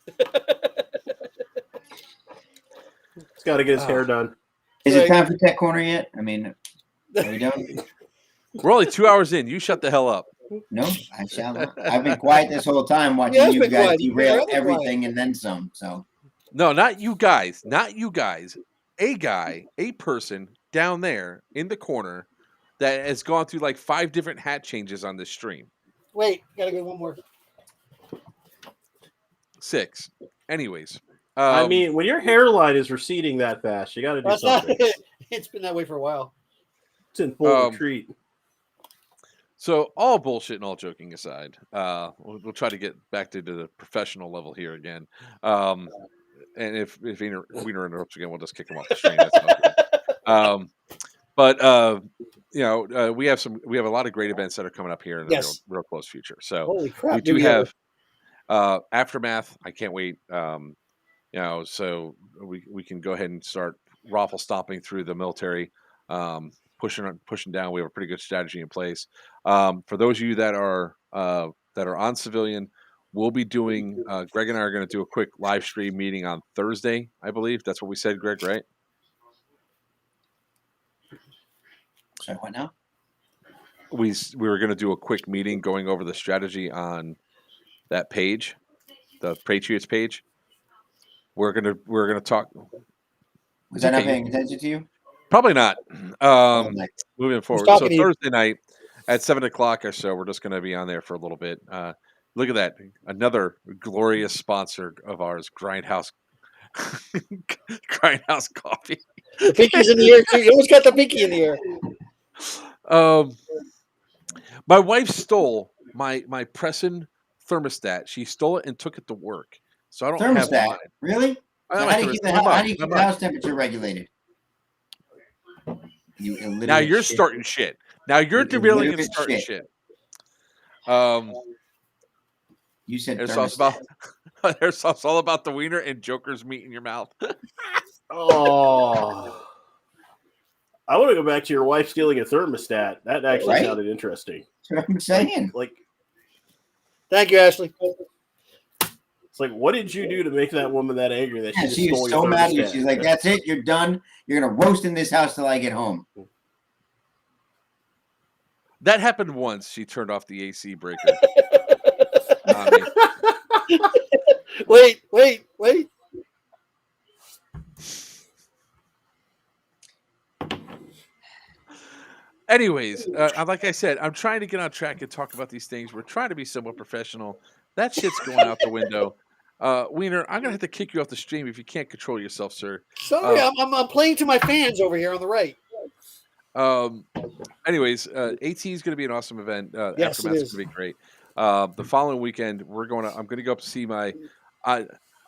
He's got to get his hair done. Is it time for Tech Corner yet? I mean, are we done? We're only 2 hours in. You shut the hell up. No, I shall not. I've been quiet this whole time watching you guys derail everything and then some. So no, not you guys. Not you guys. A person down there in the corner that has gone through like 5 different hat changes on this stream. Wait, gotta go one more. 6. Anyways. I mean, when your hairline is receding that fast, you got to do something. It's been that way for a while. It's in full retreat. So all bullshit and all joking aside, we'll try to get back to the professional level here again. And if Wiener interrupts again, we'll just kick him off the stream. But we have a lot of great events that are coming up here in the real close future. So holy crap, we do have Aftermath. I can't wait. So we can go ahead and start raffle stomping through the military, pushing down. We have a pretty good strategy in place. For those of you that are on civilian, we'll be doing. Greg and I are going to do a quick live stream meeting on Thursday, I believe. That's what we said, Greg, right? Sorry, what now? We were going to do a quick meeting going over the strategy on that page, the Patriots page. We're gonna talk. Was I not paying attention to you? Probably not. Nice. Moving forward, talking so to you. Thursday night at 7:00 or so, we're just going to be on there for a little bit. Look at that, another glorious sponsor of ours, Grindhouse, Grindhouse Coffee. The pinky's in the air too. You almost got the pinky in the air. My wife stole my Presson thermostat. She stole it and took it to work, so I don't have Thermostat? mine. Really? I So like how do you keep the house temperature regulated? You illiterate Now you're shit. starting shit. Now you're You derailing and illiterate starting shit. shit. You said Airsoft's thermostat. about Airsoft's all about the wiener and Joker's meat in your mouth. Oh. I want to go back to your wife stealing a thermostat. That actually Right? sounded interesting. That's what I'm saying. Like, Thank you, Ashley. it's like, what did you do to make that woman that angry that Yeah, she just she stole is your so mad at you. thermostat? She's like, "That's it. You're done. You're gonna roast in this house till I get home." That happened once. She turned off the AC breaker. on me. Wait. Anyways, like I said, I'm trying to get on track and talk about these things. We're trying to be somewhat professional. That shit's going out the window. Wiener, I'm gonna have to kick you off the stream if you can't control yourself, sir. Sorry, I'm playing to my fans over here on the right. Anyways, A.T.E is gonna be an awesome event. Yes, it Aftermath's is. gonna be great. The following weekend, I'm gonna go up to see my.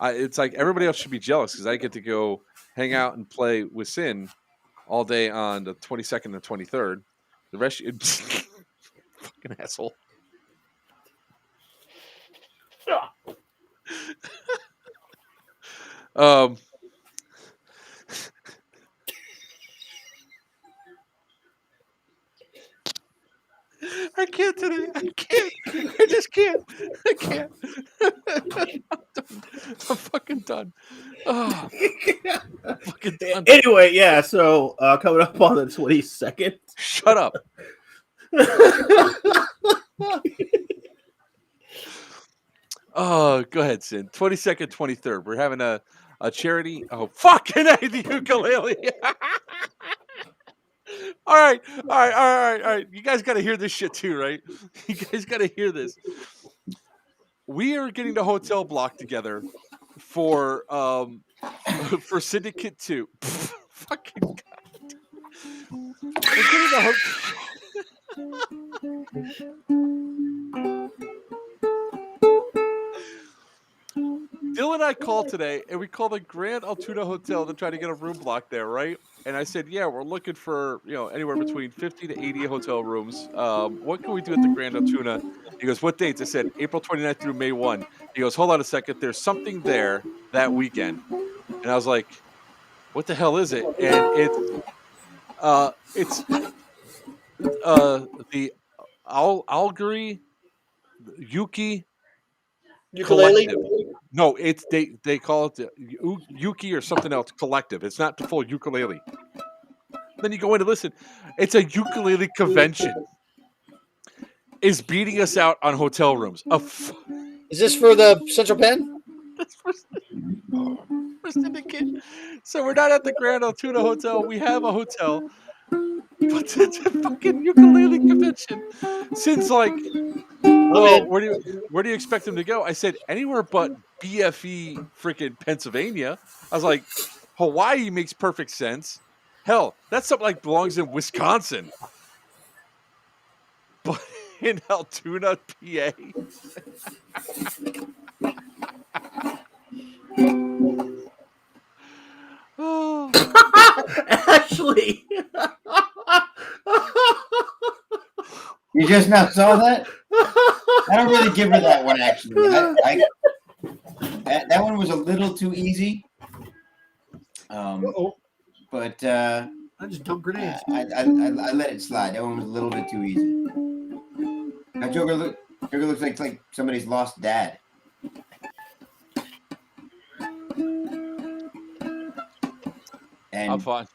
It's like everybody else should be jealous because I get to go hang out and play with Sin all day on the 22nd and 23rd. The rest, fucking asshole. I can't today. I can't. I just can't. I can't. I'm done. I'm fucking done. Oh, I'm fucking done. Anyway, yeah, so coming up on the 22nd. Shut up. Oh, go ahead, Sin. 22nd, 23rd. We're having a charity. Oh, fucking A, the ukulele. All right. You guys got to hear this shit too, right? You guys got to hear this. We are getting the hotel block together for Syndicate 2. Fucking God. We're getting the Dylan and I called today, and we called the Grand Altoona Hotel to try to get a room block there, right? And I said, yeah, we're looking for, anywhere between 50 to 80 hotel rooms. What can we do at the Grand Altoona? He goes, what dates? I said, April 29th through May 1. He goes, hold on a second. There's something there that weekend. And I was like, what the hell is it? And it's the Algary Yuki Ukulele. Collective. No, it's they call it the Yuki or something else collective. It's not the full ukulele. Then you go in and listen. It's a ukulele convention. Is beating us out on hotel rooms. Is this for the Central Penn? That's for Syndicate. So we're not at the Grand Altoona Hotel. We have a hotel. But it's a fucking ukulele convention. Since like, well, where do you expect them to go? I said anywhere but BFE freaking Pennsylvania. I was like, Hawaii makes perfect sense. Hell, that's something like belongs in Wisconsin. But in Altoona, PA. Oh. Actually, You just now saw that? I don't really give her that one, actually. That one was a little too easy. But I just dumped grenades. I let it slide. That one was a little bit too easy. That Joker looks like somebody's lost dad. I'm and fine.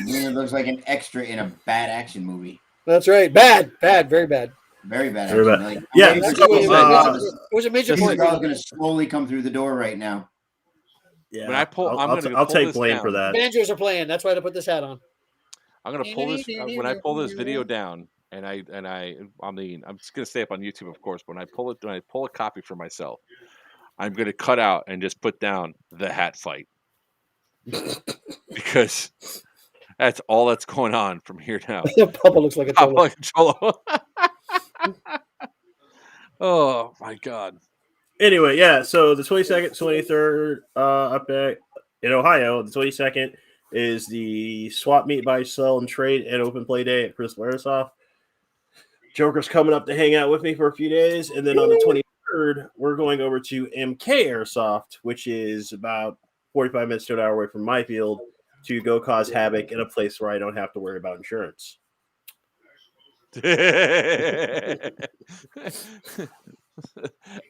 Wiener looks like an extra in a bad action movie. That's right. Bad, very bad. Very bad Very action. bad. Like, Yeah, I'm Actually, waiting for it was a major Just- point. Seagal's going to slowly come through the door right now. Yeah, When I pull- I'm I'll, gonna go I'll pull take this blame down. for that. Banjos are playing. That's why I put this hat on. I'm gonna pull this when I pull this video down, and I mean I'm just gonna stay up on YouTube, of course. But when I pull a copy for myself, I'm gonna cut out and just put down the hat fight because that's all that's going on from here now. Papa looks like a Papa cholo. like a cholo. Oh my god! Anyway, yeah. So the 22nd, 23rd, up in Ohio, the 22nd is the swap meet, buy, sell, and trade and open play day at Crucible Airsoft. Joker's coming up to hang out with me for a few days, and then on the 23rd, we're going over to MK Airsoft, which is about 45 minutes to an hour away from my field, to go cause havoc in a place where I don't have to worry about insurance.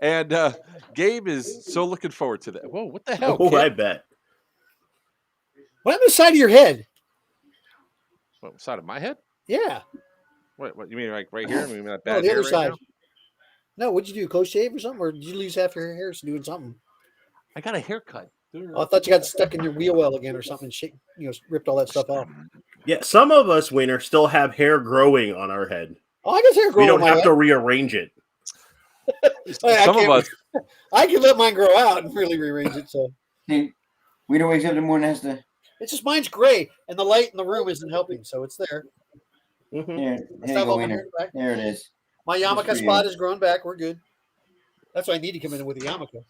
And Gabe is so looking forward to that. Whoa, what the hell? Oh, kid? I bet. What happened to the side of your head? What side of my head? Yeah. What you mean, like right here? I mean, that No, bad the hair other right side. now? No, what'd you do? Close shave or something? Or did you lose half your hair doing something? I got a haircut. Oh, I thought you got stuck in your wheel well again or something. Shit, ripped all that stuff off. Yeah, some of us, Wiener, still have hair growing on our head. Oh, I guess hair We grow on don't my have head. to rearrange it. Some of us. I can let mine grow out and really rearrange it. So Hey, Wiener wakes up in the morning and has to. it's just mine's gray and the light in the room isn't helping. So it's there. Mhm. Here, Let's you have go, all my Wiener. hair back. There it is. My Just yarmulke for spot you. is grown back. We're good. That's why I need to come in with a yarmulke.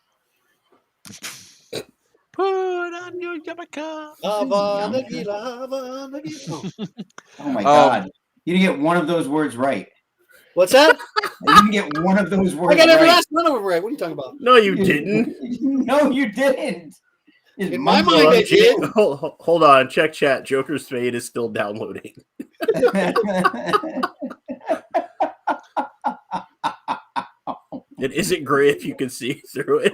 Put on your yarmulke. Havana, Havana, oh. Oh my God! You didn't get one of those words right. What's that? You didn't get one of those I words got every right. last one of them right. What are you talking about? No, you didn't. No, you didn't. It's In my mumbling. mind, I did. Hold on. Check chat. Joker's fade is still downloading. It isn't gray if you can see through it.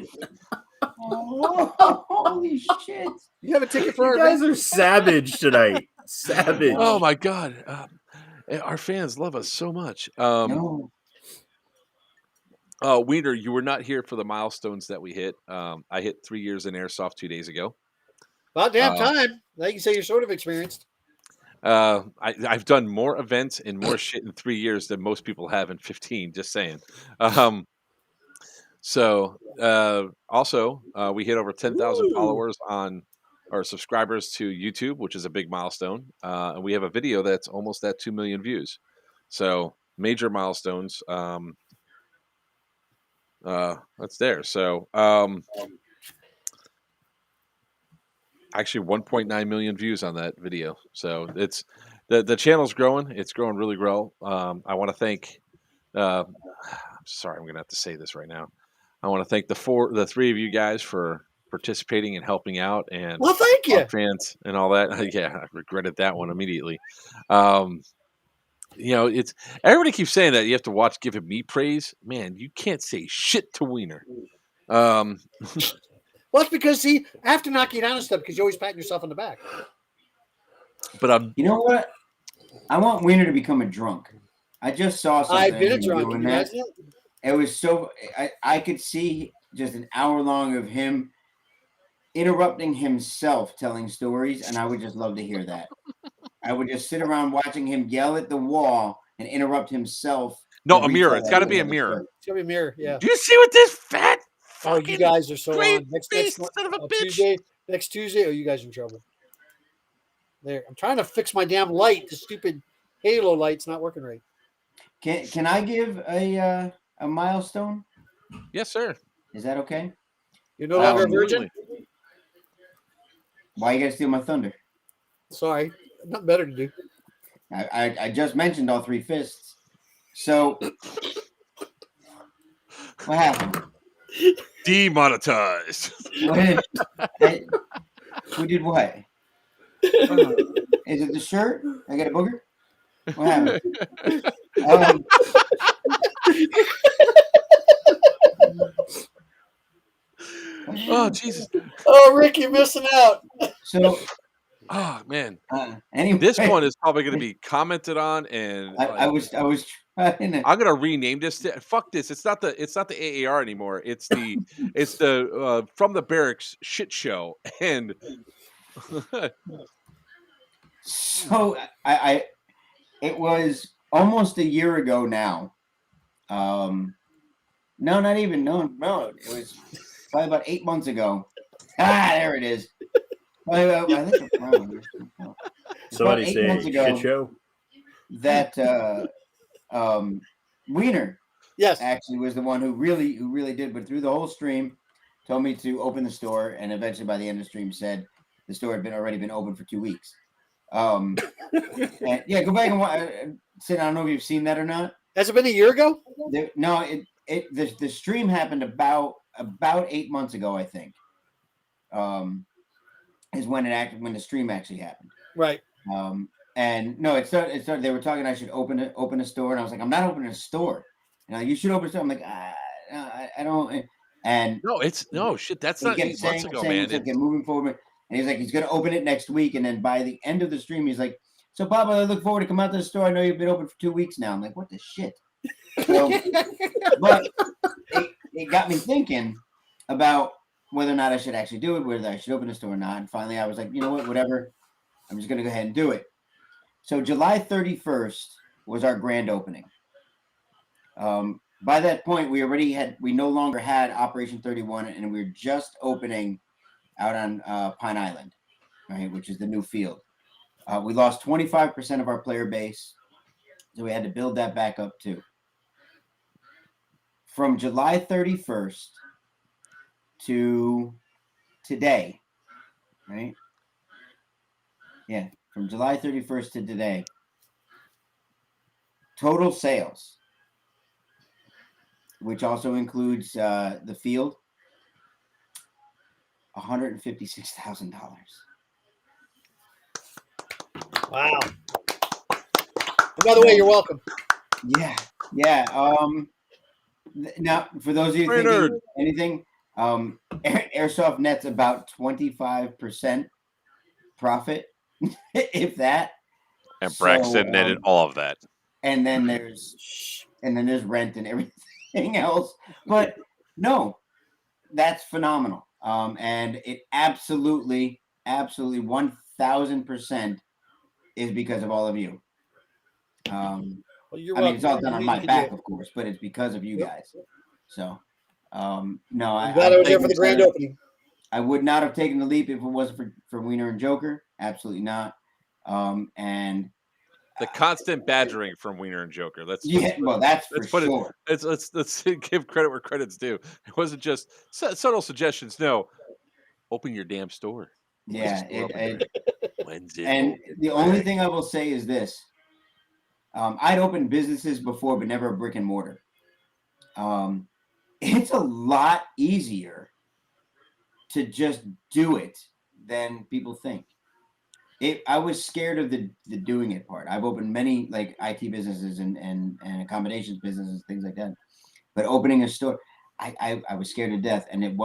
Oh, holy shit! You have a ticket for You our guys are savage tonight. Savage. Oh my god. Our fans love us so much. No. Wiener, you were not here for the milestones that we hit. I hit 3 years in airsoft 2 days ago. About damn time. Now you can say you're sort of experienced. I've done more events and more shit in 3 years than most people have in 15. Just saying. Also, we hit over 10,000 followers on our subscribers to YouTube, which is a big milestone. And we have a video that's almost at 2 million views. So major milestones. That's there. So actually 1.9 million views on that video. So it's the channel's growing. It's growing really well. I want to thank. I'm sorry, I'm gonna have to say this right now. I want to thank the three of you guys for participating and helping out, and Well, thank you. our fans and all that. Yeah, I regretted that one immediately. It's everybody keeps saying that you have to watch giving me praise. Man, you can't say shit to Wiener. Well, it's because, see, I have to knock you down and stuff because you're always patting yourself on the back. But I'm. You know what? I want Wiener to become a drunk. I just saw something. I've been a of him drunk. doing Can you that. imagine it? It was so. I could see just an hour long of him interrupting himself telling stories, and I would just love to hear that. I would just sit around watching him yell at the wall and interrupt himself. No, to a mirror. retell It's got to be a another mirror. story. It's going to be a mirror, yeah. Do you see what this fat Oh, fucking you guys are so great on. Next face son of a bitch? Next Tuesday, oh, you guys are in trouble. There. I'm trying to fix my damn light. The stupid halo light's not working right. Can I give a milestone? Yes, sir. Is that okay? You're no longer a virgin? Absolutely. Why you gotta steal my thunder? Sorry. Nothing better to do. I just mentioned all three fists. So what happened? Demonetized. Who did what? Is it the shirt? I got a booger? What happened? Oh Jesus! Oh, Rick, you're missing out. So Oh man, Anyway, this one is probably going to be commented on, and I was trying to. I'm gonna rename this. Fuck this. It's not the AAR anymore. It's the from the barracks shit show. And So it was almost a year ago now. No, not even. No. It was probably about 8 months ago. There it is. Probably about, I think it's Somebody about 8 say months ago shit show. that Weiner Yes. actually was the one who really did, but through the whole stream told me to open the store, and eventually by the end of the stream said the store had already been open for 2 weeks. And yeah, go back and watch. Sid, I don't know if you've seen that or not. Has it been a year ago? No, the stream happened about 8 months ago, I think. Is when the stream actually happened. Right. And no, it started. They were talking. I should open a store, and I was like, I'm not opening a store. You should open a store. I'm like, I don't. And no shit. That's not 8 months ago, man. Like, moving forward, and he's like, he's gonna open it next week, and then by the end of the stream, he's like, so Papa, I look forward to come out to the store. I know you've been open for 2 weeks now. I'm like, what the shit? So, but it got me thinking about whether or not I should actually do it, whether I should open a store or not. And finally, I was like, you know what, whatever. I'm just going to go ahead and do it. So July 31st was our grand opening. By that point, we no longer had Operation 31, and we were just opening out on Pine Island, right, which is the new field. We lost 25% of our player base, so we had to build that back up too. From July 31st to today, right? Yeah, from July 31st to today, total sales, which also includes the field, $156,000. Wow. And by the way, you're welcome. Yeah. Now, for those of you thinking anything, Airsoft nets about 25% profit, if that. And Braxton netted all of that. And then there's rent and everything else. But no, that's phenomenal. And it absolutely 1000% is because of all of you. Well, you're it's all done on my back, of course, but it's because of you guys. So, no, I'm glad I was there for the grand opening. I would not have taken the leap if it wasn't for Weiner and Joker. Absolutely not. And the constant badgering from Weiner and Joker. That's for sure. Let's give credit where credit's due. It wasn't just subtle suggestions. No, open your damn store. Yeah. When's it and open? The only thing I will say is this. I'd opened businesses before, but never a brick and mortar. It's a lot easier to just do it than people think. I was scared of the doing it part. I've opened many like IT businesses and accommodations businesses, things like that. But opening a store, I was scared to death, and it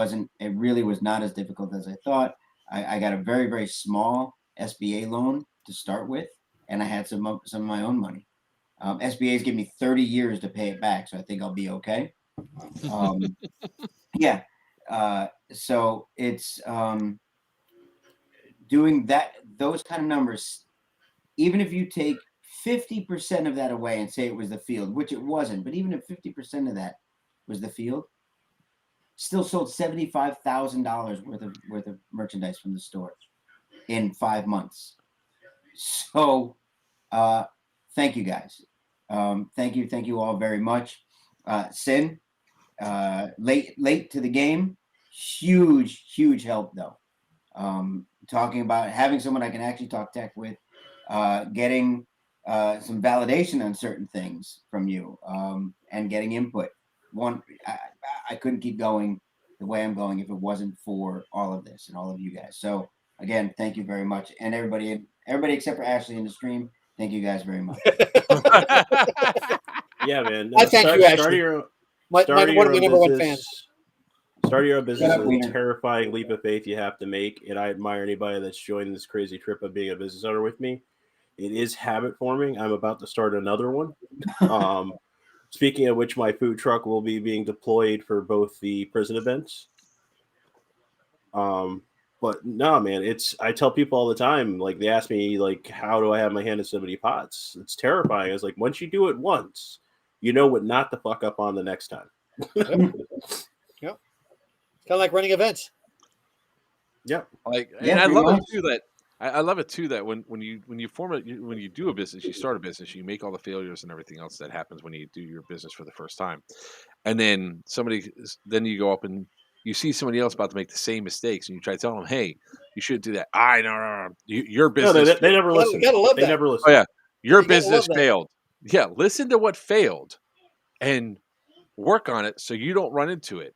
really was not as difficult as I thought. I got a very, very small SBA loan to start with, and I had some of my own money. SBA's give me 30 years to pay it back, so I think I'll be okay. Yeah. So it's doing those kind of numbers, even if you take 50% of that away and say it was the field, which it wasn't, but even if 50% of that was the field, still sold $75,000 worth of merchandise from the store in 5 months. So thank you guys. Thank you all very much. Sin, late to the game, huge help though. Talking about having someone I can actually talk tech with, getting some validation on certain things from you, and getting input. I couldn't keep going the way I'm going if it wasn't for all of this and all of you guys. So again, thank you very much, and everybody except for Ashley in the stream. Thank you guys very much. Yeah, man. I thank you, Ashley. One of my number one fans. Starting your own business Shut up, is a Wiener. terrifying leap of faith you have to make, and I admire anybody that's joined this crazy trip of being a business owner with me. It is habit forming. I'm about to start another one. Speaking of which, my food truck will be being deployed for both the prison events. But no, man, I tell people all the time, like they ask me, like, how do I have my hand in so many pots? It's terrifying. It's like once you do it once, you know what not to fuck up on the next time. Yep. Yep. It's kind of like running events. Yep. Like, Yeah, and I pretty love much. it too that I love it too that when you form it, when you do a business, you start a business, you make all the failures and everything else that happens when you do your business for the first time, and then then you go up and you see somebody else about to make the same mistakes, and you try to tell them, "Hey, you shouldn't do that." No. Your No, business. they never listen. You gotta love They that. never Oh listen. yeah, your You gotta love business that. failed. Yeah, listen to what failed, and work on it so you don't run into it.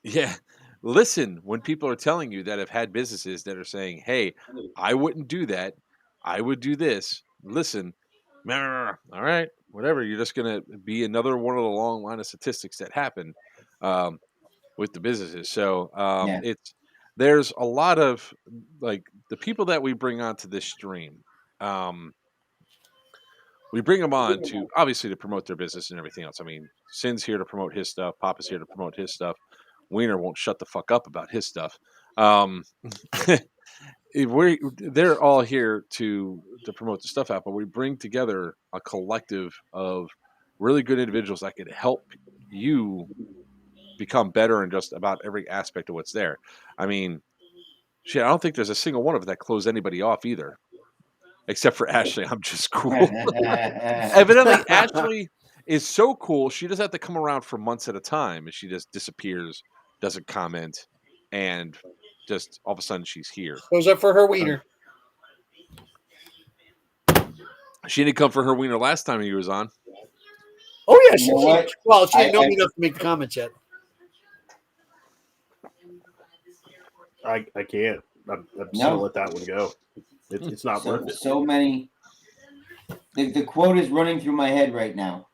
Yeah, listen when people are telling you that have had businesses that are saying, "Hey, I wouldn't do that. I would do this." Listen, all right, whatever. You're just gonna be another one of the long line of statistics that happen um, with the businesses. So Yeah. there's a lot of like the people that we bring onto this stream. We bring them on to obviously to promote their business and everything else. I mean, Sin's here to promote his stuff. Papa's here to promote his stuff. Wiener won't shut the fuck up about his stuff. They're all here to promote the stuff out, but we bring together a collective of really good individuals that could help you become better in just about every aspect of what's there. I mean, shit, I don't think there's a single one of it that closed anybody off either, except for Ashley. I'm just cool. Evidently, Ashley is so cool. She doesn't have to come around for months at a time, and she just disappears, doesn't comment, and just all of a sudden she's here. Goes up for her wiener. She didn't come for her wiener last time he was on. Oh yeah, she You know what? well, she didn't know I- me enough to make the comments yet. I can't. I'm just No. gonna let that one go. It's not worth it. So many. The quote is running through my head right now.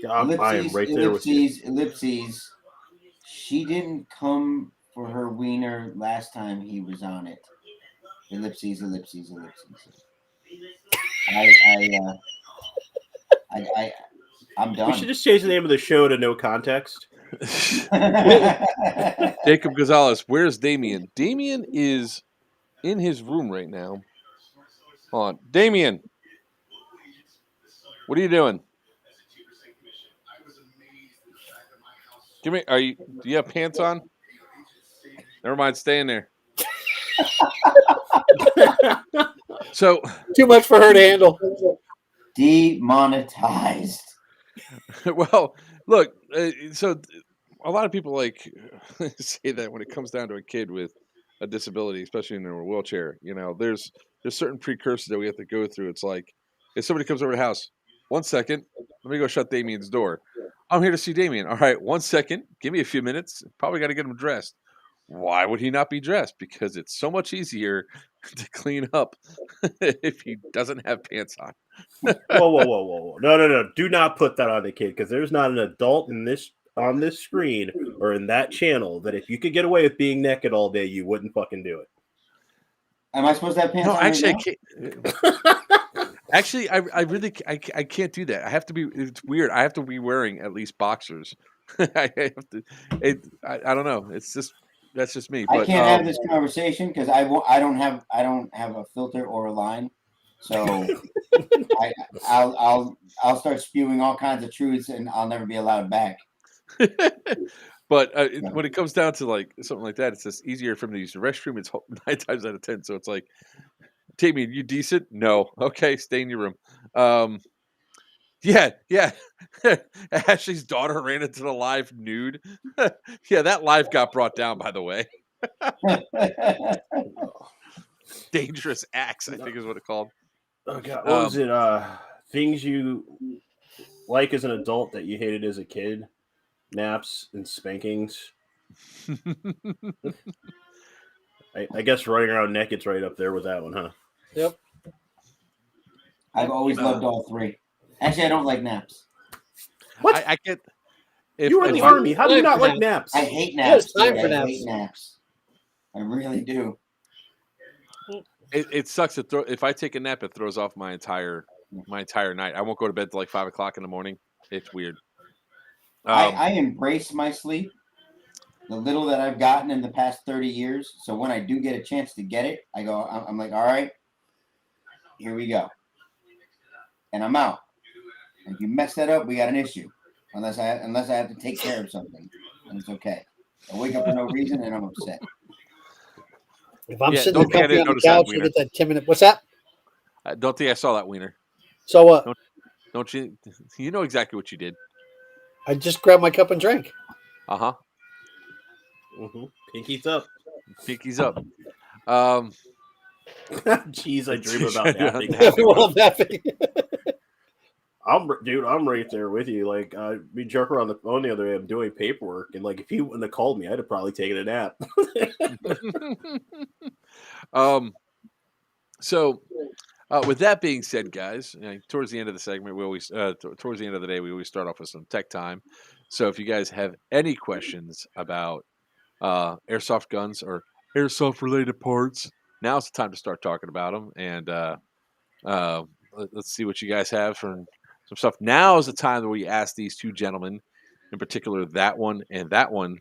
I am right there with you. Ellipses. She didn't come for her wiener last time he was on it. Ellipses. I'm done. We should just change the name of the show to No Context. Jacob Gonzalez, where's Damien? Damien is in his room right now. Hold on. Damien, what are you doing? Do you have pants on? Never mind, stay in there. So Too much for her to handle. Demonetized. well, look, so a lot of people like say that when it comes down to a kid with a disability, especially in a wheelchair, there's certain precursors that we have to go through. It's like if somebody comes over to the house, 1 second, let me go shut Damien's door. I'm here to see Damien. All right, 1 second, give me a few minutes. Probably got to get him dressed. Why would he not be dressed? Because it's so much easier to clean up if he doesn't have pants on. Whoa. No. Do not put that on the kid, because there's not an adult on this screen or in that channel that if you could get away with being naked all day, you wouldn't fucking do it. Am I supposed to have pants on? Actually, right now? Actually, I can't do that. It's weird. I have to be wearing at least boxers. I have to. I don't know. That's just me. I can't have this conversation because I don't have a filter or a line, so I'll start spewing all kinds of truths and I'll never be allowed back. But when it comes down to like something like that, it's just easier for me to use the restroom. It's 9 times out of 10. So it's like, Damien, you decent? No. Okay, stay in your room. Yeah. Ashley's daughter ran into the live nude. Yeah, that live got brought down, by the way. Dangerous acts, I think is what it's called. Oh God, what was it? Things you like as an adult that you hated as a kid? Naps and spankings. I guess running around naked's right up there with that one, huh? Yep. I've always loved all three. Actually, I don't like naps. What? I get You were in the if I- army. How do you not like naps? I hate Yeah, naps. it's time dude. for I naps. hate naps. I really do. It sucks to throw. If I take a nap, it throws off my entire night. I won't go to bed till like 5 o'clock in the morning. It's weird. I embrace my sleep, the little that I've gotten in the past 30 years. So when I do get a chance to get it, I'm like, all right, here we go. And I'm out. If you mess that up, we got an issue. Unless I have to take care of something, and it's okay. I wake up for no reason and I'm upset. If I'm Yeah, sitting don't think I comfy didn't on the notice that, couch, I Wiener. get that 10-minute. What's that? I don't think I saw that, Wiener. So what? Don't you? You know exactly what you did. I just grabbed my cup and drank. Uh-huh. Pinkies up. Pinkies up. Jeez, I dream about napping. Well, I'm napping. I'm right there with you. Like, we joke around the phone the other day. I'm doing paperwork, and like, if he wouldn't have called me, I'd have probably taken a nap. So, with that being said, guys, towards the end of the segment, we always towards the end of the day, we always start off with some tech time. So, if you guys have any questions about airsoft guns or airsoft related parts, now's the time to start talking about them. And let's see what you guys have for some stuff. Now is the time where you ask these two gentlemen, in particular, that one and that one.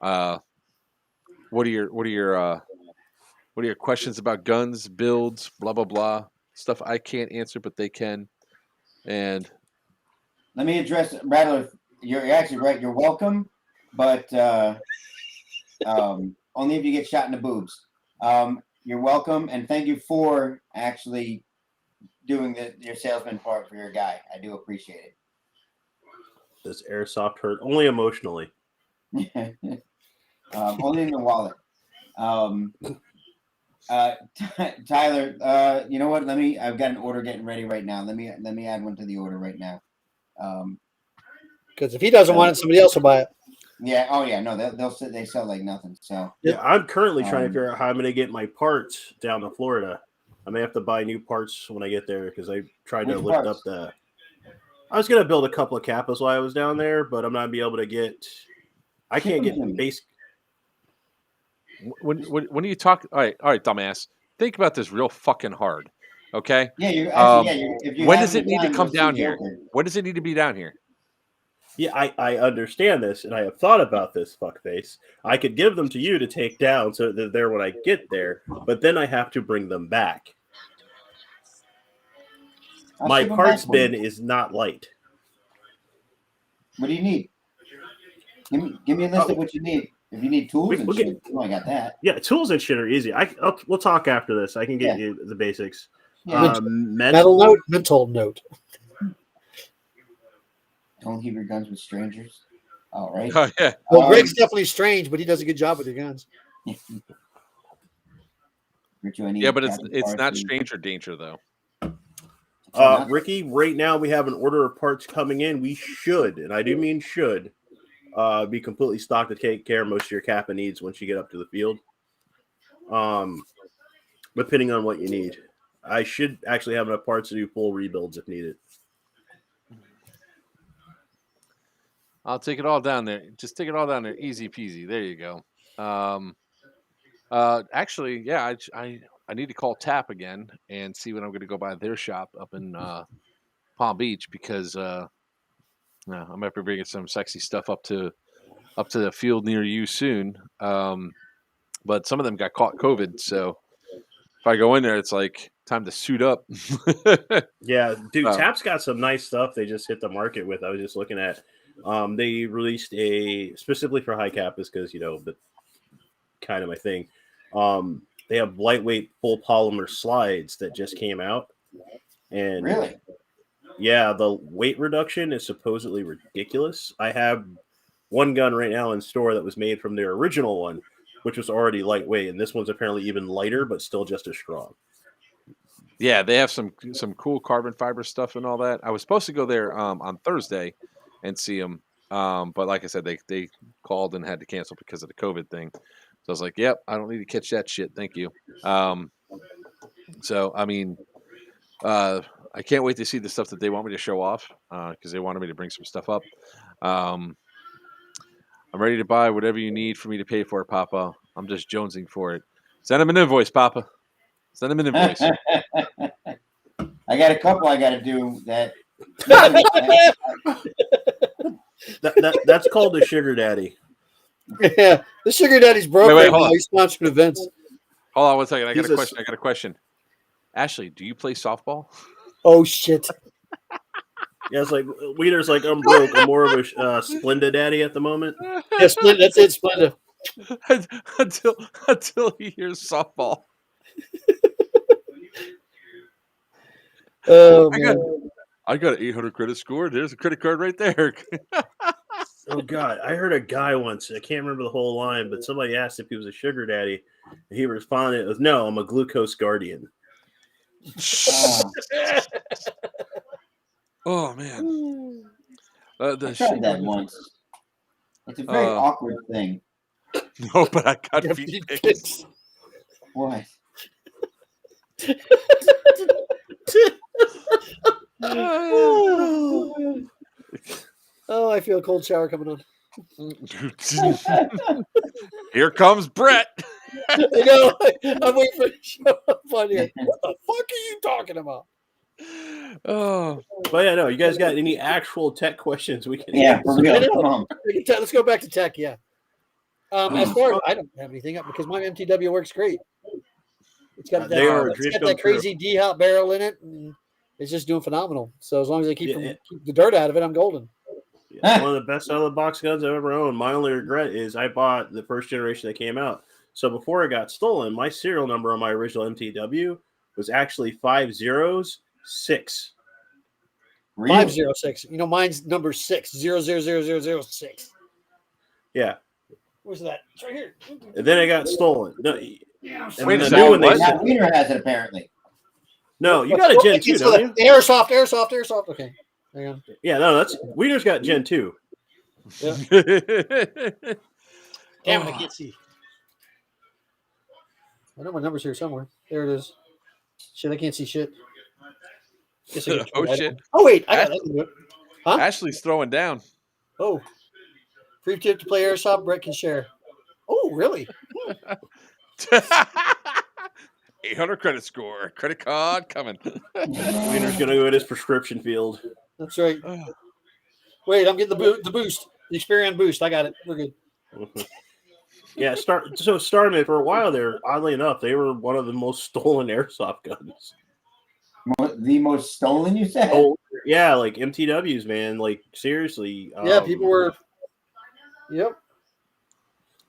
What are your questions about guns, builds, blah blah blah, stuff I can't answer, but they can. And Let me address Rattler. You're actually right. You're welcome, but only if you get shot in the boobs. You're welcome, and thank you for actually doing your salesman part for your guy. I do appreciate it. This airsoft hurt only emotionally. Only in the wallet. Tyler, you know what? I've got an order getting ready right now. Let me add one to the order right now. Because if he doesn't want it, somebody else will buy it. Yeah. Oh yeah. No, they sell like nothing. So yeah, I'm currently trying to figure out how I'm going to get my parts down to Florida. I may have to buy new parts when I get there because I tried to lift up the. I was going to build a couple of Kappas while I was down there, but I'm not going to be able to get. I can't get base. When you talk, all right, dumbass. Think about this real fucking hard, okay? Yeah, you're actually if you when have does it the need to time, come you'll down see here? Joker. When does it need to be down here? Yeah, I understand this, and I have thought about this, fuckface. I could give them to you to take down so that they're when I get there, but then I have to bring them back. My parts bin is not light. What do you need? Give me a list of what you need. If you need tools and shit, I got that. Yeah, tools and shit are easy. We'll talk after this. I can get you the basics. Yeah. Mental note. Don't leave your guns with strangers. All right. Oh, yeah. Well, Greg's definitely strange, but he does a good job with your guns. Yeah, but it's not stranger danger though. Ricky, right now we have an order of parts coming in. We should, and I do mean should, be completely stocked to take care of most of your Kappa needs once you get up to the field. Depending on what you need. I should actually have enough parts to do full rebuilds if needed. I'll take it all down there. Just take it all down there. Easy peasy. There you go. Actually, yeah, I need to call TAP again and see when I'm going to go by their shop up in Palm Beach because I might be bringing some sexy stuff up to the field near you soon. But some of them got caught COVID, so if I go in there, it's like time to suit up. Yeah, dude, TAP's got some nice stuff they just hit the market with. I was just looking at. They released specifically for high Kappas because but kind of my thing. They have lightweight full polymer slides that just came out, and really, yeah, the weight reduction is supposedly ridiculous. I have one gun right now in store that was made from their original one, which was already lightweight, and this one's apparently even lighter, but still just as strong. Yeah, they have some cool carbon fiber stuff and all that. I was supposed to go there on Thursday and see them, but like I said, they called and had to cancel because of the COVID thing. So I was like, "Yep, I don't need to catch that shit. Thank you." So I mean, I can't wait to see the stuff that they want me to show off because they wanted me to bring some stuff up. I'm ready to buy whatever you need for me to pay for it, Papa. I'm just jonesing for it. Send him an invoice, Papa. Send him an invoice. I got a couple I got to do that. That's called a sugar daddy. Yeah, the sugar daddy's broke Wait, right hold now. on. He's sponsoring events. Hold on 1 second. I got He's a a- question. I got a question. Ashley, do you play softball? Oh shit! Yeah, it's like Weiner's like, I'm broke. I'm more of a Splenda daddy at the moment. Yeah, Splenda, that's it, Splenda. until he hears softball. Oh I man. got an 800 credit score. There's a credit card right there. Oh God, I heard a guy once. I can't remember the whole line, but somebody asked if he was a sugar daddy, and he responded, "Was no, I'm a glucose guardian." Oh man, I tried that once. It's a very awkward thing. No, but I got Yeah, feet feet pics. pics. What? Oh, I feel a cold shower coming on. Here comes Brett. I know. I'm waiting for it to show up on here. What the fuck are you talking about? Oh, But yeah, no, you guys got any actual tech questions we can Yeah, answer? for real. Come on. Let's go back to tech. Yeah. As far as I don't have anything up because my MTW works great. It's got They are a that, dream it's got come that crazy D-hop barrel in it, and it's just doing phenomenal. So as long as they keep, Yeah, keep the dirt out of it, I'm golden. One of the best out of the box guns I've ever owned. My only regret is I bought the first generation that came out. So before it got stolen, my serial number on my original MTW was actually 506. Really? 506. You know, mine's number 6. 000006. Yeah. Where's that? It's right here. And then it got stolen. No, and Wait the a new second, one they what? Yeah, said, Weiner has it apparently. no, you got a Gen 2, don't you? Airsoft. Okay. Hang on. Yeah, no, that's Weiner's got Gen 2. Damn it, I can't see. I know my number's here somewhere. There it is. Shit, I can't see shit. Guess I can Oh, try. shit. Oh wait, I got that. Huh? Ashley's throwing down. Oh. Free tip to play Airsoft, Brett can share. Oh, really? 800 credit score. Credit card coming. Weiner's going to go in his prescription field. That's right. Wait, I'm getting the boost. The Experion boost. I got it. We're good. Yeah, Starman, for a while there, oddly enough, they were one of the most stolen airsoft guns. The most stolen, you said? Oh, yeah, like MTWs, man. Like, seriously. Yeah, people were. Yep.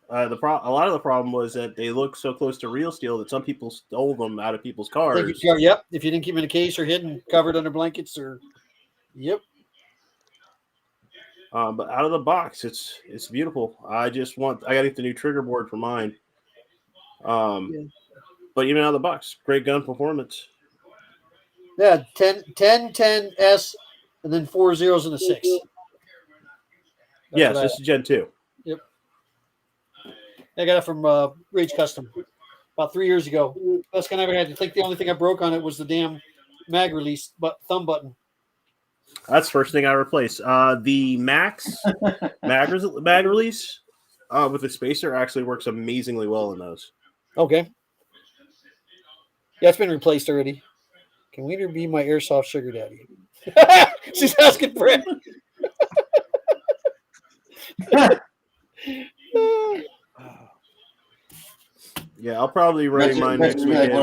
A lot of the problem was that they looked so close to real steel that some people stole them out of people's cars. Yep. If you didn't keep them in a case or hidden, covered under blankets, or. Yep. But out of the box, it's beautiful. I got to get the new trigger board for mine. But even out of the box, great gun performance. Yeah, 10 S, and then 4 zeros and a 6. Yes, this is Gen 2. Yep. I got it from Rage Custom about 3 years ago. Best gun I ever had. I think the only thing I broke on it was the damn mag release thumb button. That's the first thing I replaced. The Max mag release with the spacer actually works amazingly well in those. Okay. Yeah, it's been replaced already. Can Weiner be my airsoft sugar daddy? She's asking Brett. Yeah, I'll probably run mine next weekend.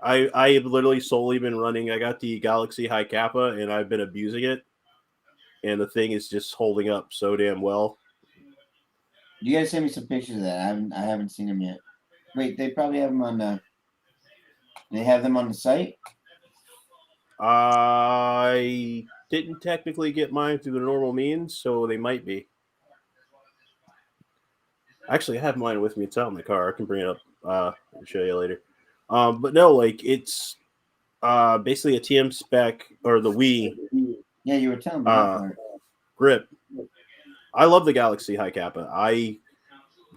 I have literally solely been running. I got the Galaxy High Kappa, and I've been abusing it. And the thing is just holding up so damn well. You guys send me some pictures of that. I haven't seen them yet. Wait, they probably have them on the. They have them on the site. I didn't technically get mine through the normal means, so they might be. Actually, I have mine with me. It's out in the car. I can bring it up. I'll show you later. But no, like it's basically a TM spec or the Wii. Yeah, you were telling me. That grip. I love the Galaxy High Kappa. I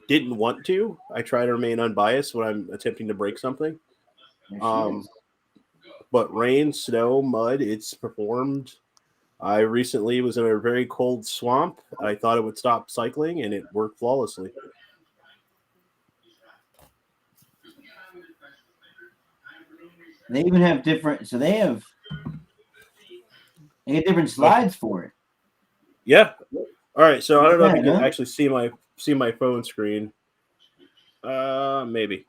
didn't want to. I try to remain unbiased when I'm attempting to break something. But rain, snow, mud, it's performed I recently was in a very cold swamp. I thought it would stop cycling, and it worked flawlessly. They even have different. So they get different slides for it. Yeah. All right. So I don't know if you Yeah, can actually see my phone screen. Maybe.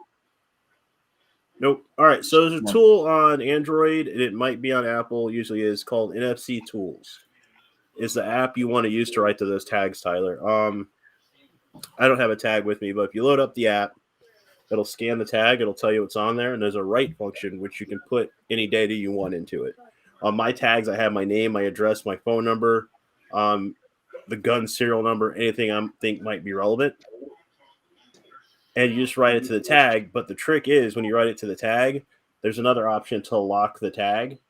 Nope. All right. So there's a tool on Android, and it might be on Apple. Usually is called NFC Tools. Is the app you want to use to write to those tags, Tyler? I don't have a tag with me, but if you load up the app, it'll scan the tag. It'll tell you what's on there, and there's a write function which you can put any data you want into it. On my tags, I have my name, my address, my phone number, the gun serial number, anything I think might be relevant. And you just write it to the tag. But the trick is when you write it to the tag, there's another option to lock the tag.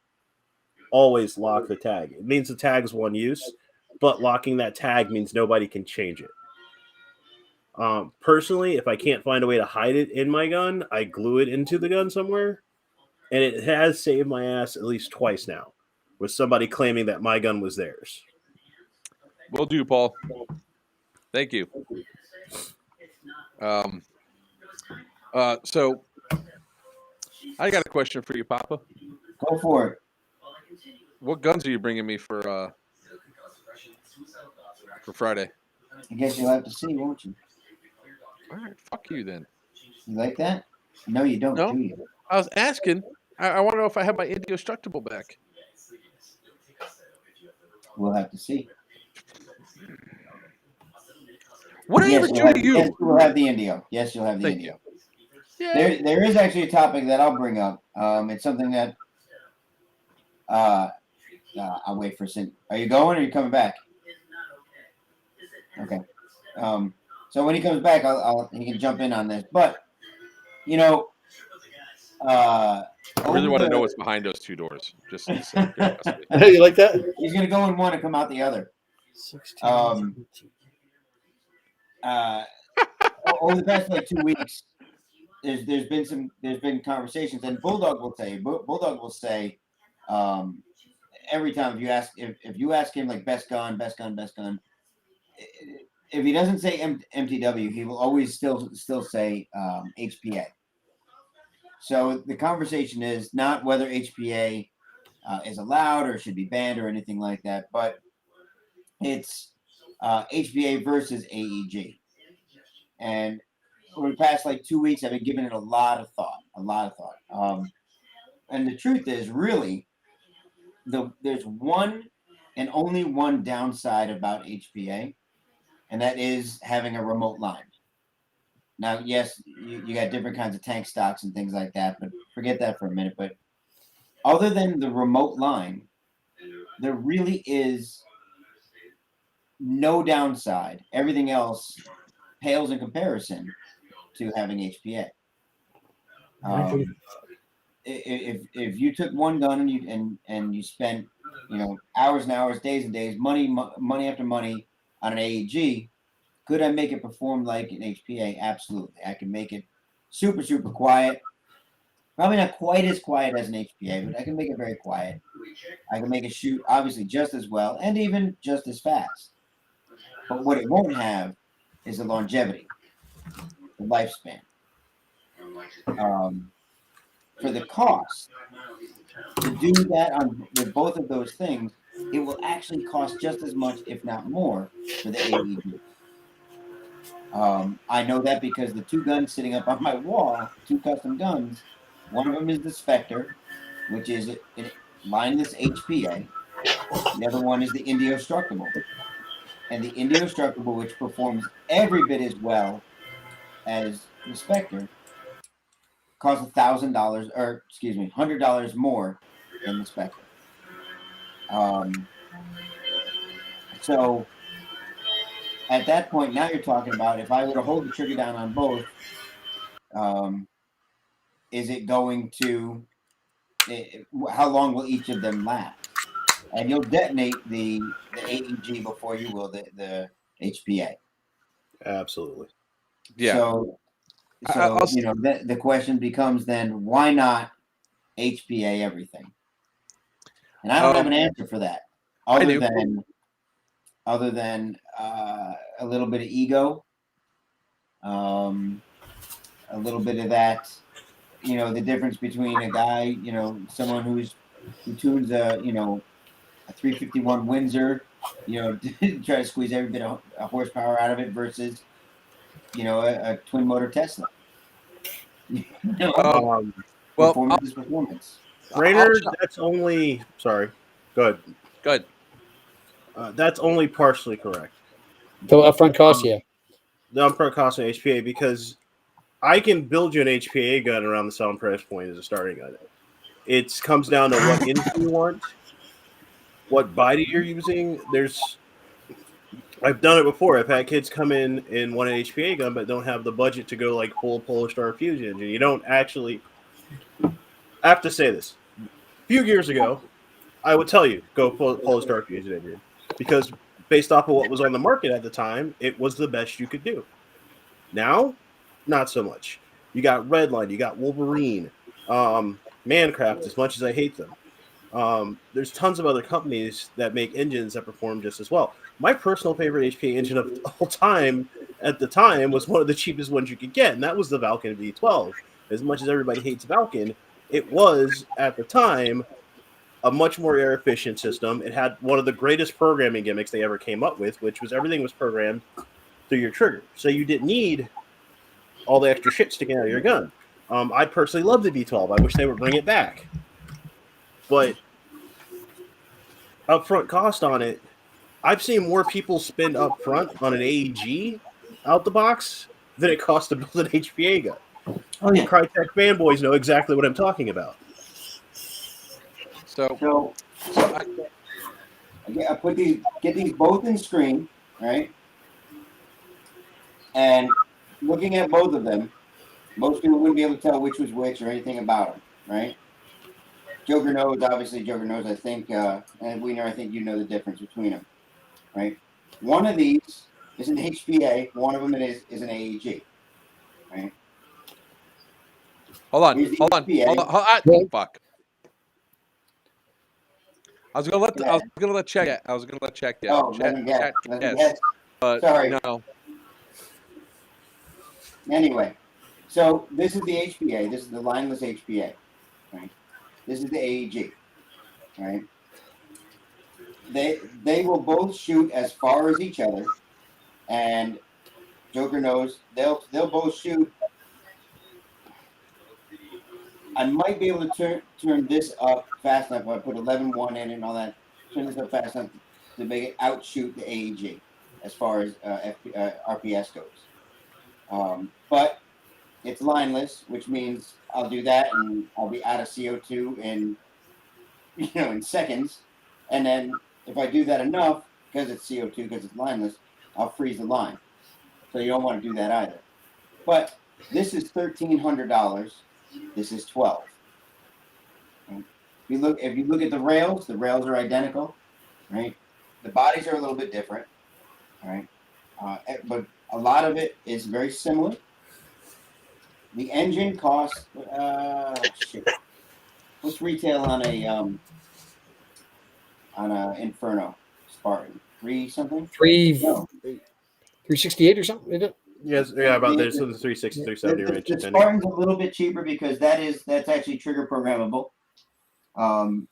Always lock the tag. It means the tag's one use, but locking that tag means nobody can change it. Personally, if I can't find a way to hide it in my gun, I glue it into the gun somewhere. And it has saved my ass at least twice now with somebody claiming that my gun was theirs. Will do, Paul. Thank you. So I got a question for you, Papa. Go for it. What guns are you bringing me for Friday? I guess you'll have to see, won't you? All right, fuck you then. You like that? No, you don't, No. do you? I was asking. I want to know if I have my indestructible back. We'll have to see. What did I ever do to you? Yes, you will have the Indio. Yes, you'll have the Indio. Yeah. There is actually a topic that I'll bring up. It's something that I'll wait for. Are you going or are you coming back? Okay. So when he comes back, he can jump in on this. But you know, I really want to know what's behind those two doors. Just you like that? He's going to go in one and come out the other. 16, over the past 2 weeks, there's been conversations, and Bulldog will say, every time if you ask him like best gun, if he doesn't say MTW, he will always still say HPA. So the conversation is not whether HPA is allowed or should be banned or anything like that, but it's HPA versus AEG. And over the past 2 weeks, I've been giving it a lot of thought. And the truth is, really, there's one and only one downside about HPA, and that is having a remote line. Now, yes, you got different kinds of tank stocks and things like that, but forget that for a minute. But other than the remote line, there really is no downside. Everything else pales in comparison to having HPA. If you took one gun and you spent hours and hours, days and days, money after money on an AEG, could I make it perform like an HPA? Absolutely. I can make it super, super quiet. Probably not quite as quiet as an HPA, but I can make it very quiet. I can make it shoot obviously just as well and even just as fast. But what it won't have is the longevity, the lifespan. For the cost to do that with both of those things, it will actually cost just as much, if not more, for the AEG. I know that because the two guns sitting up on my wall, two custom guns, one of them is the Spectre, which is a lineless HPA. The other one is the Indestructible. And the Indestructible, which performs every bit as well as the Spectre, costs $1,000, or excuse me, $100 more than the Spectre. So at that point, now you're talking about if I were to hold the trigger down on both, is it going to? How long will each of them last? And you'll detonate the AEG before you will the HPA. Absolutely. Yeah. So the question becomes then, why not HPA everything? And I don't have an answer for that. other than a little bit of ego, a little bit of that, the difference between a guy, someone who tunes a 351 Windsor, try to squeeze every bit of horsepower out of it versus, a twin motor Tesla. Well, Performance is performance. Brainerd, that's only sorry. Good. Good. That's only partially correct. The upfront cost, yeah. The upfront cost of HPA, because I can build you an HPA gun around the selling price point as a starting gun. It comes down to what engine you want, what body you're using. I've done it before. I've had kids come in and want an HPA gun, but don't have the budget to go like full Polar Star Fusion engine. You don't actually. I have to say this. A few years ago, I would tell you go Polar Star Fusion engine because based off of what was on the market at the time, it was the best you could do. Now, not so much. You got Redline, you got Wolverine, Mancraft. As much as I hate them, there's tons of other companies that make engines that perform just as well. My personal favorite HPA engine of all time at the time was one of the cheapest ones you could get, and that was the Valken V12. As much as everybody hates Valken, it was, at the time, a much more air-efficient system. It had one of the greatest programming gimmicks they ever came up with, which was everything was programmed through your trigger. So you didn't need all the extra shit sticking out of your gun. I personally love the V12. I wish they would bring it back. But upfront cost on it, I've seen more people spend upfront on an AEG out the box than it costs to build an HPA gun. Oh yeah, Crytek fanboys know exactly what I'm talking about. So I get these both in screen, right? And looking at both of them, most people wouldn't be able to tell which was which or anything about them, right? Joker knows, obviously. Joker knows. I think, and Weiner, I think you know the difference between them, right? One of these is an HPA. One of them is an AEG, right? Hold on. Fuck. I was gonna let check it. Oh, let me guess. But sorry. No. Anyway, so this is the HPA. This is the lineless HPA, right? This is the AEG, right? They will both shoot as far as each other, and Joker knows they'll both shoot. I might be able to turn this up fast enough if I put 11.1 in and all that. Turn this up fast enough to make it outshoot the AEG as far as RPS goes. But it's lineless, which means I'll do that and I'll be out of CO2 in seconds. And then if I do that enough, because it's CO2, because it's lineless, I'll freeze the line. So you don't want to do that either. But this is $1,300. This is $12. If you look at the rails are identical, right? The bodies are a little bit different, right? But a lot of it is very similar. The engine costs what's retail on a Inferno Spartan? 3 something? 368 or something, isn't it? Yes, yeah, about this. So the 360, 370 range. The Spartan's a little bit cheaper because that's actually trigger programmable. I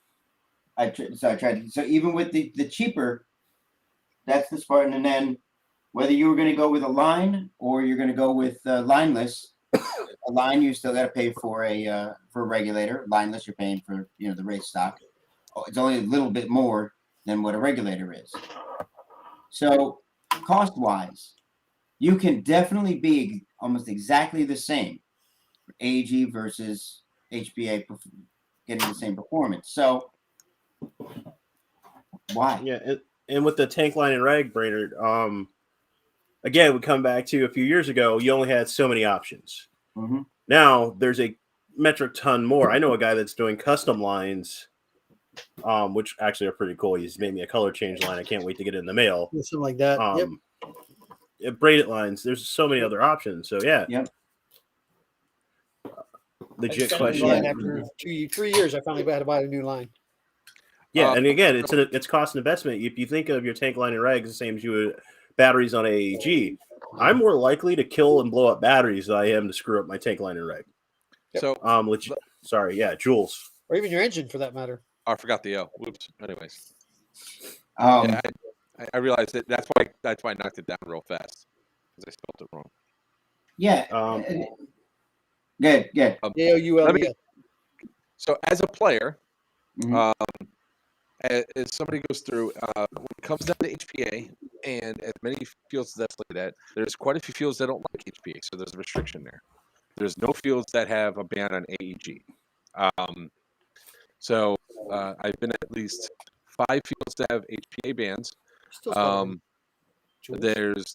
tried to. So even with the cheaper, that's the Spartan. And then whether you were going to go with a line or you're going to go with lineless, a line you still got to pay for a regulator. Lineless, you're paying for the race stock. It's only a little bit more than what a regulator is. So cost wise, you can definitely be almost exactly the same for AEG versus HPA, getting the same performance. So why? Yeah, and with the tank line and rag, Brainerd, again, we come back to a few years ago, you only had so many options. Mm-hmm. Now there's a metric ton more. I know a guy that's doing custom lines, which actually are pretty cool. He's made me a color change line. I can't wait to get it in the mail. Something like that. Braided lines. There's so many other options. So yeah. Yep. Legit I question. line after 3 years, I finally had to buy a new line. Yeah, and again, it's cost investment. If you think of your tank line and regs the same as you would batteries on AEG, I'm more likely to kill and blow up batteries than I am to screw up my tank line and reg. So, sorry, yeah, joules. Or even your engine for that matter. I forgot the O. Whoops. Anyways. Yeah, I realized that that's why I knocked it down real fast because I spelled it wrong. Yeah. Good. AOULES. So as a player, Mhm. as somebody goes through, when it comes down to HPA, and as many fields that's looked at, there's quite a few fields that don't like HPA, so there's a restriction there. There's no fields that have a ban on AEG. So I've been at least 5 fields that have HPA bans. There's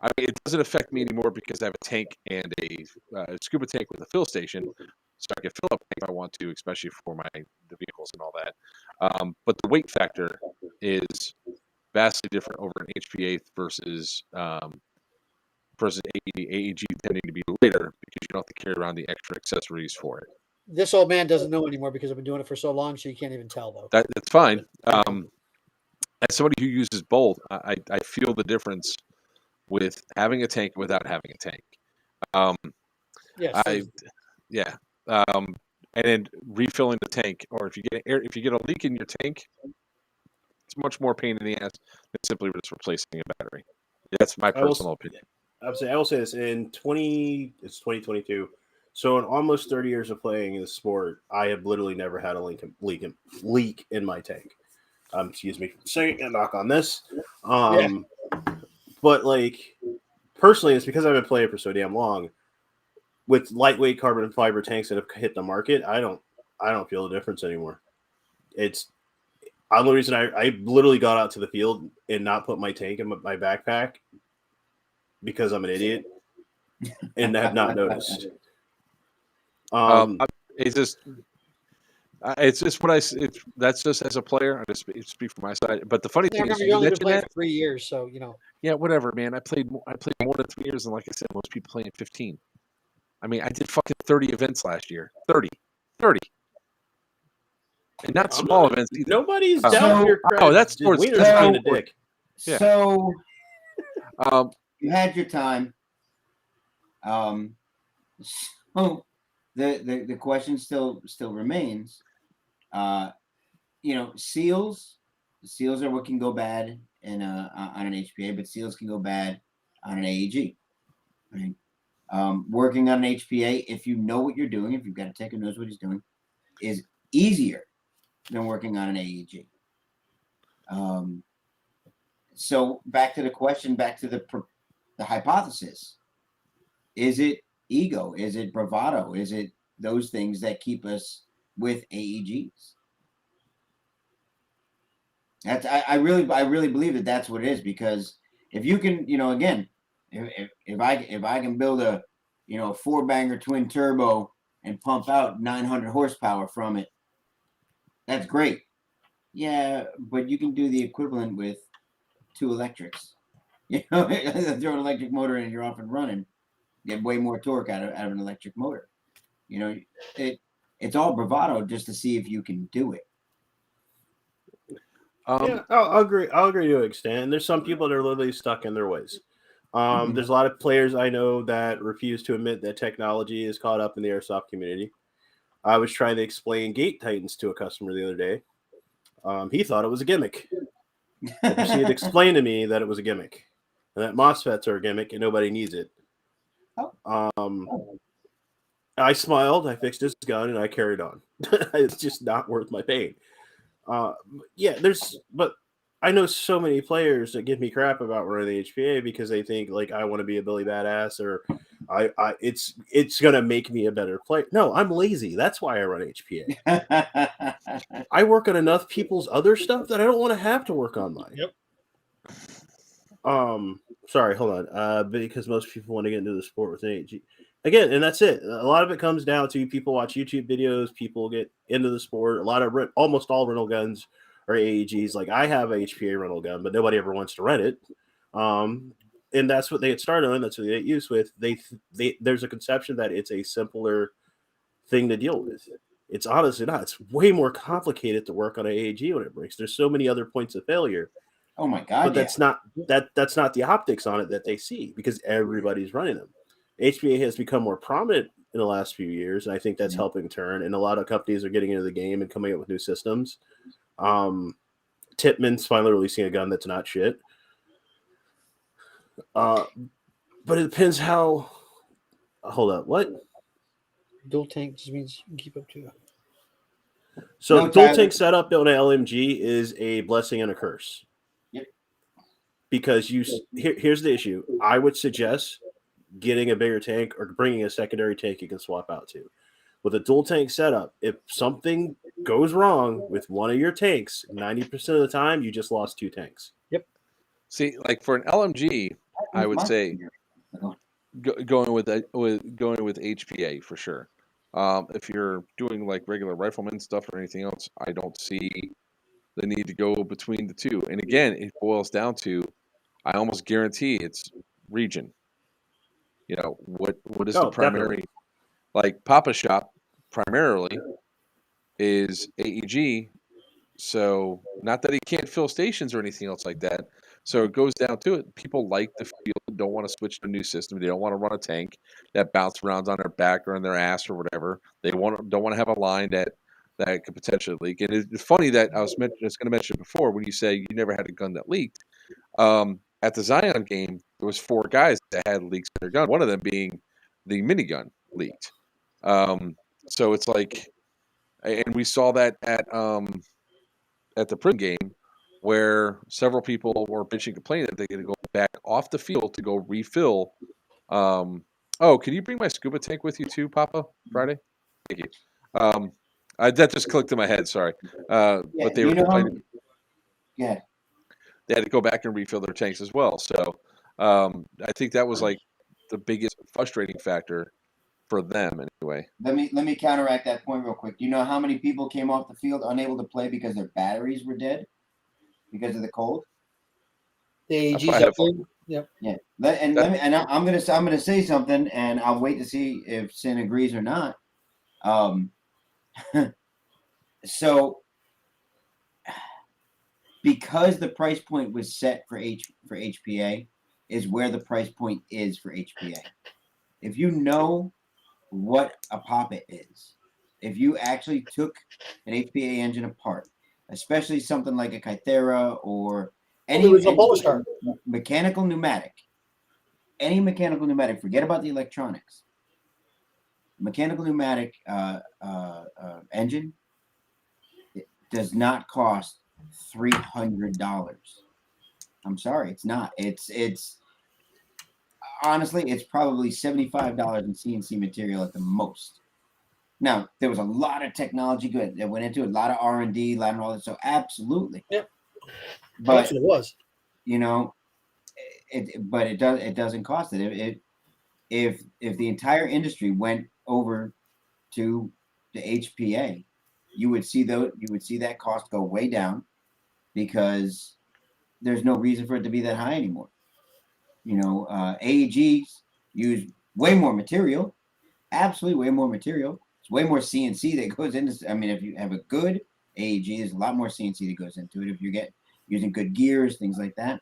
I mean, it doesn't affect me anymore because I have a tank and a scuba tank with a fill station, so I can fill up if I want to, especially for the vehicles and all that. But the weight factor is vastly different over an HPA versus AEG. AEG tending to be later because you don't have to carry around the extra accessories for it. This old man doesn't know anymore because I've been doing it for so long, so you can't even tell though. That's fine. As somebody who uses both, I feel the difference with having a tank without having a tank. And then refilling the tank, or if you get a leak in your tank, it's much more pain in the ass than simply just replacing a battery. That's my personal opinion. I will say this it's 2022. So in almost 30 years of playing this sport, I have literally never had a leak in my tank. Excuse me, saying a knock on this. But like personally, it's because I've been playing for so damn long. With lightweight carbon fiber tanks that have hit the market, I don't feel the difference anymore. It's the only reason I literally got out to the field and not put my tank in my backpack because I'm an idiot and have not noticed. It's just that's just as a player. I just speak from my side. But the funny thing is, you only been playing for 3 years, so you know. Yeah, whatever, man. I played more than 3 years, and like I said, most people playing 15. I mean, I did fucking 30 events last year. 30. And not small events either. Nobody's down here. Oh, that's towards being a dick. Yeah. So you had your time. So the question still remains. Seals. Seals are what can go bad on an HPA, but seals can go bad on an AEG. Right? Working on an HPA, if you know what you're doing, if you've got a tech who knows what he's doing, is easier than working on an AEG. So back to the question, back to the hypothesis. Is it ego? Is it bravado? Is it those things that keep us with AEGs? I really believe that that's what it is, because if you can, again, if I can build a 4-banger twin turbo and pump out 900 horsepower from it, that's great. Yeah, but you can do the equivalent with 2 electrics. Throw an electric motor in and you're off and running. Get way more torque out of an electric motor. It's all bravado just to see if you can do it. I'll agree to an extent. There's some people that are literally stuck in their ways. There's a lot of players I know that refuse to admit that technology is caught up in the airsoft community. I was trying to explain gate tightens to a customer the other day. He thought it was a gimmick. He had explained to me that it was a gimmick, and that MOSFETs are a gimmick and nobody needs it. I smiled, I fixed his gun, and I carried on. It's just not worth my pain. But I know so many players that give me crap about running the HPA because they think like I want to be a Billy Badass, or it's gonna make me a better player. No, I'm lazy. That's why I run HPA. I work on enough people's other stuff that I don't want to have to work on mine. Yep. Sorry, hold on. Because most people want to get into the sport with an AEG. Again, and that's it. A lot of it comes down to people watch YouTube videos, people get into the sport. Almost all rental guns are AEGs. Like I have a HPA rental gun, but nobody ever wants to rent it. And that's what they get started on. That's what they get used with. There's a conception that it's a simpler thing to deal with. It's honestly not. It's way more complicated to work on an AAG when it breaks. There's so many other points of failure. Oh my god! But that's not the optics on it that they see because everybody's running them. HPA has become more prominent in the last few years, and I think that's helping turn. And a lot of companies are getting into the game and coming up with new systems. Titman's finally releasing a gun that's not shit. But it depends how. Hold up, what? Dual tank just means you can keep up to it. So No, dual Tyler. tank setup on an LMG is a blessing and a curse. Yep. Because here's the issue. I would suggest getting a bigger tank or bringing a secondary tank you can swap out to. With a dual tank setup, if something goes wrong with one of your tanks, 90% of the time you just lost 2 tanks. Yep. See, like for an LMG, I would say going with HPA for sure. If you're doing like regular rifleman stuff or anything else, I don't see the need to go between the two. And again, it boils down to, I almost guarantee it's region. You know, what is the primary? Definitely. Like Papa Shop primarily is AEG. So not that he can't fill stations or anything else like that. So it goes down to it. People like the field, don't want to switch to a new system. They don't want to run a tank that bounce around on their back or on their ass or whatever. They don't want to have a line that could potentially leak. And it's funny that I was going to mention before when you say you never had a gun that leaked. At the Zion game, there was 4 guys that had leaks in their gun. One of them being the minigun leaked. So it's like, and we saw that at the Prim game, where several people were bitching, complaining that they're going to go back off the field to go refill. Oh, can you bring my scuba tank with you too, Papa? Friday, thank you. That just clicked in my head. Sorry, but they were complaining. Yeah, they had to go back and refill their tanks as well. So I think that was like the biggest frustrating factor for them, anyway. Let me counteract that point real quick. Do you know how many people came off the field unable to play because their batteries were dead because of the cold? The AG's up there. Yep. Yeah. I'm gonna say something, and I'll wait to see if Sin agrees or not. So, because the price point was set for HPA, is where the price point is for HPA. If you know what a poppet is, if you actually took an HPA engine apart, especially something like a Kythera or any mechanical pneumatic, forget about the electronics. Mechanical pneumatic engine, it does not cost $300. I'm sorry, it's not. It's honestly, it's probably $75 in CNC material at the most. Now, there was a lot of technology that went into it, a lot of R&D, a lot of all that. So absolutely. Yep. But it was. You know, it doesn't cost it. If the entire industry went over to the HPA, you would see that cost go way down, because there's no reason for it to be that high anymore. You know, AEGs use way more material, absolutely way more material. It's way more CNC that goes into. I mean, if you have a good AEG, there's a lot more CNC that goes into it. If you get using good gears, things like that,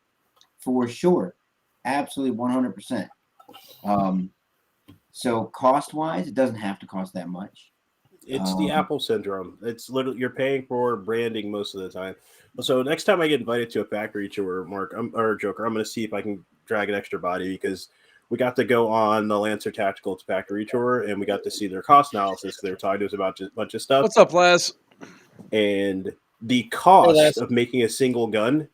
for sure, absolutely 100%. So cost-wise, it doesn't have to cost that much. It's the Apple syndrome. It's literally, you're paying for branding most of the time. So next time I get invited to a factory tour, Mark, or Joker, I'm going to see if I can drag an extra body, because we got to go on the Lancer Tactical factory tour, and we got to see their cost analysis. They were talking to us about a bunch of stuff. What's up, Les? And the cost of making a single gun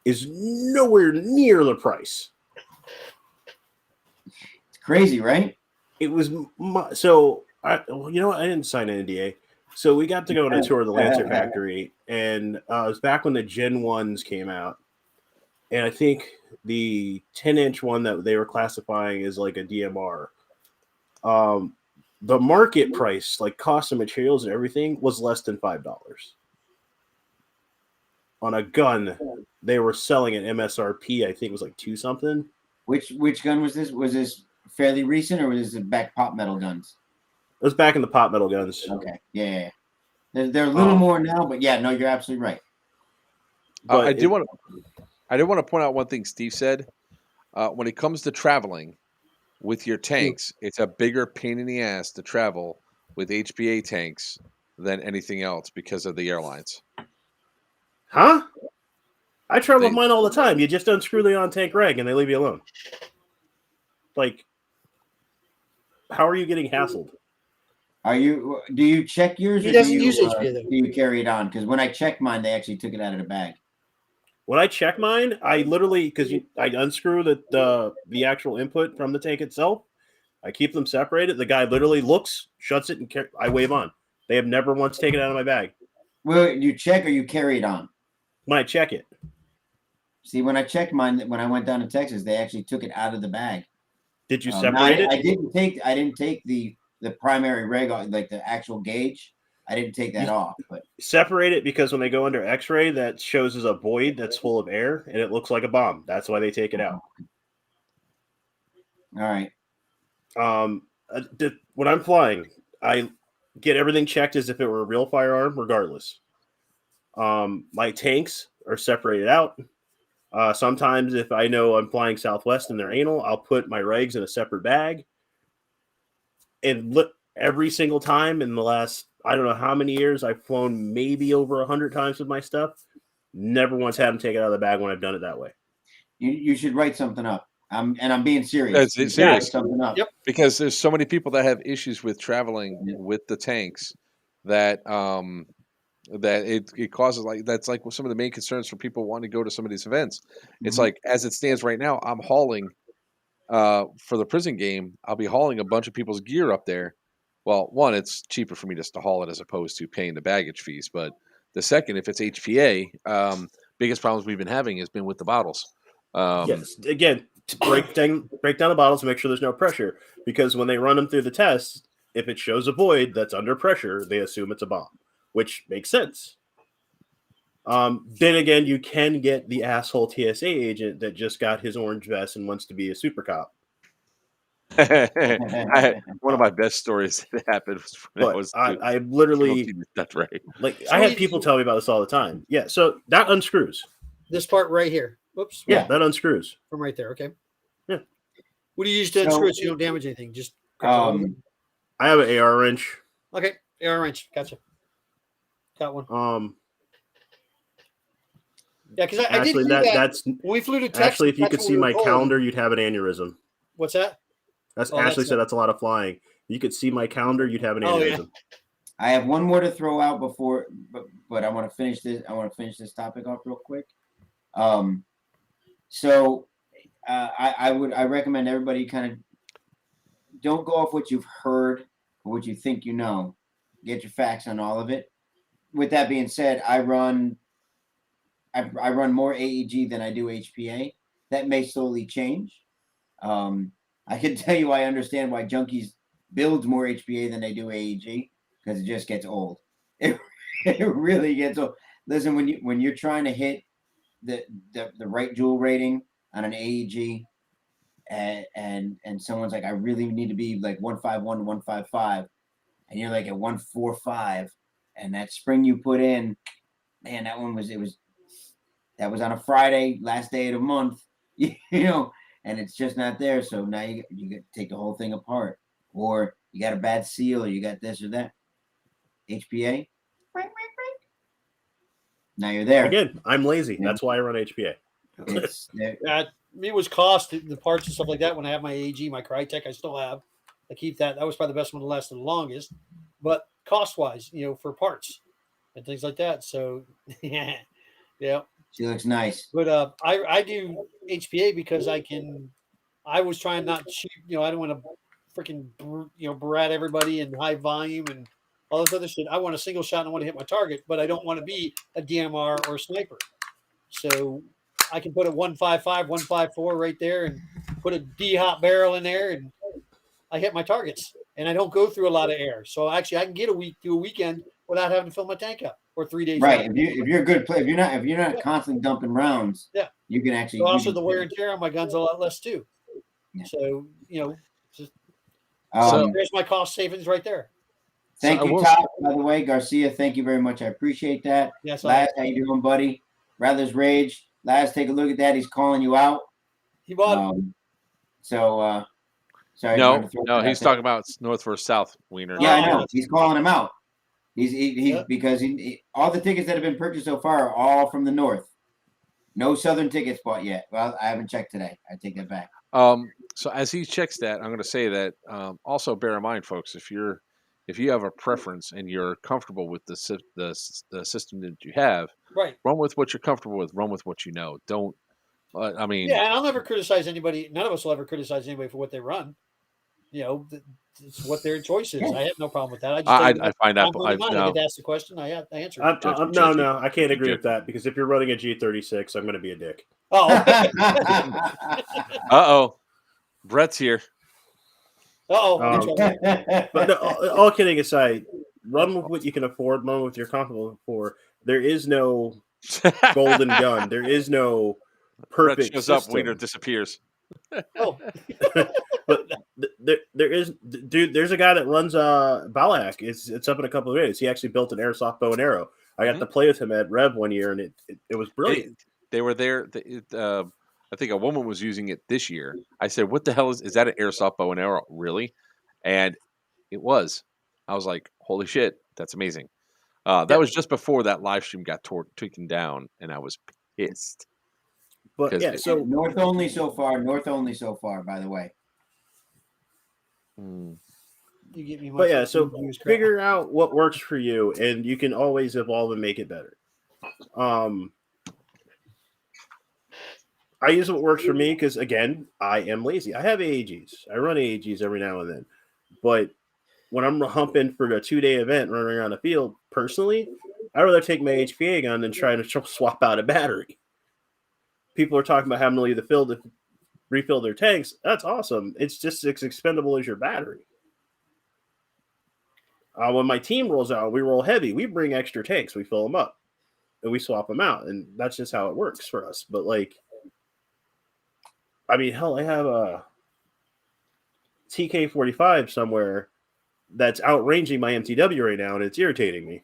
is nowhere near the price. It's crazy, right? It was so. I didn't sign an NDA. So we got to go on a tour of the Lancer factory, and it was back when the Gen 1s came out. And I think the 10-inch one that they were classifying as like a DMR, the market price, like cost of materials and everything, was less than $5. On a gun, they were selling at MSRP, I think it was like 2 something. Which gun was this? Was this fairly recent, or was this back pop metal guns? was back in the pot metal guns. Okay, yeah. They're a little more now, but yeah, no, you're absolutely right. I did want to point out one thing Steve said. When it comes to traveling with your tanks, it's a bigger pain in the ass to travel with HPA tanks than anything else because of the airlines. Huh? I travel with mine all the time. You just unscrew the on-tank reg and they leave you alone. Like, how are you getting hassled? Do you check yours? He or doesn't do you, use HPA, though. do you carry it on? Because when I checked mine, they actually took it out of the bag. When I check mine, I literally, I unscrew the actual input from the tank itself. I keep them separated. The guy literally looks, shuts it, and I wave on. They have never once taken it out of my bag. Well, you check or you carry it on? When I check it. See, when I checked mine, when I went down to Texas, they actually took it out of the bag. Did you separate it? I didn't take the primary reg, like the actual gauge. I didn't take that off, but separate it because when they go under X-ray, that shows as a void that's full of air and it looks like a bomb. That's why they take it out. All right. When I'm flying, I get everything checked as if it were a real firearm, regardless. My tanks are separated out. Sometimes if I know I'm flying Southwest and they're anal, I'll put my regs in a separate bag. And every single time in the last, I don't know how many years, I've flown maybe over 100 times with my stuff. Never once had them take it out of the bag when I've done it that way. You should write something up. And I'm being serious. It's serious. Something up. Yep. Because there's so many people that have issues with traveling with the tanks that that it causes, like, that's like some of the main concerns for people wanting to go to some of these events. It's like, as it stands right now, I'm hauling for the prison game, I'll be hauling a bunch of people's gear up there. Well, one, it's cheaper for me just to haul it as opposed to paying the baggage fees. But the second, if it's HPA, biggest problems we've been having has been with the bottles. Yes, again, break down the bottles to make sure there's no pressure, because when they run them through the test, if it shows a void that's under pressure, they assume it's a bomb, which makes sense. Then again, you can get the asshole TSA agent that just got his orange vest and wants to be a super cop. One of my best stories that happened was when I literally, that's right. Like, I had people tell me about this all the time. Yeah, so that unscrews. This part right here. Whoops. Yeah, that unscrews. From right there. Okay. Yeah. What do you use to unscrew it so you don't damage anything? Just I have an AR wrench. Okay, AR wrench. Gotcha. Got one. Yeah, because I did that's when we flew to Texas. Actually, if you could see my calendar, you'd have an aneurysm. What's that? Ashley said that's a lot of flying. You could see my calendar, you'd have an aneurysm. Yeah. I have one more to throw out before, but I want to finish this. I want to finish this topic off real quick. So I recommend everybody kind of don't go off what you've heard or what you think you know. Get your facts on all of it. With that being said, I run more AEG than I do HPA. That may slowly change. I can tell you I understand why Junkies builds more HPA than they do AEG, because it just gets old. It really gets old. Listen, when you're trying to hit the right joule rating on an AEG, and someone's like, I really need to be like 151 to 155, and you're like at 145, and that spring you put in, man, that was on a Friday, last day of the month, you know, and it's just not there. So now you got to take the whole thing apart, or you got a bad seal, or you got this or that. HPA, now you're there. Again, I'm lazy. That's why I run HPA. Me was cost, the parts and stuff like that. When I have my AG, my Crytek, I still have. I keep that. That was probably the best one to last the longest. But cost-wise, for parts and things like that. So, yeah. She looks nice. But I do HPA because I was trying not to shoot, I don't want to freaking, brat everybody in high volume and all this other shit. I want a single shot and I want to hit my target, but I don't want to be a DMR or a sniper. So I can put a 155, 154 right there and put a D-hop barrel in there, and I hit my targets. And I don't go through a lot of air. So actually I can get through a weekend without having to fill my tank up, or 3 days. Right. If you're a good player, if you're not constantly dumping rounds, you can actually. So also the wear and tear on my gun's a lot less too. Yeah. So there's my cost savings right there. Thank So I you, will- Todd. By the way, Garcia, thank you very much. I appreciate that. Yes, Laz, how you doing, buddy? Rather's Rage. Laz, take a look at that. He's calling you out. he bought. Sorry. No, he's talking about north versus south, Weiner. Yeah, I Oh, know. yes. He's calling him out. He's Yeah. because all the tickets that have been purchased so far are all from the north. No southern tickets bought yet. Well, I haven't checked today. I take that back. So as he checks that, I'm going to say that also bear in mind, folks, if you have a preference and you're comfortable with the system that you have, Right. run with what you're comfortable with. Run with what you know. Don't. I mean, Yeah, and I'll never criticize anybody. None of us will ever criticize anybody for what they run. It's what their choice is. I have no problem with that. I just I find that I I get asked the question. I answer. No, I can't agree with that because if you're running a G36, I'm going to be a dick. Uh-oh. Brett's here. But no, all kidding aside, run with what you can afford, run with what you're comfortable for. There is no golden gun. There is no Brett perfect shows system. up, Weiner disappears. But there is, dude. There's a guy that runs Balak. It's up in a couple of days. He actually built an airsoft bow and arrow. I got to play with him at Rev one year, and it was brilliant. They were there. I think a woman was using it this year. I said, "What the hell is that? An airsoft bow and arrow, really?" And it was. I was like, "Holy shit, that's amazing!" That was just before that live stream got taken down, and I was pissed. But yeah, so north only so far. North only so far. By the way. You get me. But yeah, so figure out what works for you, and you can always evolve and make it better. I use what works for me because, again, I am lazy. I have AAGs. I run AAGs every now and then. But when I'm humping for a 2-day event running around the field, personally, I'd rather take my HPA gun than try to swap out a battery. People are talking about having to leave the field to refill their tanks. That's awesome. It's just as expendable as your battery. When my team rolls out, we roll heavy. We bring extra tanks. We fill them up. And we swap them out. And that's just how it works for us. But, I mean, hell, I have a TK-45 somewhere that's outranging my MTW right now, and it's irritating me.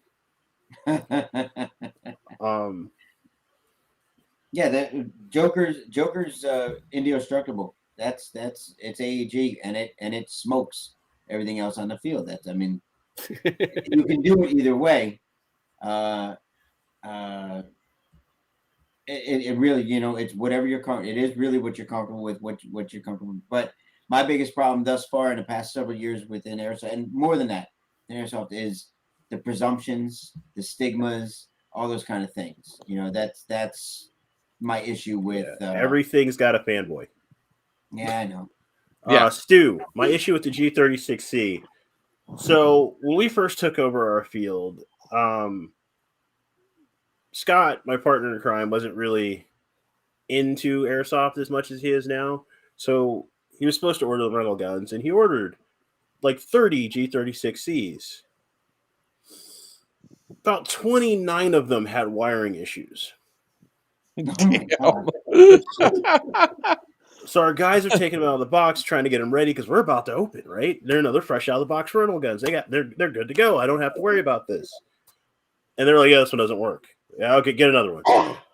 Yeah, that Joker's indestructible. It's AEG and it smokes everything else on the field. You can do it either way. It really, it's whatever you're comfortable. It is really what you're comfortable with, what you're comfortable with. But my biggest problem thus far in the past several years within airsoft, and more than that, in airsoft, is the presumptions, the stigmas, all those kind of things. That's my issue with everything's got a fanboy. Yeah, I know. Stu, my issue with the G36C. So when we first took over our field, Scott, my partner in crime, wasn't really into airsoft as much as he is now. So he was supposed to order the rental guns, and he ordered like 30 G36Cs. About 29 of them had wiring issues. So our guys are taking them out of the box, trying to get them ready because we're about to open, right? They're fresh out of the box rental guns. They're good to go. I don't have to worry about this. And they're like, yeah, this one doesn't work. Yeah, okay, get another one.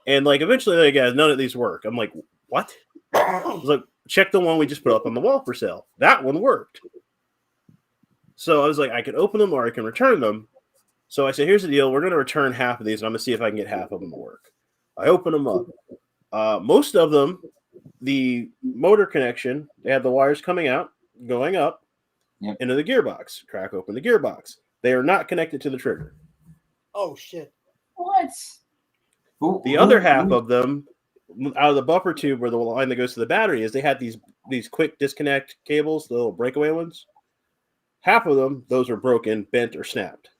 And eventually, none of these work. I'm like, what? I was like, check the one we just put up on the wall for sale. That one worked. So I was like, I can open them or I can return them. So I said, here's the deal. We're going to return half of these, and I'm going to see if I can get half of them to work. I open them up. Most of them, the motor connection, they have the wires coming out, going up into the gearbox. Crack open the gearbox. They are not connected to the trigger. Oh, shit. What? The other half of them, out of the buffer tube where the line that goes to the battery is, they had these quick disconnect cables, the little breakaway ones. Half of them, those are broken, bent, or snapped.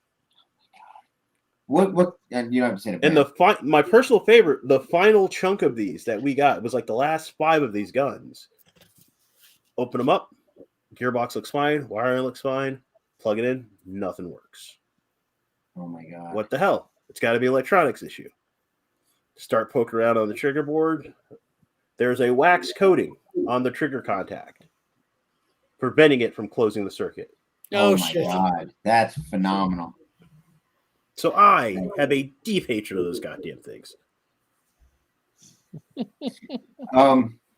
What? And you don't have to say it. And my personal favorite, the final chunk of these that we got was the last 5 of these guns. Open them up, gearbox looks fine, wiring looks fine, plug it in, nothing works. Oh my god! What the hell? It's got to be an electronics issue. Start poking around on the trigger board. There's a wax coating on the trigger contact, preventing it from closing the circuit. Oh, my shit. God, that's phenomenal. So I have a deep hatred of those goddamn things.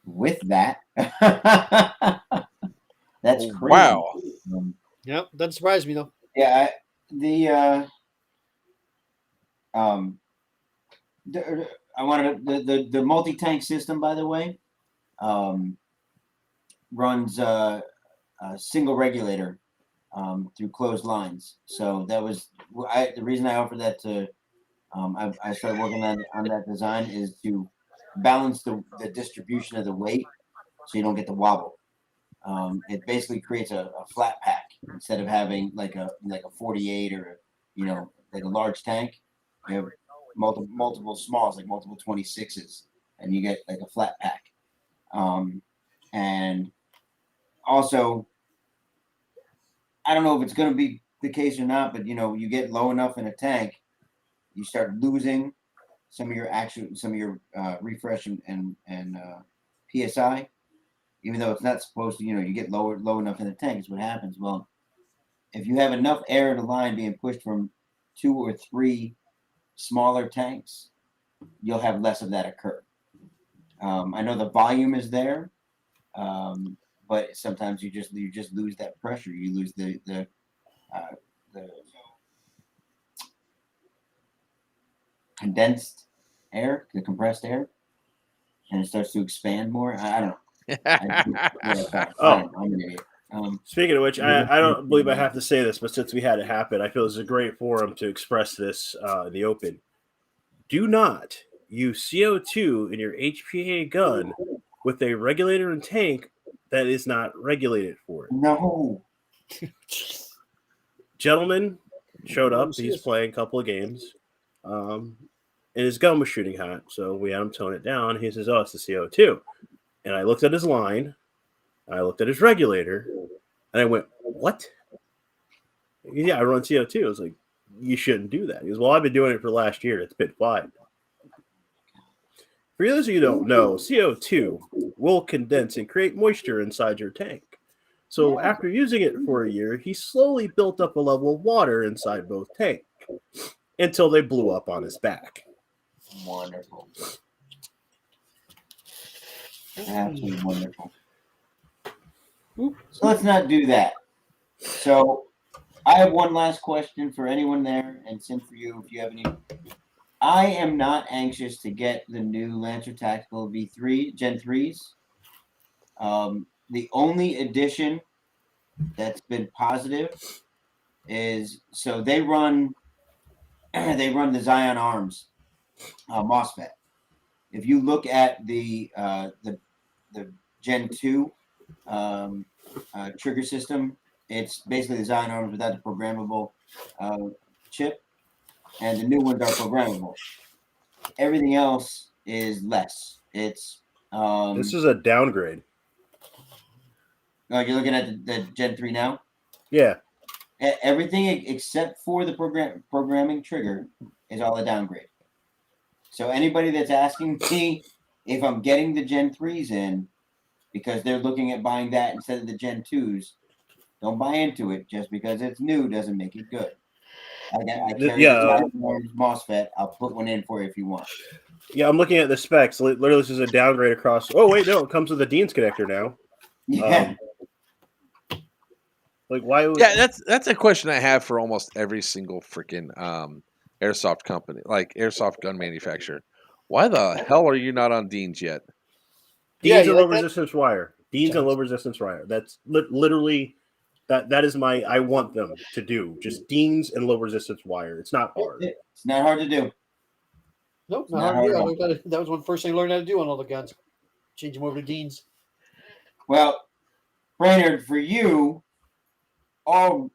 With that, that's Oh, crazy. wow. Yep, doesn't surprise me though. Yeah, I wanted the multi-tank system, by the way, runs a single regulator through closed lines. So that was the reason I offered that to. I started working on that design is to balance the distribution of the weight, so you don't get the wobble. It basically creates a flat pack instead of having like a 48 or like a large tank. You have multiple smalls, like multiple 26s, and you get like a flat pack. And also, I don't know if it's going to be the case or not, but you get low enough in a tank, you start losing some of your refresh and PSI, even though it's not supposed to. You get low enough in the tank is what happens. Well, if you have enough air in the line being pushed from 2 or 3 smaller tanks, you'll have less of that occur. I know the volume is there, but sometimes you just lose that pressure. You lose the condensed air, the compressed air, and it starts to expand more. I don't know. I'm an idiot. Speaking of which, I don't believe I have to say this, but since we had it happen, I feel this is a great forum to express this in the open. Do not use CO2 in your HPA gun with a regulator and tank that is not regulated for it. No. Gentleman showed up. He's playing a couple of games. And his gun was shooting hot, so we had him tone it down. He says, "Oh, it's the CO2." And I looked at his line. I looked at his regulator. And I went, "What?" Yeah, I run CO2. I was like, "You shouldn't do that." He goes, "Well, I've been doing it for last year. It's been fine." For those of you who don't know, CO2 will condense and create moisture inside your tank. So after using it for a year, he slowly built up a level of water inside both tanks until they blew up on his back. Wonderful. Absolutely wonderful. So let's not do that. So I have one last question for anyone there, and Sim for you, if you have any. I am not anxious to get the new Lancer Tactical V3 Gen 3s. The only addition that's been positive is so they run the Zion Arms MOSFET. If you look at the Gen 2 trigger system, it's basically the Zion Arms without the programmable chip, and the new ones are programmable. Everything else is less. It's this is a downgrade. Oh, you're looking at the Gen 3 now? Yeah. Everything except for the programming trigger is all a downgrade. So anybody that's asking me if I'm getting the Gen 3s in because they're looking at buying that instead of the Gen 2s, don't buy into it. Just because it's new doesn't make it good. I carry the MOSFET. I'll put one in for you if you want. Yeah, I'm looking at the specs. Literally, this is a downgrade across. Oh, wait, no, it comes with a Dean's connector now. Yeah. Like, why would... Yeah, that's a question I have for almost every single freaking airsoft company, like airsoft gun manufacturer. Why the hell are you not on Dean's yet? Dean's and low resistance wire. Dean's and low resistance wire. That's literally that is my I want them to do. Just Dean's and low resistance wire. It's not hard. It's not hard to do. Nope, not hard to do. That was one first thing I learned how to do on all the guns. Change them over to Dean's. Well, Brainerd, for you, all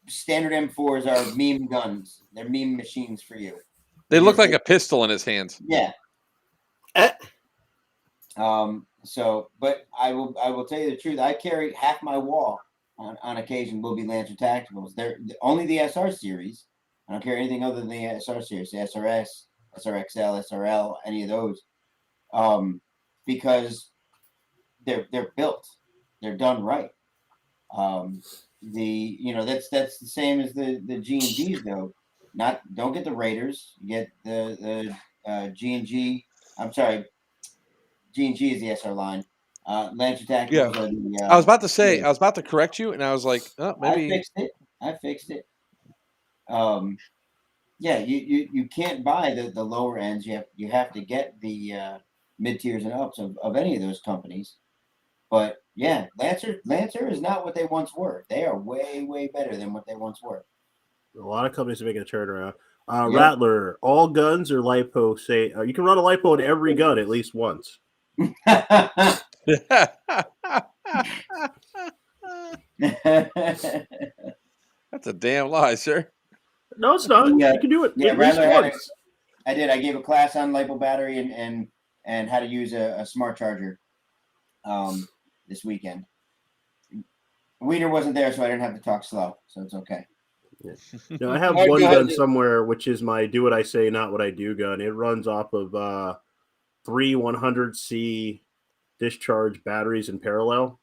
standard M4s are meme guns. They're meme machines for you. They look like a pistol in his hands. Yeah. So, but I will tell you the truth. I carry half my wall on occasion will be Lancer Tacticals. They're only the SR series. I don't carry anything other than the SR series, the SRS, SRXL, SRL, any of those, because they're built. They're done right. That's the same as the G&Gs though. Don't get the Raiders. Get the G&G. I'm sorry, G&G is the SR line. Lancer Tacticals are the. I was about to say, I was about to correct you, and I was like, oh, maybe. I fixed it. Yeah, you can't buy the lower ends. You have to get the mid tiers and ups of any of those companies. But yeah, Lancer is not what they once were. They are way better than what they once were. A lot of companies are making a turnaround. Rattler, all guns or LiPo say you can run a LiPo in every gun at least once. That's a damn lie, sir. No, it's not. Yeah, you can do it yeah, at least once. I did. I gave a class on LiPo battery and how to use a smart charger this weekend. Weiner wasn't there, so I didn't have to talk slow, so it's okay. Yeah. No, I have one gun somewhere, which is my do what I say, not what I do gun. It runs off of 3 100C discharge batteries in parallel.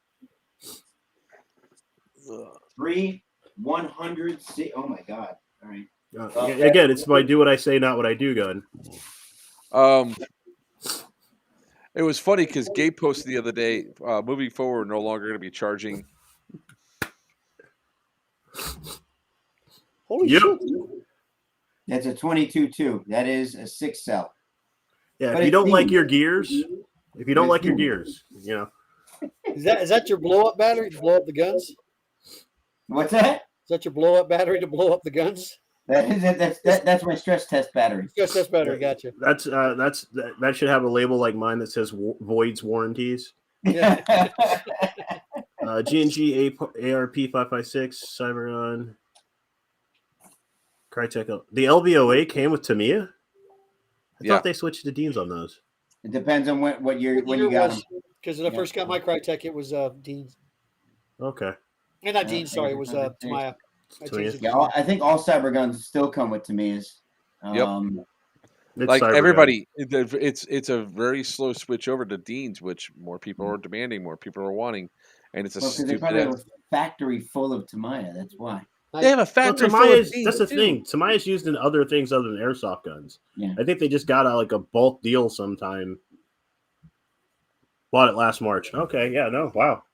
3 100C. Oh my god! All right. Again, it's my do what I say, not what I do gun. It was funny because Gabe posted the other day, moving forward, we're no longer going to be charging. Holy shit. That's a 22.2. That is a 6 cell. Yeah, But if you it's don't like deep. your gears, you know. Is that your blow up battery to blow up the guns? What's that? Is that your blow up battery to blow up the guns? That's my stress test battery. Stress test battery, gotcha. That should have a label like mine that says voids warranties. Yeah. G&G ARP 556 Cybergun. Crytek. The LVOA came with Tamiya. I thought they switched to Deans on those. It depends on when you got them. Because when I first got my Crytek, it was Dean's. Okay. And not Dean's, sorry, it was Tamiya. Yeah, I think all cyber guns still come with Tamiya's. Like everybody, it's a very slow switch over to Dean's, which more people are demanding, more people are wanting, and it's they probably have a factory full of Tamiya. That's why. They have a factory full of Dean's. That's the thing. Tamiya's used in other things other than airsoft guns. Yeah. I think they just got a bulk deal sometime. Bought it last March. Okay, yeah, no, wow.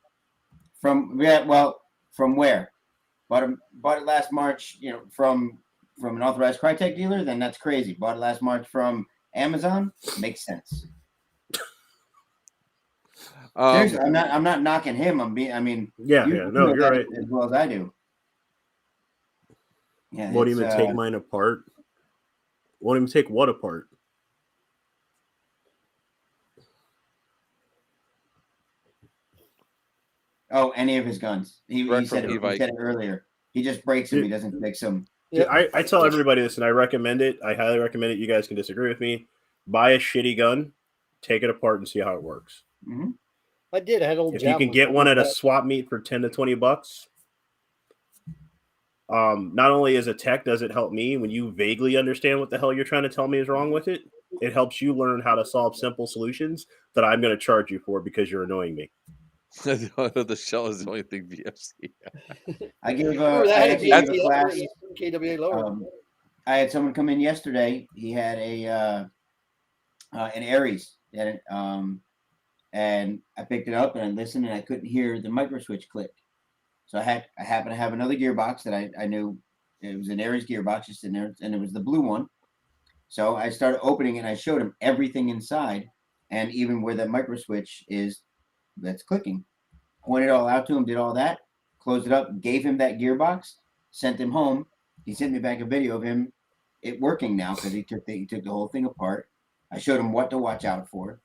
From where? Bought it last March. From an authorized Crytek dealer. Then that's crazy. Bought it last March from Amazon. Makes sense. Seriously, I'm not knocking him. You're right. As well as I do. Yeah. Won't even take mine apart. Won't even take what apart? Oh, any of his guns. He said it earlier. He just breaks them. He doesn't fix them. Yeah. I tell everybody this, and I recommend it. I highly recommend it. You guys can disagree with me. Buy a shitty gun, take it apart, and see how it works. Mm-hmm. I did. I had old. If you can get one at a swap meet for $10 to $20, not only as a tech does it help me when you vaguely understand what the hell you're trying to tell me is wrong with it, it helps you learn how to solve simple solutions that I'm going to charge you for because you're annoying me. The shell is the only thing VFC. I gave a class. KWA lower. I had someone come in yesterday. He had an Aries, and I picked it up and I listened and I couldn't hear the micro switch click. So I happened to have another gearbox that I knew it was an Aries gearbox just in there, and it was the blue one. So I started opening it and I showed him everything inside and even where that micro switch is that's clicking. Pointed all out to him, did all that, closed it up, gave him that gearbox, sent him home. He sent me back a video of it working now because he took the whole thing apart. I showed him what to watch out for.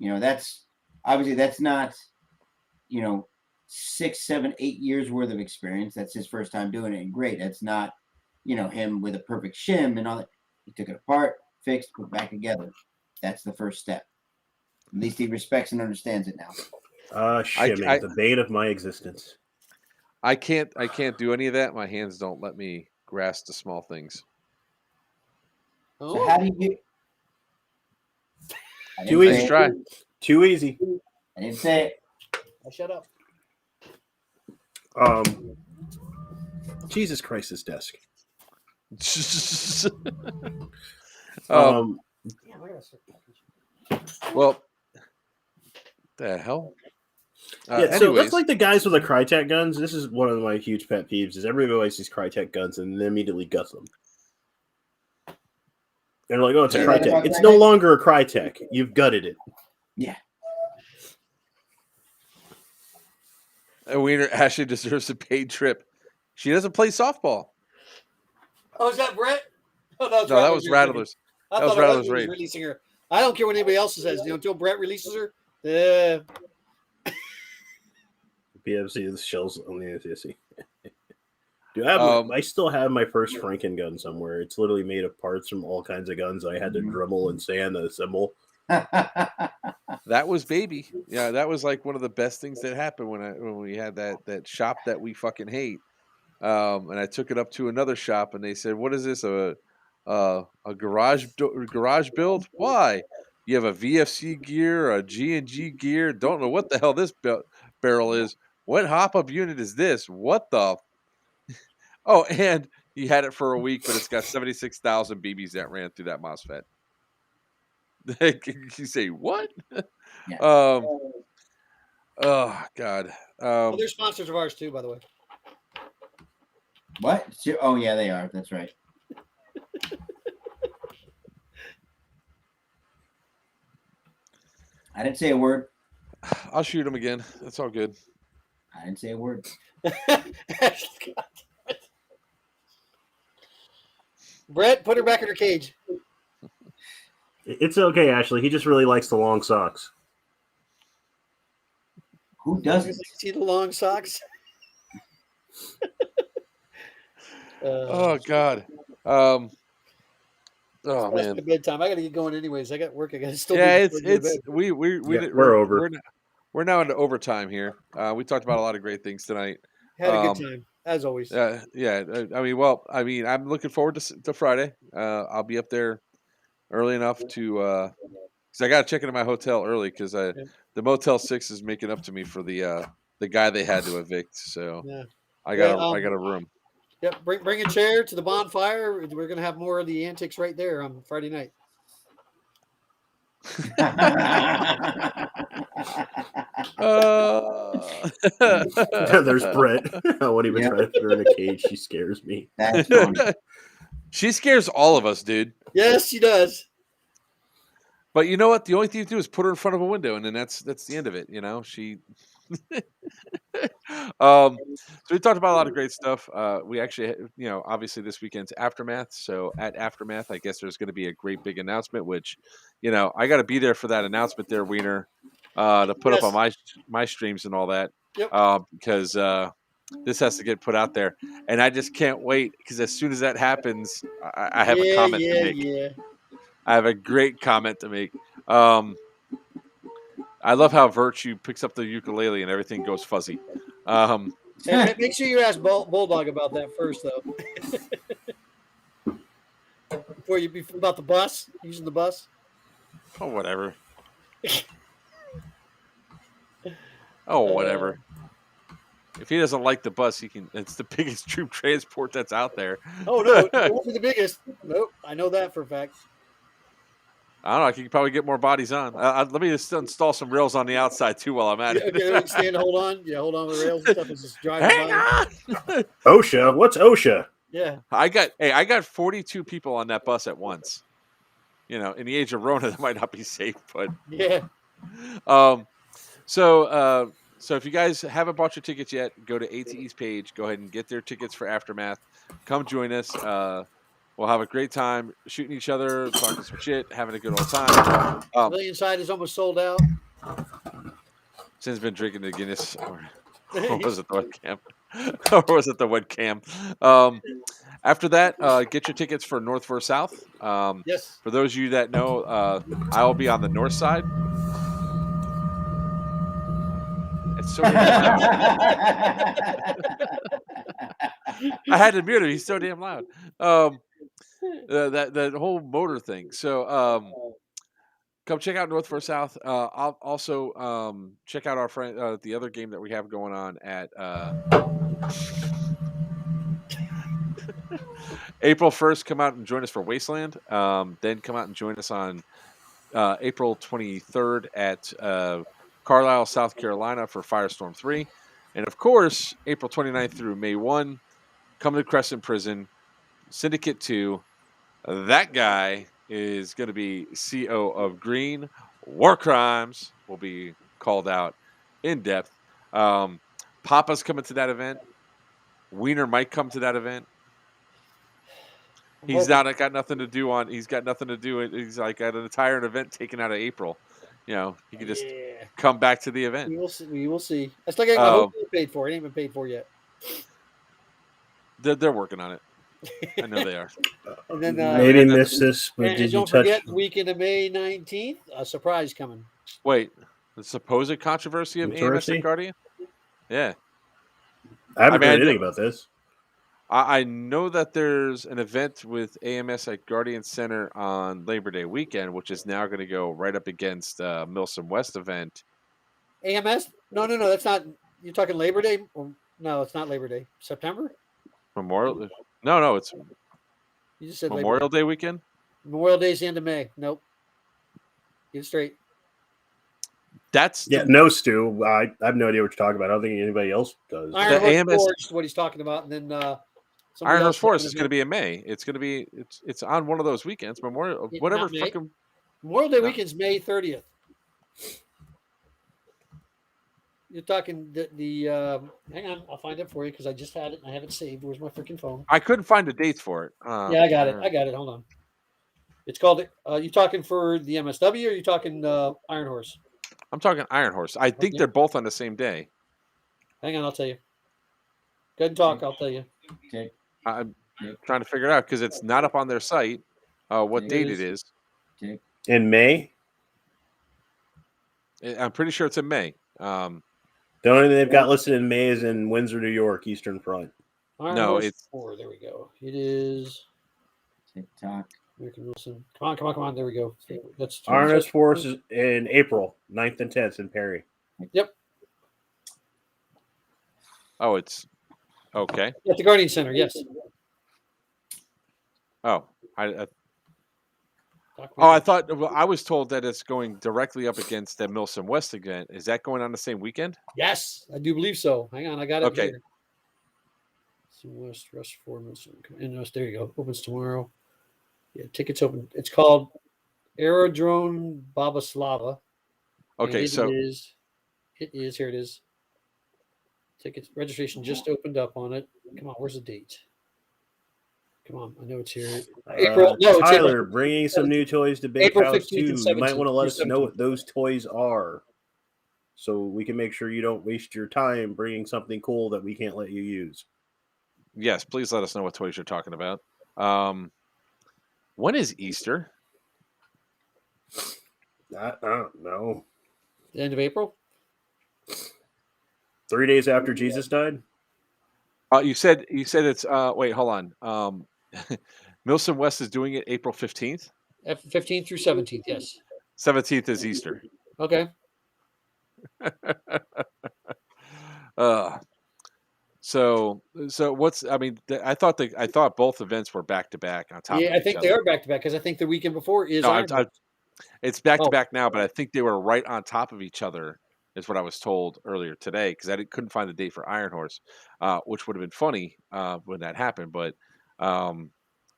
That's obviously that's not 6, 7, 8 years worth of experience. That's his first time doing it, and great. That's not him with a perfect shim and all that. He took it apart, fixed, put back together. That's the first step. At least he respects and understands it now. Shimming, the bane of my existence. I can't do any of that. My hands don't let me grasp the small things. So how do you get? Too easy. Try. Too easy. I didn't say it. Shut up. Jesus Christ, this desk. um, well, the hell. Yeah, so anyways, that's like the guys with the Crytek guns. This is one of my huge pet peeves: is everybody likes these Crytek guns and then immediately guts them. And they're like, "Oh, it's a Yeah. Crytek. It's no longer a Crytek. You've gutted it." Yeah. Weiner actually deserves a paid trip. She doesn't play softball. Oh, is that Brett? Oh, No, that was Rattlers. I That was thought Rattlers he was Rage. releasing her. I don't care what anybody else says. Until Brett releases her, uh, PFC, the shells on the ATSC. Do I still have my first Franken gun somewhere? It's literally made of parts from all kinds of guns. I had to Dremel and sand and assemble. That was baby. Yeah, that was like one of the best things that happened when we had that shop that we fucking hate. And I took it up to another shop, and they said, "What is this? A garage build? Why? You have a VFC gear, a G&G gear? Don't know what the hell this barrel is. What hop-up unit is this? What the? Oh, and he had it for a week, but it's got 76,000 BBs that ran through that MOSFET." You say what? Yeah. Oh God. well, they're sponsors of ours too, by the way. What? Oh, yeah, they are. That's right. I didn't say a word. I'll shoot him again. That's all good. I didn't say a word. Brett, put her back in her cage. It's okay, Ashley. He just really likes the long socks. Who doesn't? See the long socks? Oh God. Oh That's man. my bedtime. I got to get going anyways. I got work. I got to still. Yeah, do it's We're over. We're now into overtime here. We talked about a lot of great things tonight. Had a good time as always. Yeah. I'm looking forward to Friday. I'll be up there early enough to because I got to check into my hotel early because the Motel 6 is making up to me for the guy they had to evict. So Yeah. I got a room. Yep. Bring a chair to the bonfire. We're gonna have more of the antics right there on Friday night. There's Brett. When he was trying to put her in a cage, she scares me. That's funny. She scares all of us, dude. Yes, she does. But you know what? The only thing to do is put her in front of a window, and then that's the end of it. You know, she. So we talked about a lot of great stuff. We actually, obviously this weekend's Aftermath. So at Aftermath, I guess there's going to be a great big announcement. Which, I got to be there for that announcement there, Weiner, to put up on my streams and all that. Yep. Because this has to get put out there, and I just can't wait because as soon as that happens, I have a comment to make. Yeah. I have a great comment to make. I love how Virtue picks up the ukulele and everything goes fuzzy. And make sure you ask Bulldog about that first, though. Before about the bus, using the bus. Oh, whatever. Whatever. If he doesn't like the bus, he can. It's the biggest troop transport that's out there. Oh no, it won't be the biggest. Nope, I know that for a fact. I don't know. I can probably get more bodies on. Let me just install some rails on the outside too while I'm at it. Okay, stand, hold on. Yeah, hold on with the rails and stuff. It's just driving Hang by. on. OSHA? What's OSHA? Yeah. I got 42 people on that bus at once. In the age of Rona, that might not be safe, but yeah. So if you guys haven't bought your tickets yet, go to A.T.E's page. Go ahead and get their tickets for Aftermath. Come join us. We'll have a great time shooting each other, talking some shit, having a good old time. Million side is almost sold out. Sin's been drinking the Guinness, or was it the webcam? Or was it the webcam? After that, get your tickets for North vs. South. Yes. For those of you that know, I will be on the north side. It's so damn loud. I had to mute him. He's so damn loud. That whole motor thing. So come check out North vs. South. I'll also check out our friend the other game that we have going on at April 1st, come out and join us for Wasteland. Then come out and join us on April 23rd at Carlisle, South Carolina for Firestorm 3. And of course, April 29th through May 1, come to Crescent Prison, Syndicate 2. That guy is going to be CO of Green. War Crimes will be called out in depth. Papa's coming to that event. Weiner might come to that event. He's got nothing to do on. He's got nothing to do. He's like at an entire event taken out of April. You know, he could just come back to the event. We will see. We will see. I still got my hotel paid for. It ain't been paid for yet. They're working on it. I know they are. And then maybe missed this, but and did you don't touch? forget, weekend of May 19th, a surprise coming. Wait, the supposed controversy of AMS at Guardian? Yeah. I haven't heard anything about this. I know that there's an event with AMS at Guardian Center on Labor Day weekend, which is now going to go right up against Milsim West event. AMS? No, that's not. You're talking Labor Day? No, it's not Labor Day. September? Memorial? No, it's you just said Memorial Day weekend. Memorial Day's the end of May. Nope. Get it straight. That's no, Stu. I have no idea what you're talking about. I don't think anybody else does. Iron Horse Forge is what he's talking about, and then Iron Horse Forest is going to be in May. It's going to be it's on one of those weekends. Memorial, whatever. Fucking Memorial Day weekend's May 30th. You're talking the hang on, I'll find it for you because I just had it and I have it saved. Where's my freaking phone? I couldn't find the dates for it. Yeah, I got it. Hold on. It's called. You talking for the MSW or you talking Iron Horse? I'm talking Iron Horse. I think they're both on the same day. Hang on, I'll tell you. Go ahead and talk. I'll tell you. Okay. I'm trying to figure it out because it's not up on their site. What date it is? Okay. In May. I'm pretty sure it's in May. The only thing they've got listed in May is in Windsor, New York, Eastern Front. No, it's 4. There we go. It is TikTok. American Wilson. Come on. There we go. That's Iron Horse Force is in April 9th and 10th in Perry. Yep. Oh, it's okay. At the Guardian Center, yes. Oh, I thought. Well, I was told that it's going directly up against the Milsim West event. Is that going on the same weekend? Yes, I do believe so. Hang on, I got it. Okay. Here. West Rush 4 Milsim. There you go. Opens tomorrow. Yeah, tickets open. It's called Aerodrome Babaslava. Okay, so it is here. It is. Tickets registration just opened up on it. Come on, where's the date? Come on, I know it's here. April. No, it's Tyler, April. bringing some new toys to Big April House 15th too. and You might 17th. want to let us know what those toys are, so we can make sure you don't waste your time bringing something cool that we can't let you use. yes, please let us know what toys you're talking about. When is Easter? I don't know. The end of April. 3 days after Jesus died. You said it's wait, hold on. Milsim West is doing it April 15th. 15th through 17th. Yes. 17th is Easter. Okay. So what's? I mean, I thought both events were back to back on top. Yeah, of I each think other. they are back to back because I think the weekend before is. No, it's back to Oh. back now, but I think they were right on top of each other. Is what I was told earlier today because I couldn't find the date for Iron Horse, which would have been funny when that happened. But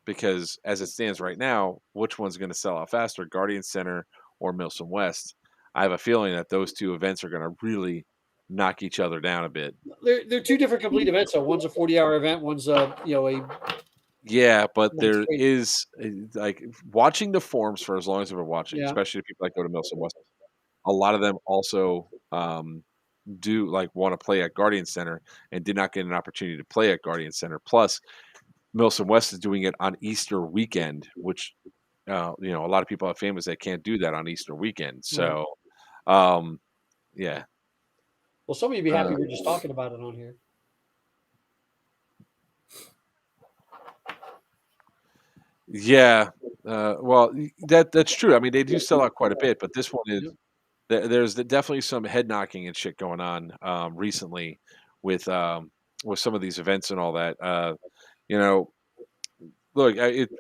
because as it stands right now, which one's going to sell out faster, Guardian Center or Milsim West? I have a feeling that those two events are going to really knock each other down a bit. They're two different complete events. So one's a 40-hour event. One's a Yeah, but there is like watching the forums for as long as I've been watching, especially people that go to Milsim West. A lot of them also do like want to play at Guardian Center and did not get an opportunity to play at Guardian Center. Plus, Milsim West is doing it on Easter weekend, which a lot of people have famous that can't do that on Easter weekend. So, yeah. Well, some of you be happy we're just talking about it on here. Yeah, well, that's true. I mean, they do sell out quite a bit, but this one is there's definitely some head knocking and shit going on recently with with some of these events and all that. You know, look,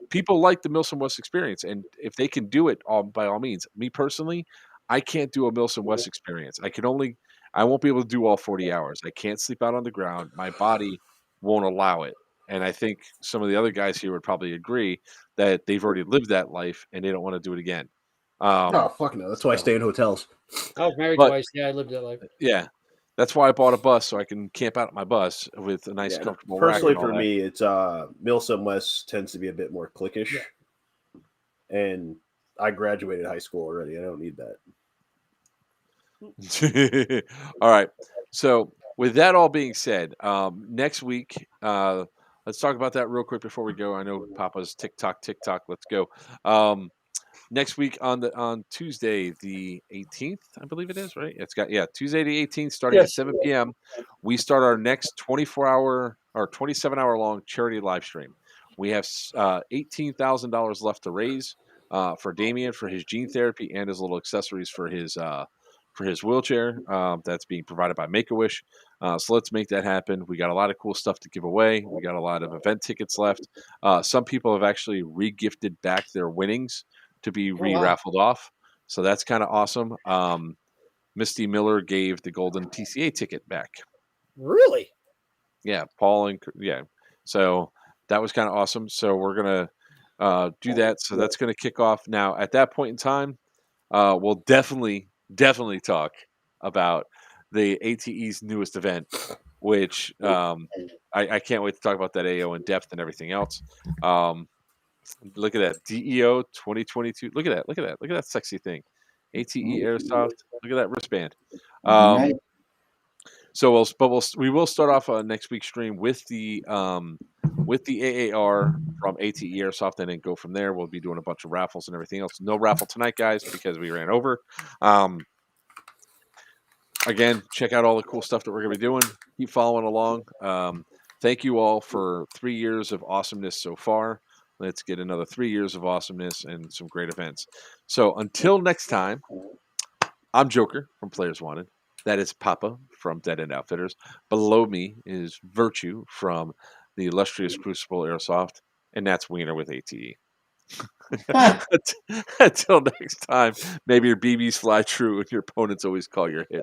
people like the Milsim West experience, and if they can do it, by all means. Me personally, I can't do a Milsim West experience. I won't be able to do all 40 hours. I can't sleep out on the ground. My body won't allow it. And I think some of the other guys here would probably agree that they've already lived that life and they don't want to do it again. Oh, fuck no. That's why I stay in hotels. I was married But- twice. Yeah, I lived that life. Yeah. That's why I bought a bus so I can camp out at my bus with a nice, Yeah, comfortable rack personally, and all for that. me, it's Milsim West tends to be a bit more cliquish, and I graduated high school already. I don't need that. All right. So, with that all being said, next week, let's talk about that real quick before we go. I know Papa's TikTok. Let's go. Next week on Tuesday the 18th, I believe it is, right? Tuesday the 18th, starting at 7 p.m. We start our next 24-hour or 27-hour long charity live stream. We have $18,000 left to raise for Damien for his gene therapy and his little accessories for his wheelchair that's being provided by Make-A-Wish. So let's make that happen. We got a lot of cool stuff to give away. We got a lot of event tickets left. Some people have actually re-gifted back their winnings to be re-raffled off. So that's kind of awesome. Misty Miller gave the golden TCA ticket back. Really? Yeah, Paul and so that was kind of awesome. So we're gonna do that. So that's gonna kick off now. At that point in time, we'll definitely talk about the ATE's newest event, which I can't wait to talk about that AO in depth and everything else. Look at that DEO 2022. Look at that sexy thing. A.T.E Airsoft. Look at that wristband. Nice. So we will start off next week's stream with the AAR from A.T.E Airsoft, and then go from there. We'll be doing a bunch of raffles and everything else. No raffle tonight, guys, because we ran over. Again, check out all the cool stuff that we're going to be doing. Keep following along. Thank you all for 3 years of awesomeness so far. Let's get another 3 years of awesomeness and some great events. So until next time, I'm Joker from Players Wanted. That is Papa from Dead End Outfitters. Below me is Virtue from the illustrious Crucible Airsoft, and that's Weiner with ATE. Until next time, maybe your BBs fly true and your opponents always call your hit.